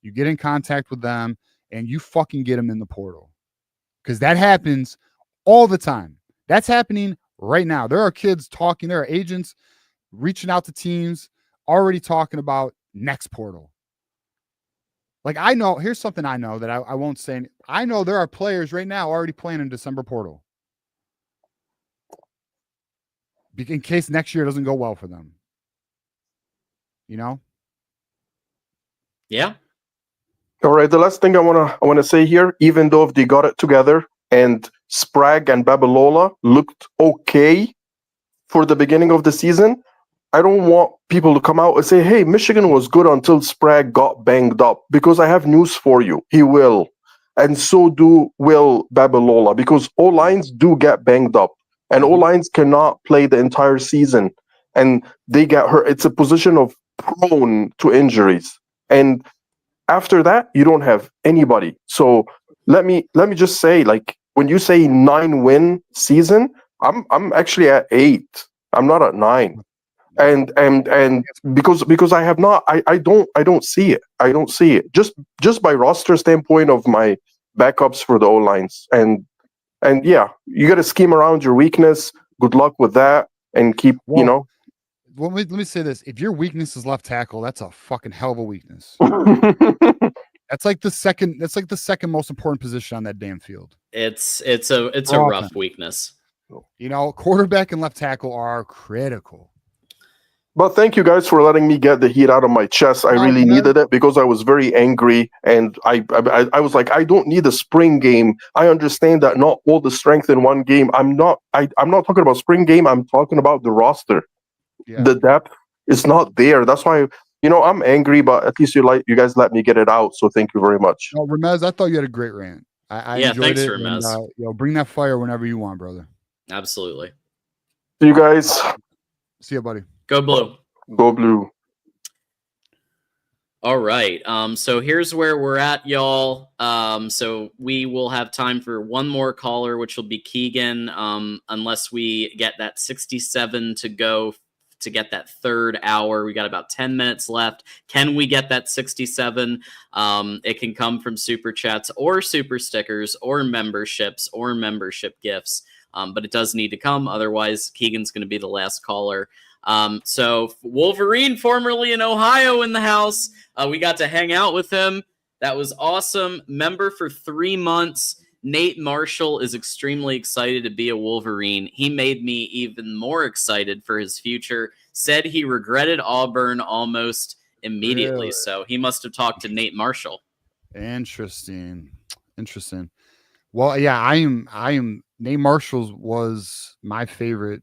B: You get in contact with them and you fucking get them in the portal. Because that happens all the time. That's happening right now. There are kids talking, there are agents reaching out to teams, already talking about next portal. Like, I know, here's something I know that I won't say. I know there are players right now already planning December portal, in case next year doesn't go well for them. You know?
A: Yeah.
G: All right. The last thing I wanna say here, even though if they got it together and Sprague and Babalola looked okay for the beginning of the season, I don't want people to come out and say, hey, Michigan was good until Sprague got banged up, because I have news for you. He will. And so will Babalola, because O-lines do get banged up, and O-lines cannot play the entire season, and they get hurt. It's a position of prone to injuries. And after that, you don't have anybody. So let me just say, like, when you say 9-win season, I'm actually at 8. I'm not at 9. And because I have not, I don't see it. I don't see it. Just by roster standpoint of my backups for the O-lines. And yeah, you got to scheme around your weakness. Good luck with that, and keep,
B: Well, let me say this. If your weakness is left tackle, that's a fucking hell of a weakness. That's like the second most important position on that damn field.
A: It's a rough weakness.
B: You know, quarterback and left tackle are critical.
G: But thank you guys for letting me get the heat out of my chest. I really needed it, because I was very angry, and I was like, I don't need a spring game. I understand that not all the strength in one game. I'm not talking about spring game. I'm talking about the roster. Yeah. The depth is not there. That's why, I'm angry, but at least you guys let me get it out. So thank you very much.
B: No, Ramez, I thought you had a great rant. I enjoyed it.
A: Ramez.
B: And, bring that fire whenever you want, brother.
A: Absolutely.
G: See you guys.
B: See you, buddy.
A: Go Blue.
G: Go Blue.
A: All right. So here's where we're at, y'all. So we will have time for one more caller, which will be Keegan, unless we get that 67 to go to get that third hour. We got about 10 minutes left. Can we get that 67? It can come from super chats or super stickers or memberships or membership gifts. But it does need to come. Otherwise, Keegan's going to be the last caller. So Wolverine, formerly in Ohio, in the house. We got to hang out with him. That was awesome. Member for 3 months. Nate Marshall is extremely excited to be a Wolverine. He made me even more excited for his future. Said he regretted Auburn almost immediately. Really? So he must have talked to Nate Marshall.
B: Interesting. Well, yeah, I am. Nate Marshall was my favorite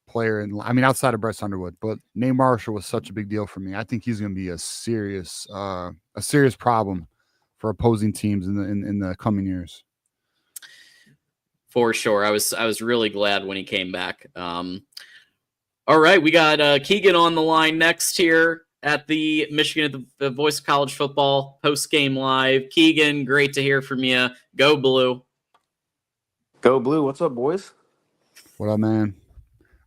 B: player, and I mean, outside of Bryce Underwood, but Nate Marshall was such a big deal for me. I think he's going to be a serious problem for opposing teams in the coming years.
A: For sure. I was really glad when he came back. All right, we got Keegan on the line next here at the Michigan at the Voice of College Football post-game live. Keegan, great to hear from you. Go Blue.
H: Go Blue. What's up, boys?
B: What up, man?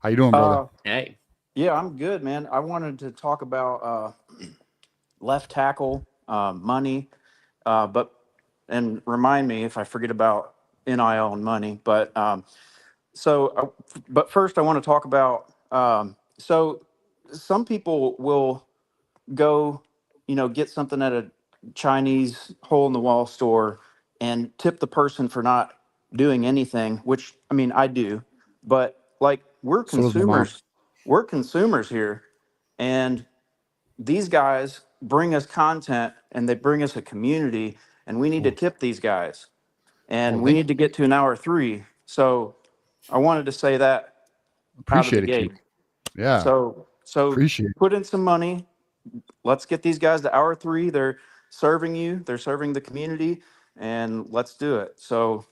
B: How you doing, brother?
A: Hey.
H: Yeah, I'm good, man. I wanted to talk about left tackle money, but and remind me if I forget about NIL and money. But first I want to talk about. So some people will go, get something at a Chinese hole in the wall store and tip the person for not doing anything, which I mean I do, but like
B: So does my mom.
H: we're consumers here, and these guys bring us content and they bring us a community, and we need to tip these guys, and we need to get to an hour 3. So I wanted to say that out of the
B: Appreciate it,
H: gate.
B: Keith. Yeah,
H: So
B: appreciate it.
H: put in some money. Let's get these guys to hour 3. They're serving you. They're serving the community, and let's do it. So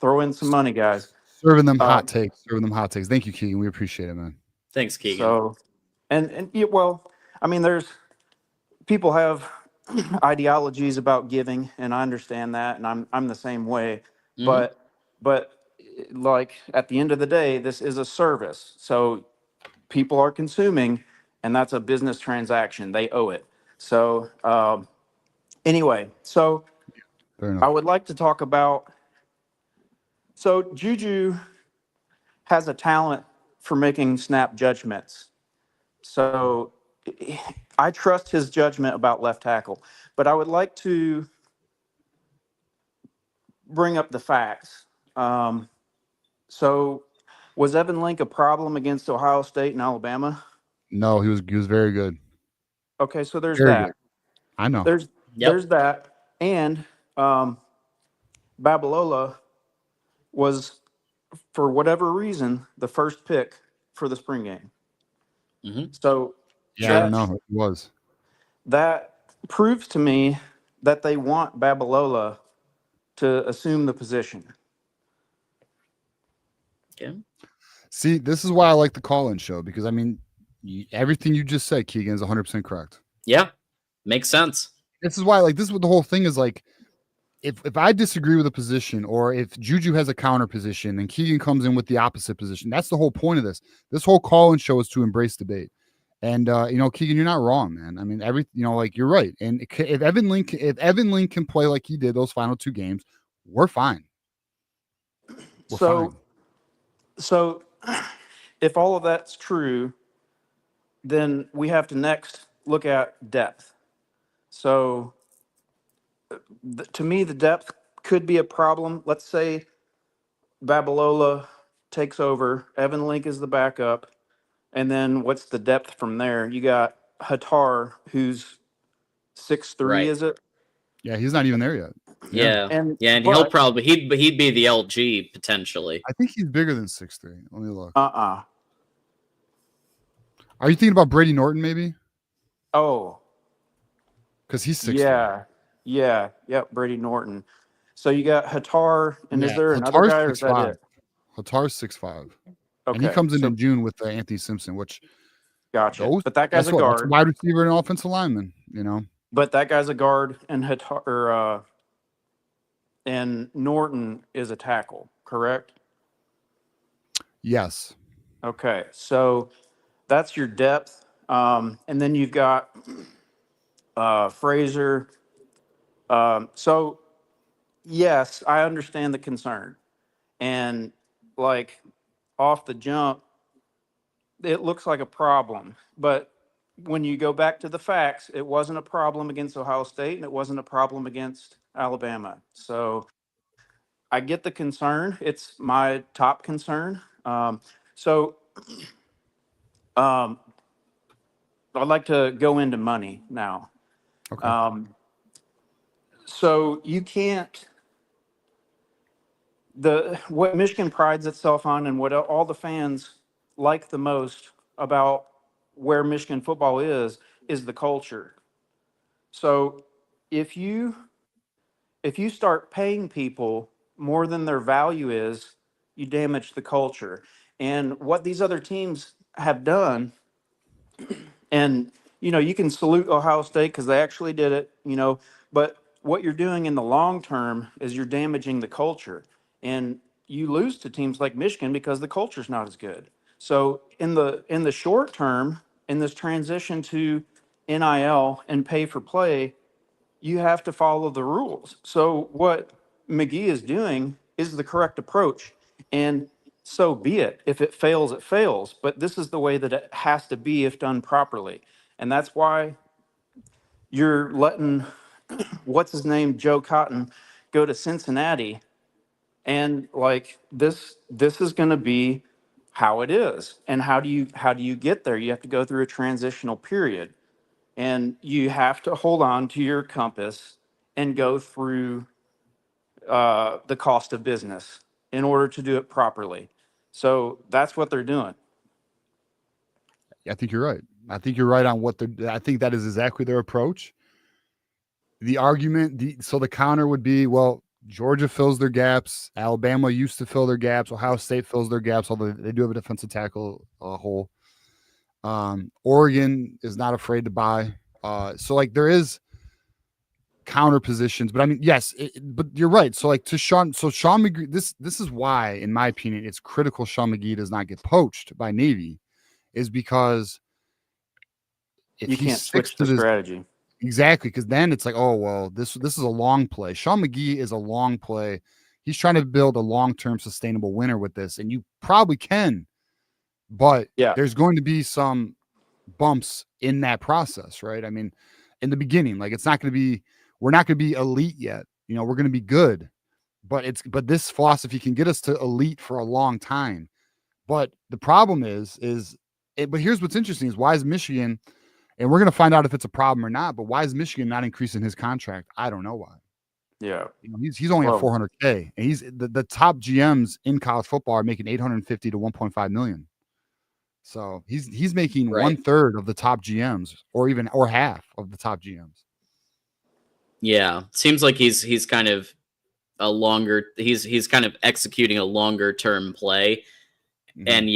H: throw in some money, guys.
B: Serving them hot takes. Serving them hot takes. Thank you, Keegan. We appreciate it, man.
A: Thanks, Keegan.
H: So, well, I mean, there's people have ideologies about giving, and I understand that, and I'm the same way.
A: Mhm.
H: But like at the end of the day, this is a service. So people are consuming, and that's a business transaction. They owe it. So anyway, so
B: Fair enough.
H: I would like to talk about. So Juju has a talent for making snap judgments. So I trust his judgment about left tackle, but I would like to bring up the facts. So was Evan Link a problem against Ohio State and Alabama?
B: No, he was very good.
H: Okay, so there's
B: Very
H: that.
B: good. I know.
H: There's that, and Babalola was, for whatever reason, the first pick for the spring game. So
B: Yeah, I don't know. It was.
H: That proves to me that they want Babalola to assume the position.
A: Okay.
B: See, this is why I like the call-in show, because I mean, everything you just said, Keegan, is 100% correct.
A: Yeah, makes sense.
B: This is why, like, this is what the whole thing is like. If I disagree with a position, or if Juju has a counter position and Keegan comes in with the opposite position, that's the whole point of this. This whole call-in show is to embrace debate. And Keegan, you're not wrong, man. I mean, like, you're right. And if Evan Link can play like he did those final 2 games, we're fine.
H: So if all of that's true, then we have to next look at depth. So to me, the depth could be a problem. Let's say Babalola takes over, Evan Link is the backup, and then what's the depth from there? You got Hatar, who's 6'3",
A: Right.
H: is it?
B: Yeah, he's not even there yet.
A: Yeah, and he'll probably he'd be the LG potentially.
B: I think he's bigger than 6'3". Let me look.
H: Are
B: you thinking about Brady Norton, maybe?
H: Oh,
B: because he's 6'3".
H: Yep, Brady Norton. So you got Hatar, and is there another guy, or is that it?
B: Hatar's 6'5".
H: Okay,
B: and he comes in June with Anthony Simpson, which
H: gotcha. But that guy's a guard,
B: that's a wide receiver and offensive lineman,
H: But that guy's a guard, and Hatar and Norton is a tackle, correct?
B: Yes.
H: Okay, so that's your depth, and then you've got Fraser. So yes, I understand the concern, and like off the jump, it looks like a problem. But when you go back to the facts, it wasn't a problem against Ohio State, and it wasn't a problem against Alabama. So I get the concern. It's my top concern. I'd like to go into money now.
B: Okay.
H: So you can't. What Michigan prides itself on, and what all the fans like the most about where Michigan football is the culture. So if you start paying people more than their value is, you damage the culture. And what these other teams have done, and you can salute Ohio State because they actually did it, but what you're doing in the long term is you're damaging the culture, and you lose to teams like Michigan because the culture's not as good. So in the short term, in this transition to NIL and pay for play, you have to follow the rules. So what McGee is doing is the correct approach, and so be it. If it fails, it fails. But this is the way that it has to be if done properly, and that's why you're letting what's his name, Joe Cotton, go to Cincinnati, and like this is going to be how it is. And how do you get there? You have to go through a transitional period, and you have to hold on to your compass and go through the cost of business in order to do it properly. So that's what they're doing.
B: I think you're right. I think you're right on what I think that is exactly their approach. The argument, so the counter would be, well, Georgia fills their gaps. Alabama used to fill their gaps. Ohio State fills their gaps, although they do have a defensive tackle hole. Oregon is not afraid to buy. So like there is counter positions, but I mean, yes, but you're right. So like Sean McGee, this is why, in my opinion, it's critical Sean McGee does not get poached by Navy, is because if
H: You
B: he
H: can't
B: sticks
H: switch
B: to
H: the
B: this,
H: strategy.
B: exactly, because then it's like, oh well, this is a long play. Sean McGee is a long play. He's trying to build a long-term sustainable winner with this, and you probably can, but
H: Yeah.
B: there's going to be some bumps in that process, right? I mean, in the beginning, like we're not going to be elite yet. You know, we're going to be good, but this philosophy can get us to elite for a long time. But the problem but here's what's interesting is why is Michigan, and we're going to find out if it's a problem or not, but why is Michigan not increasing his contract? I don't know why.
H: Yeah.
B: You know, he's only at $400K, and he's the top GMs in college football are making 850 to 1.5 million. So he's making
A: Right.
B: 1/3 of the top GMs, or half of the top GMs.
A: Yeah, seems like he's kind of he's kind of executing a longer term play, and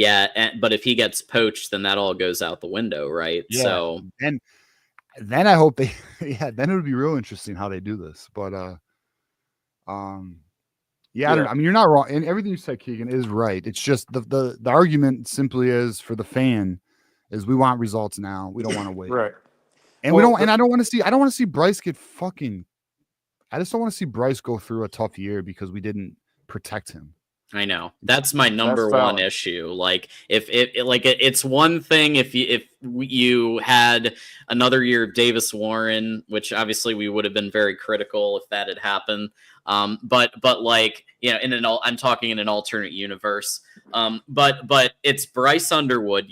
A: but if he gets poached, then that all goes out the window, right?
B: Yeah.
A: So
B: and then I hope then it would be real interesting how they do this, but yeah, I don't know. I mean, you're not wrong, and everything you said, Keegan, is right. It's just the argument simply is for the fan is we want results now. We don't want to wait.
H: Right.
B: And we don't, and I don't want to see Bryce get fucking. I just don't want to see Bryce go through a tough year because we didn't protect him.
A: I know that's my number one issue. Like it's one thing if you had another year of Davis Warren, which obviously we would have been very critical if that had happened. But like, you know, I'm talking in an alternate universe. But it's Bryce Underwood.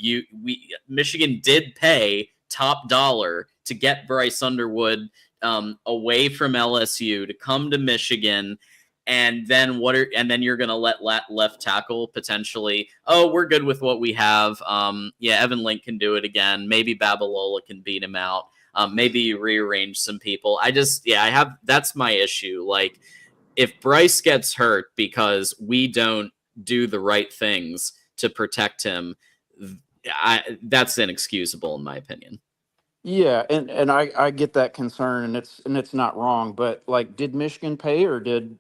A: Michigan did pay top dollar to get Bryce Underwood away from LSU to come to Michigan. And then you're going to let left tackle potentially, oh, we're good with what we have. Yeah, Evan Link can do it again. Maybe Babalola can beat him out. Maybe you rearrange some people. That's my issue. Like, if Bryce gets hurt because we don't do the right things to protect him, that's inexcusable in my opinion.
H: Yeah, and I get that concern, and it's not wrong, but like, did Michigan pay, or did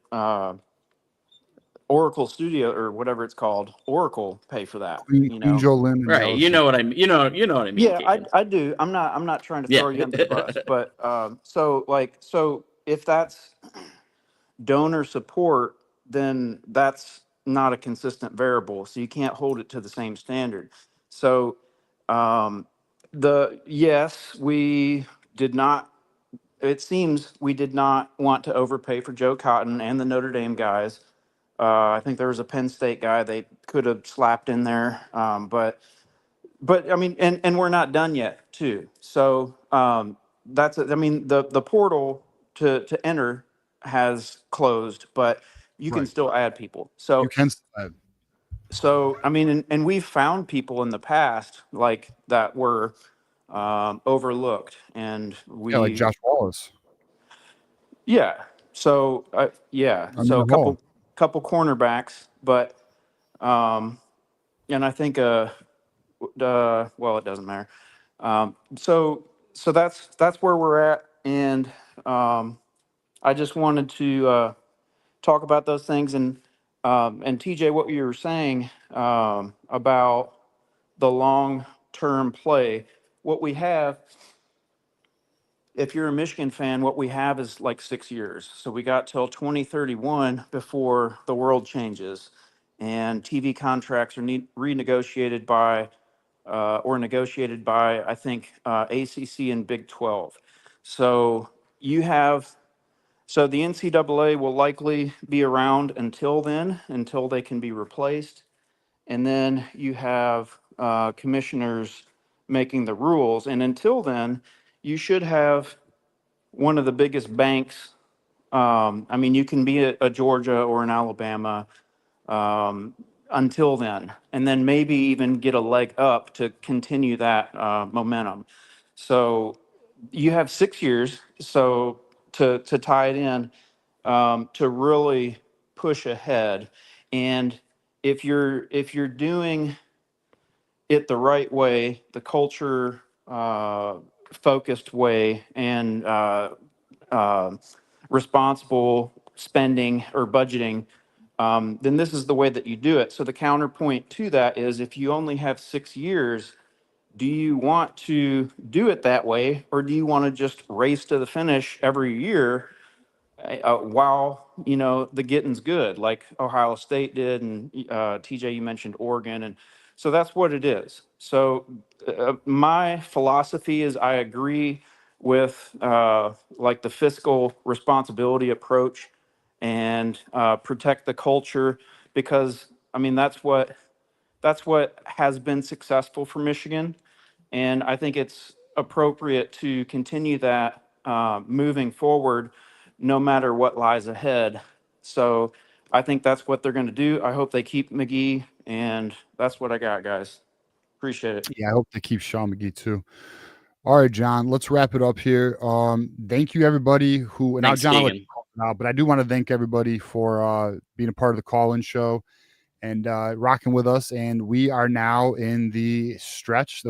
H: Oracle Studio, or whatever it's called, Oracle, pay for that?
B: Queen Joe Lynn,
A: right? You know what I mean. You know what I mean.
H: Yeah, I do. I'm not trying to throw you under the bus, but so if that's donor support, then that's not a consistent variable, so you can't hold it to the same standard. So we did not, it seems we did not want to overpay for Joe Cotton and the Notre Dame guys. I think there was a Penn State guy they could have slapped in there, but I mean, and we're not done yet too. So I mean, the portal to enter has closed, but you can still add people. So
B: you can add.
H: So I mean, and we've found people in the past like that were overlooked, and
B: like Josh Wallace.
H: Yeah. So so a couple cornerbacks, but and I think well, it doesn't matter. So that's where we're at, and I just wanted to talk about those things, and TJ, what you were saying about the long-term play. What we have, if you're a Michigan fan, what we have is like 6 years. So we got till 2031 before the world changes, and TV contracts are renegotiated by or negotiated by, I think, ACC and Big 12. So you have, so the NCAA will likely be around until then, until they can be replaced. And then you have commissioners making the rules. And until then, you should have one of the biggest banks. I mean, you can be a Georgia or an Alabama until then, and then maybe even get a leg up to continue that momentum. So you have 6 years, so to tie it in, to really push ahead. And if you're doing it the right way, the culture focused way, and responsible spending or budgeting, then this is the way that you do it. So the counterpoint to that is, if you only have 6 years, do you want to do it that way, or do you want to just race to the finish every year while the getting's good, like Ohio State did, and TJ, you mentioned Oregon, and so that's what it is. So my philosophy is, I agree with like the fiscal responsibility approach, and protect the culture, because I mean that's what has been successful for Michigan, and I think it's appropriate to continue that moving forward, no matter what lies ahead. So I think that's what they're going to do. I hope they keep McGee, and that's what I got, guys. Appreciate it.
B: Yeah, I hope they keep Sean McGee too. All right, John, let's wrap it up here. Thank you, everybody who, now,
A: Thanks,
B: John, I'll let
A: Keegan.
B: you call now, but I do want to thank everybody for being a part of the call-in show and rocking with us. And we are now in the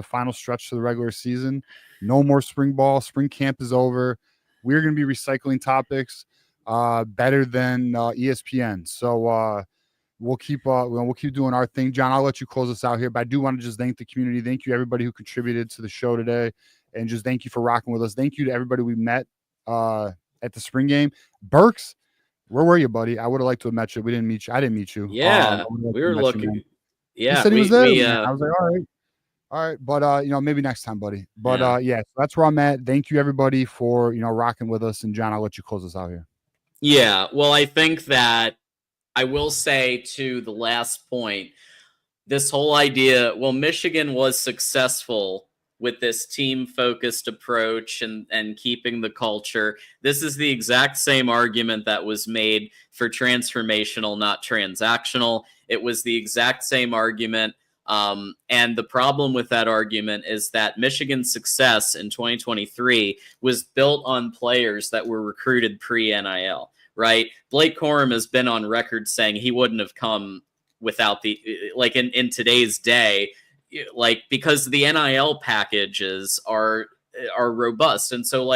B: final stretch to the regular season. No more spring ball. Spring camp is over. We're going to be recycling topics better than ESPN. So we'll keep doing our thing. John, I'll let you close us out here, but I do want to just thank the community. Thank you, everybody who contributed to the show today, and just thank you for rocking with us. Thank you to everybody we met at the spring game. Burks, where were you, buddy? I would have liked to have met you. We didn't meet you. I didn't meet you.
A: Yeah, we were looking.
B: He said he was there. I was like, all right, but maybe next time, buddy. But yeah, so that's where I'm at. Thank you, everybody, for rocking with us. And John, I'll let you close us out here.
A: Yeah, well, I think that I will say, to the last point, this whole idea, well, Michigan was successful with this team-focused approach and keeping the culture. This is the exact same argument that was made for transformational, not transactional. It was the exact same argument. And the problem with that argument is that Michigan's success in 2023 was built on players that were recruited pre-NIL. Right? Blake Corum has been on record saying he wouldn't have come without in today's day, because the NIL packages are robust. And so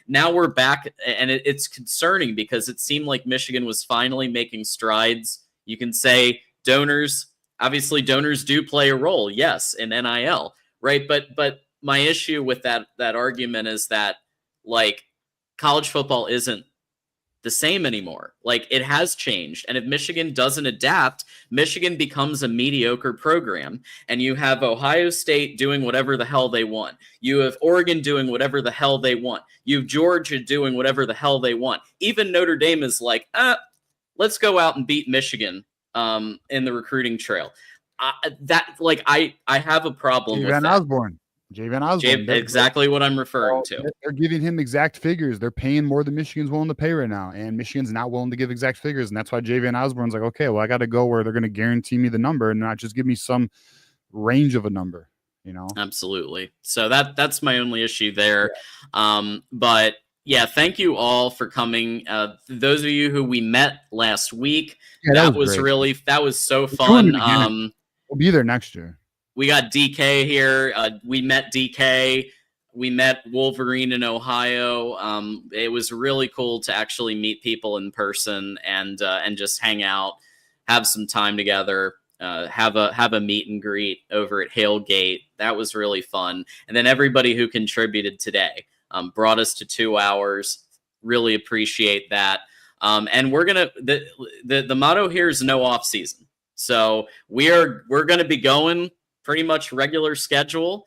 A: now we're back, and it's concerning, because it seemed like Michigan was finally making strides. You can say donors do play a role, yes, in NIL, right? But my issue with that argument is that college football isn't the same anymore. It has changed. And if Michigan doesn't adapt, Michigan becomes a mediocre program. And you have Ohio State doing whatever the hell they want. You have Oregon doing whatever the hell they want. You have Georgia doing whatever the hell they want. Even Notre Dame is let's go out and beat Michigan in the recruiting trail. I have a problem with that.
B: Jay Van Osborne.
A: Exactly what I'm referring to.
B: They're giving him exact figures. They're paying more than Michigan's willing to pay right now. And Michigan's not willing to give exact figures. And that's why Jay Van Osborne's like, okay, well, I got to go where they're going to guarantee me the number and not just give me some range of a number,
A: Absolutely. So that's my only issue there. Yeah. But yeah, thank you all for coming. Those of you who we met last week, that was so fun.
B: We'll be there next year.
A: We got DK here. We met DK. We met Wolverine in Ohio. It was really cool to actually meet people in person and just hang out, have some time together. have a meet and greet over at Hailgate. That was really fun. And then everybody who contributed today brought us to 2 hours. Really appreciate that. And we're gonna the motto here is no off season. So we're gonna be going pretty much regular schedule.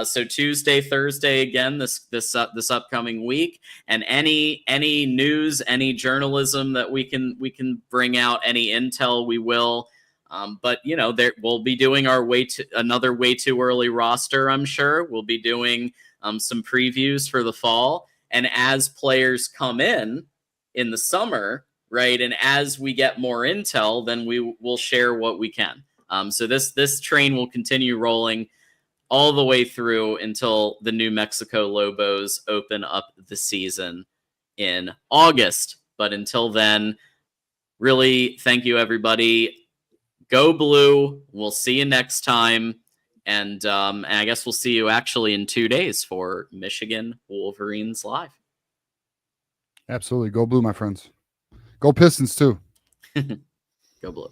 A: So Tuesday, Thursday again this upcoming week, and any news, any journalism that we can bring out, any intel, we will. But we'll be doing our another way too early roster. I'm sure we'll be doing some previews for the fall, and as players come in the summer, right, and as we get more intel, then we will share what we can. So this train will continue rolling all the way through until the New Mexico Lobos open up the season in August. But until then, really, thank you, everybody. Go Blue. We'll see you next time. And I guess we'll see you actually in 2 days for Michigan Wolverines Live.
B: Absolutely. Go Blue, my friends. Go Pistons, too.
A: Go Blue.